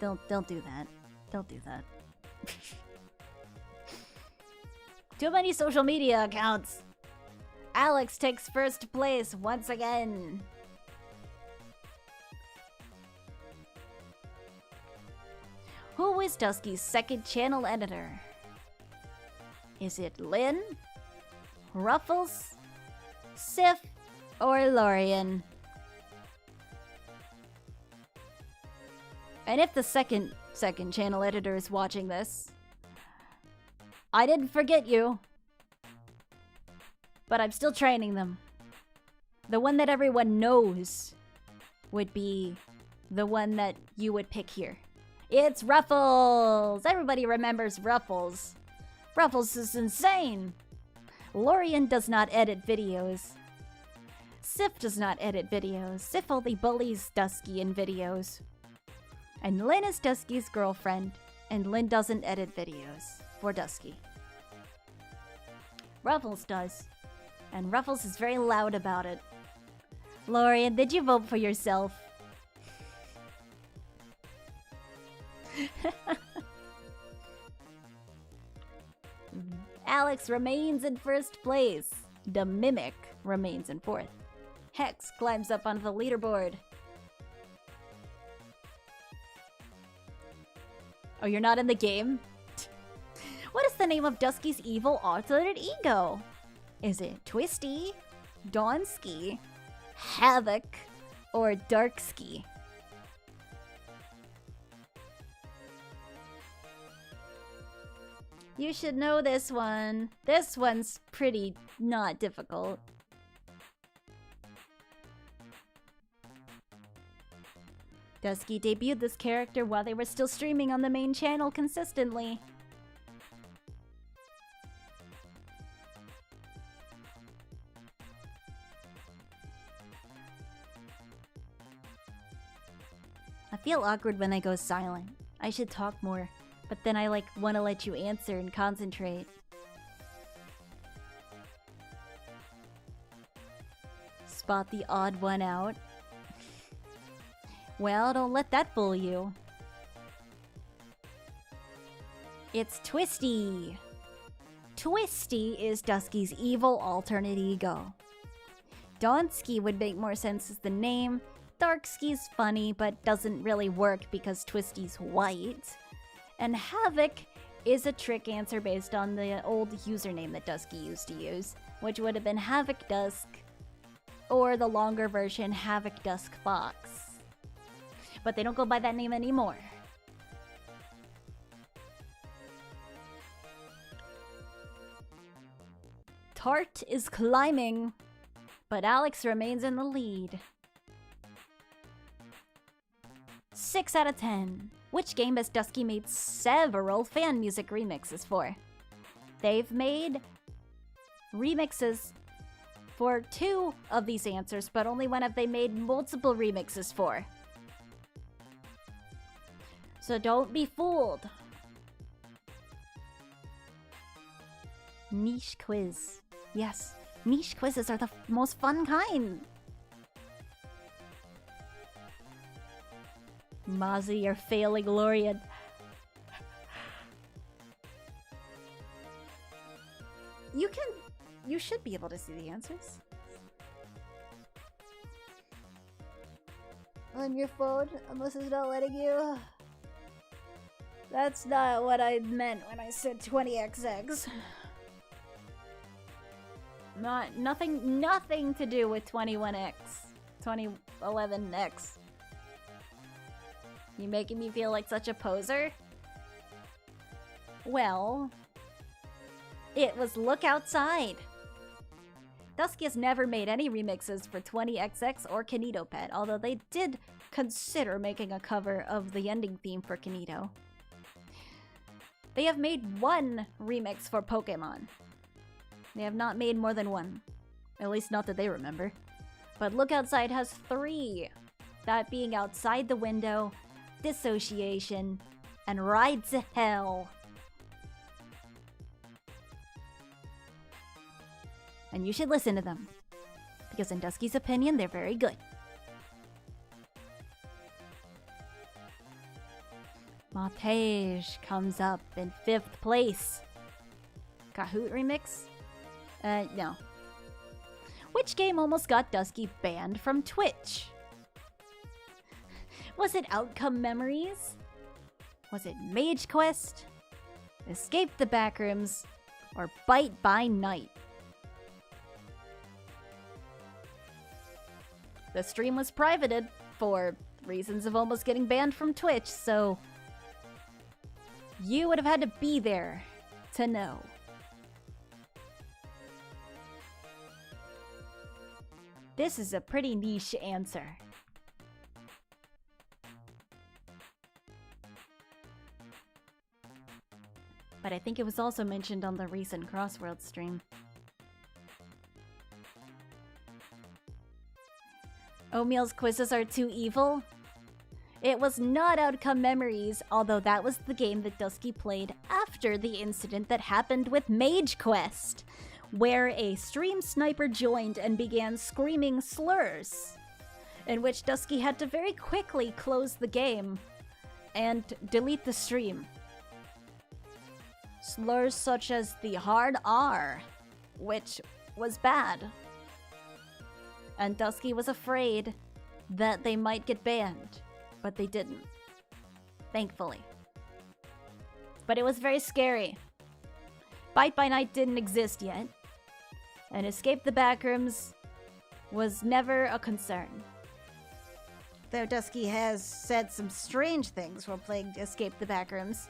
don't do that. Don't do that. Too many social media accounts. Alex takes first place once again. Who is Dusky's second channel editor? Is it Lynn, Ruffles, Sif, or Lorian? And if the second channel editor is watching this, I didn't forget you. But I'm still training them. The one that everyone knows would be the one that you would pick here. It's Ruffles! Everybody remembers Ruffles. Ruffles is insane! Lorian does not edit videos. Sif does not edit videos. Sif only bullies Dusky in videos. And Lynn is Dusky's girlfriend, and Lynn doesn't edit videos for Dusky. Ruffles does. And Ruffles is very loud about it. Lorian, did you vote for yourself? Alex remains in first place. The Mimic remains in fourth. Hex climbs up onto the leaderboard. Oh, you're not in the game? What is the name of Dusky's evil alternate ego? Is it Twisty, Donsky, Havoc, or Darksky? You should know this one. This one's pretty not difficult. Dusky debuted this character while they were still streaming on the main channel consistently. I feel awkward when I go silent. I should talk more, but then I want to let you answer and concentrate. Spot the odd one out. Well, don't let that fool you. It's Twisty. Twisty is Dusky's evil alternate ego. Donsky would make more sense as the name. Darksky's funny, but doesn't really work because Twisty's white. And Havoc is a trick answer based on the old username that Dusky used to use, which would have been Havoc Dusk, or the longer version, Havoc Dusk Fox. But they don't go by that name anymore. Tart is climbing, but Alex remains in the lead. 6 out of 10. Which game has Dusky made several fan music remixes for? They've made remixes for 2 of these answers, but only one have they made multiple remixes for. So don't be fooled. Niche quiz. Yes, niche quizzes are the most fun kind. Mozzie, you're failing Lorian. You should be able to see the answers. On your phone, unless it's not letting you. That's not what I meant when I said 20XX. Nothing to do with 21X. 2011X. You making me feel like such a poser? Well, it was Look Outside. Dusky has never made any remixes for 20XX or Kanito Pet, although they did consider making a cover of the ending theme for Kanito. They have made 1 remix for Pokemon. They have not made more than 1. At least not that they remember. But Look Outside has 3. That being Outside the Window, Dissociation, and Ride to Hell. And you should listen to them, because in Dusky's opinion, they're very good. Montage comes up in 5th place. Kahoot remix? No. Which game almost got Dusky banned from Twitch? Was it Outcome Memories? Was it Mage Quest? Escape the Backrooms? Or Bite by Night? The stream was privated for reasons of almost getting banned from Twitch, so you would have had to be there to know. This is a pretty niche answer. But I think it was also mentioned on the recent Crossworld stream. Oatmeal's quizzes are too evil? It was not Outcome Memories, although that was the game that Dusky played after the incident that happened with Mage Quest, where a stream sniper joined and began screaming slurs, in which Dusky had to very quickly close the game and delete the stream. Slurs such as the hard R, which was bad. And Dusky was afraid that they might get banned, but they didn't. Thankfully. But it was very scary. Bite by Night didn't exist yet, and Escape the Backrooms was never a concern. Though Dusky has said some strange things while playing Escape the Backrooms.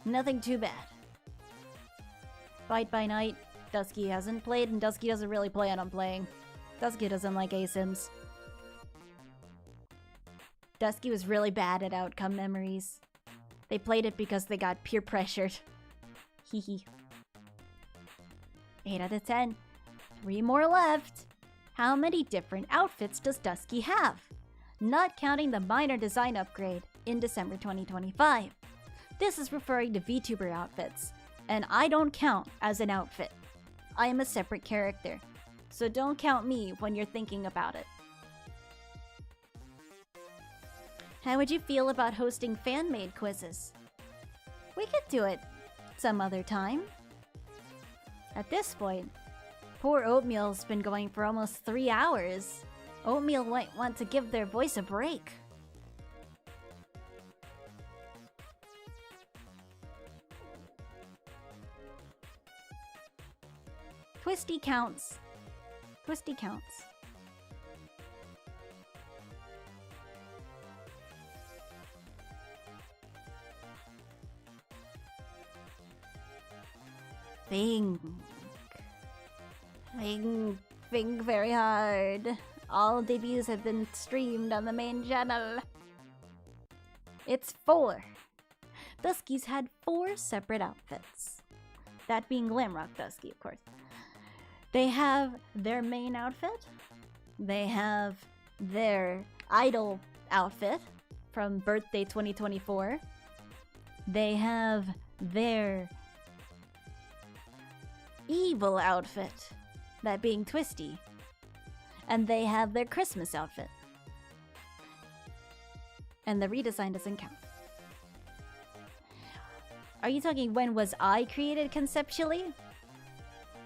Nothing too bad. Fight by Night, Dusky hasn't played, and Dusky doesn't really plan on playing. Dusky doesn't like ASIMs. Dusky was really bad at Outcome Memories. They played it because they got peer pressured. Hehe. 8 out of 10. 3 more left. How many different outfits does Dusky have? Not counting the minor design upgrade in December 2025. This is referring to VTuber outfits, and I don't count as an outfit. I am a separate character, so don't count me when you're thinking about it. How would you feel about hosting fan-made quizzes? We could do it some other time. At this point, poor Oatmeal's been going for almost 3 hours. Oatmeal might want to give their voice a break. Twisty counts. Twisty counts. Think. Think very hard. All debuts have been streamed on the main channel. It's 4. Dusky's had 4 separate outfits. That being Glamrock Dusky, of course. They have their main outfit. They have their idol outfit from Birthday 2024. They have their evil outfit, that being Twisty. And they have their Christmas outfit. And the redesign doesn't count. Are you talking when was I created conceptually?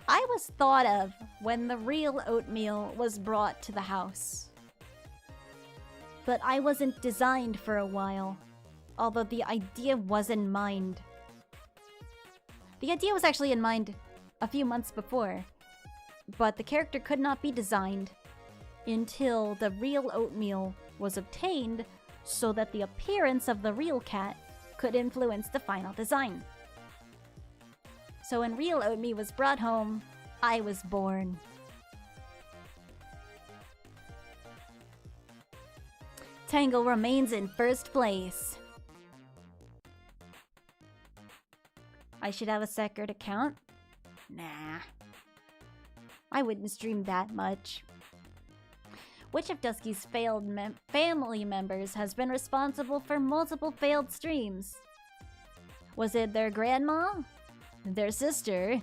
I was thought of when the real Oatmeal was brought to the house. But I wasn't designed for a while, although the idea was in mind. The idea was actually in mind a few months before, but the character could not be designed until the real Oatmeal was obtained so that the appearance of the real cat could influence the final design. So when real Oatmeal was brought home, I was born. Tangle remains in first place. I should have a separate account? Nah. I wouldn't stream that much. Which of Dusky's failed family members has been responsible for multiple failed streams? Was it their grandma? Their sister?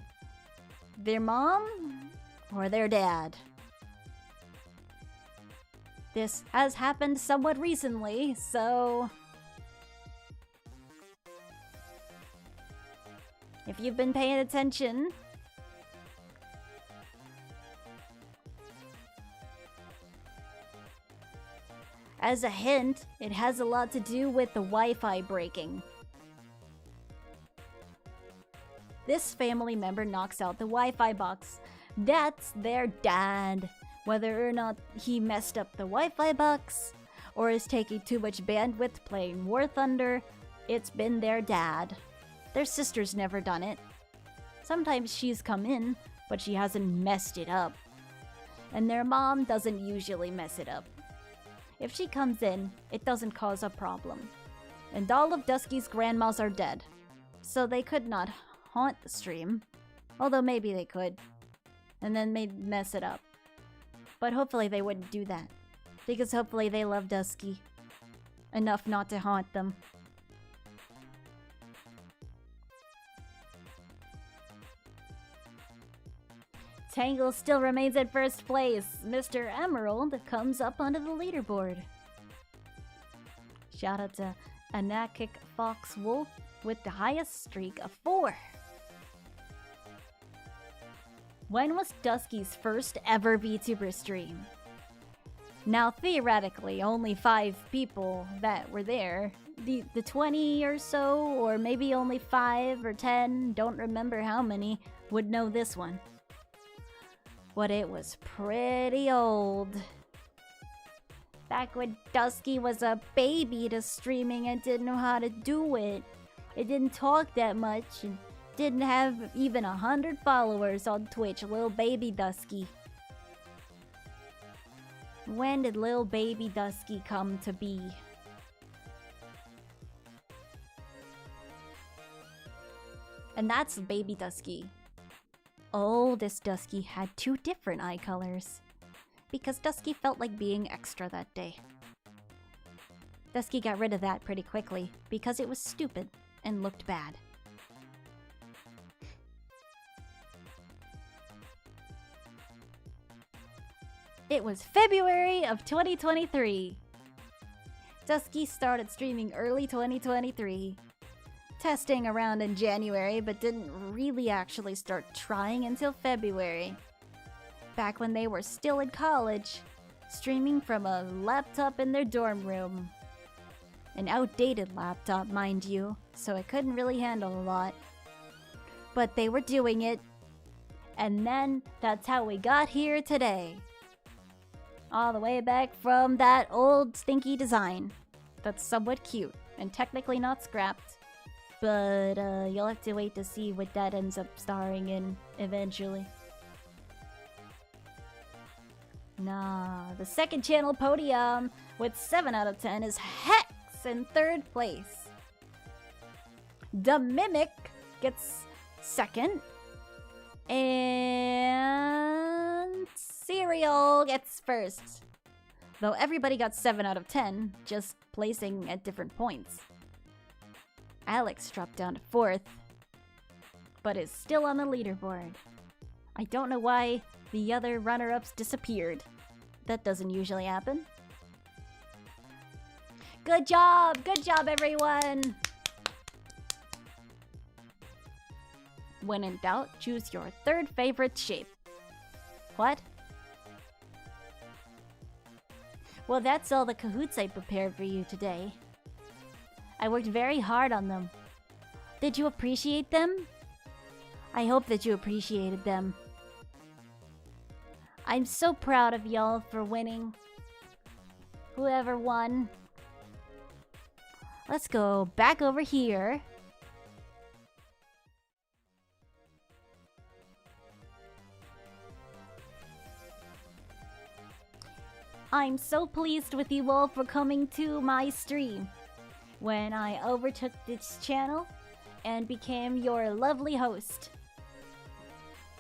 Their mom? Or their dad? This has happened somewhat recently, so... if you've been paying attention... as a hint, it has a lot to do with the Wi-Fi breaking. This family member knocks out the Wi-Fi box. That's their dad. Whether or not he messed up the Wi-Fi box, or is taking too much bandwidth playing War Thunder, it's been their dad. Their sister's never done it. Sometimes she's come in, but she hasn't messed it up. And their mom doesn't usually mess it up. If she comes in, it doesn't cause a problem. And all of Dusky's grandmas are dead, so they could not haunt the stream. Although maybe they could, and then maybe mess it up. But hopefully they wouldn't do that, because hopefully they love Dusky enough not to haunt them. Tangle still remains in first place. Mr. Emerald comes up onto the leaderboard. Shout out to Anakic Fox Wolf with the highest streak of 4. When was Dusky's first ever VTuber stream? Now, theoretically, only 5 people that were there. The 20 or so, or maybe only 5 or 10, don't remember how many, would know this one. But it was pretty old. Back when Dusky was a baby to streaming and didn't know how to do it. It didn't talk that much and didn't have even 100 followers on Twitch. Little baby Dusky. When did little baby Dusky come to be? And that's baby Dusky. Oh, this Dusky had 2 different eye colors. Because Dusky felt like being extra that day. Dusky got rid of that pretty quickly because it was stupid and looked bad. It was February of 2023. Dusky started streaming early 2023. Testing around in January, but didn't really actually start trying until February. Back when they were still in college, streaming from a laptop in their dorm room. An outdated laptop, mind you, so it couldn't really handle a lot. But they were doing it, and then that's how we got here today. All the way back from that old stinky design that's somewhat cute and technically not scrapped. But you'll have to wait to see what that ends up starring in eventually. Nah, the second channel podium with 7 out of 10 is Hex in 3rd place. The Mimic gets 2nd. And Cereal gets 1st. Though everybody got 7 out of 10, just placing at different points. Alex dropped down to 4th, but is still on the leaderboard. I don't know why the other runner-ups disappeared. That doesn't usually happen. Good job everyone! When in doubt, choose your 3rd favorite shape. What? Well, that's all the Kahoots I prepared for you today. I worked very hard on them. Did you appreciate them? I hope that you appreciated them. I'm so proud of y'all for winning. Whoever won. Let's go back over here. I'm so pleased with you all for coming to my stream. When I overtook this channel and became your lovely host.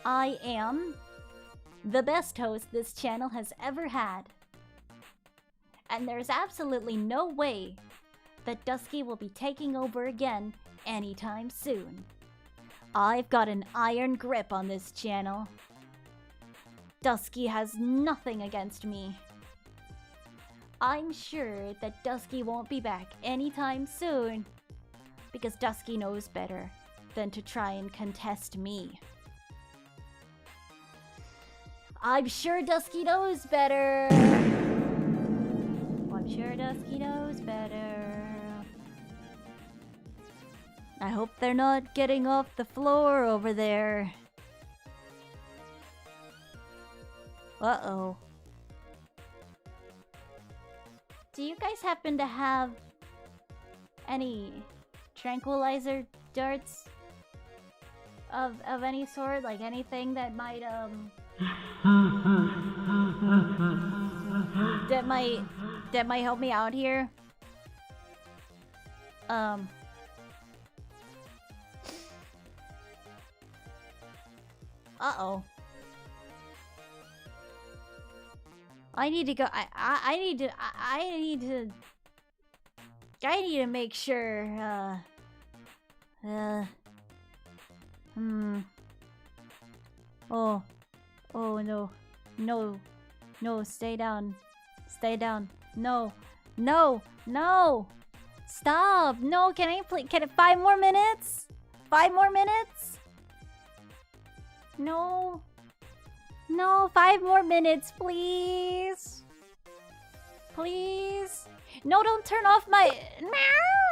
I am the best host this channel has ever had. And there's absolutely no way that Dusky will be taking over again anytime soon. I've got an iron grip on this channel. Dusky has nothing against me. I'm sure that Dusky won't be back anytime soon, because Dusky knows better than to try and contest me. I'm sure Dusky knows better. I'm sure Dusky knows better. I hope they're not getting off the floor over there. Uh-oh. Do you guys happen to have any tranquilizer darts of any sort? Like anything that might that might help me out here? Uh-oh. I need to go. I need to make sure. Oh no, no, no! Stay down, stay down. No, no, no! Stop! No, can I play? Can it 5 more minutes? 5 more minutes? No. No, 5 more minutes, please. Please. No, don't turn off my... Meow!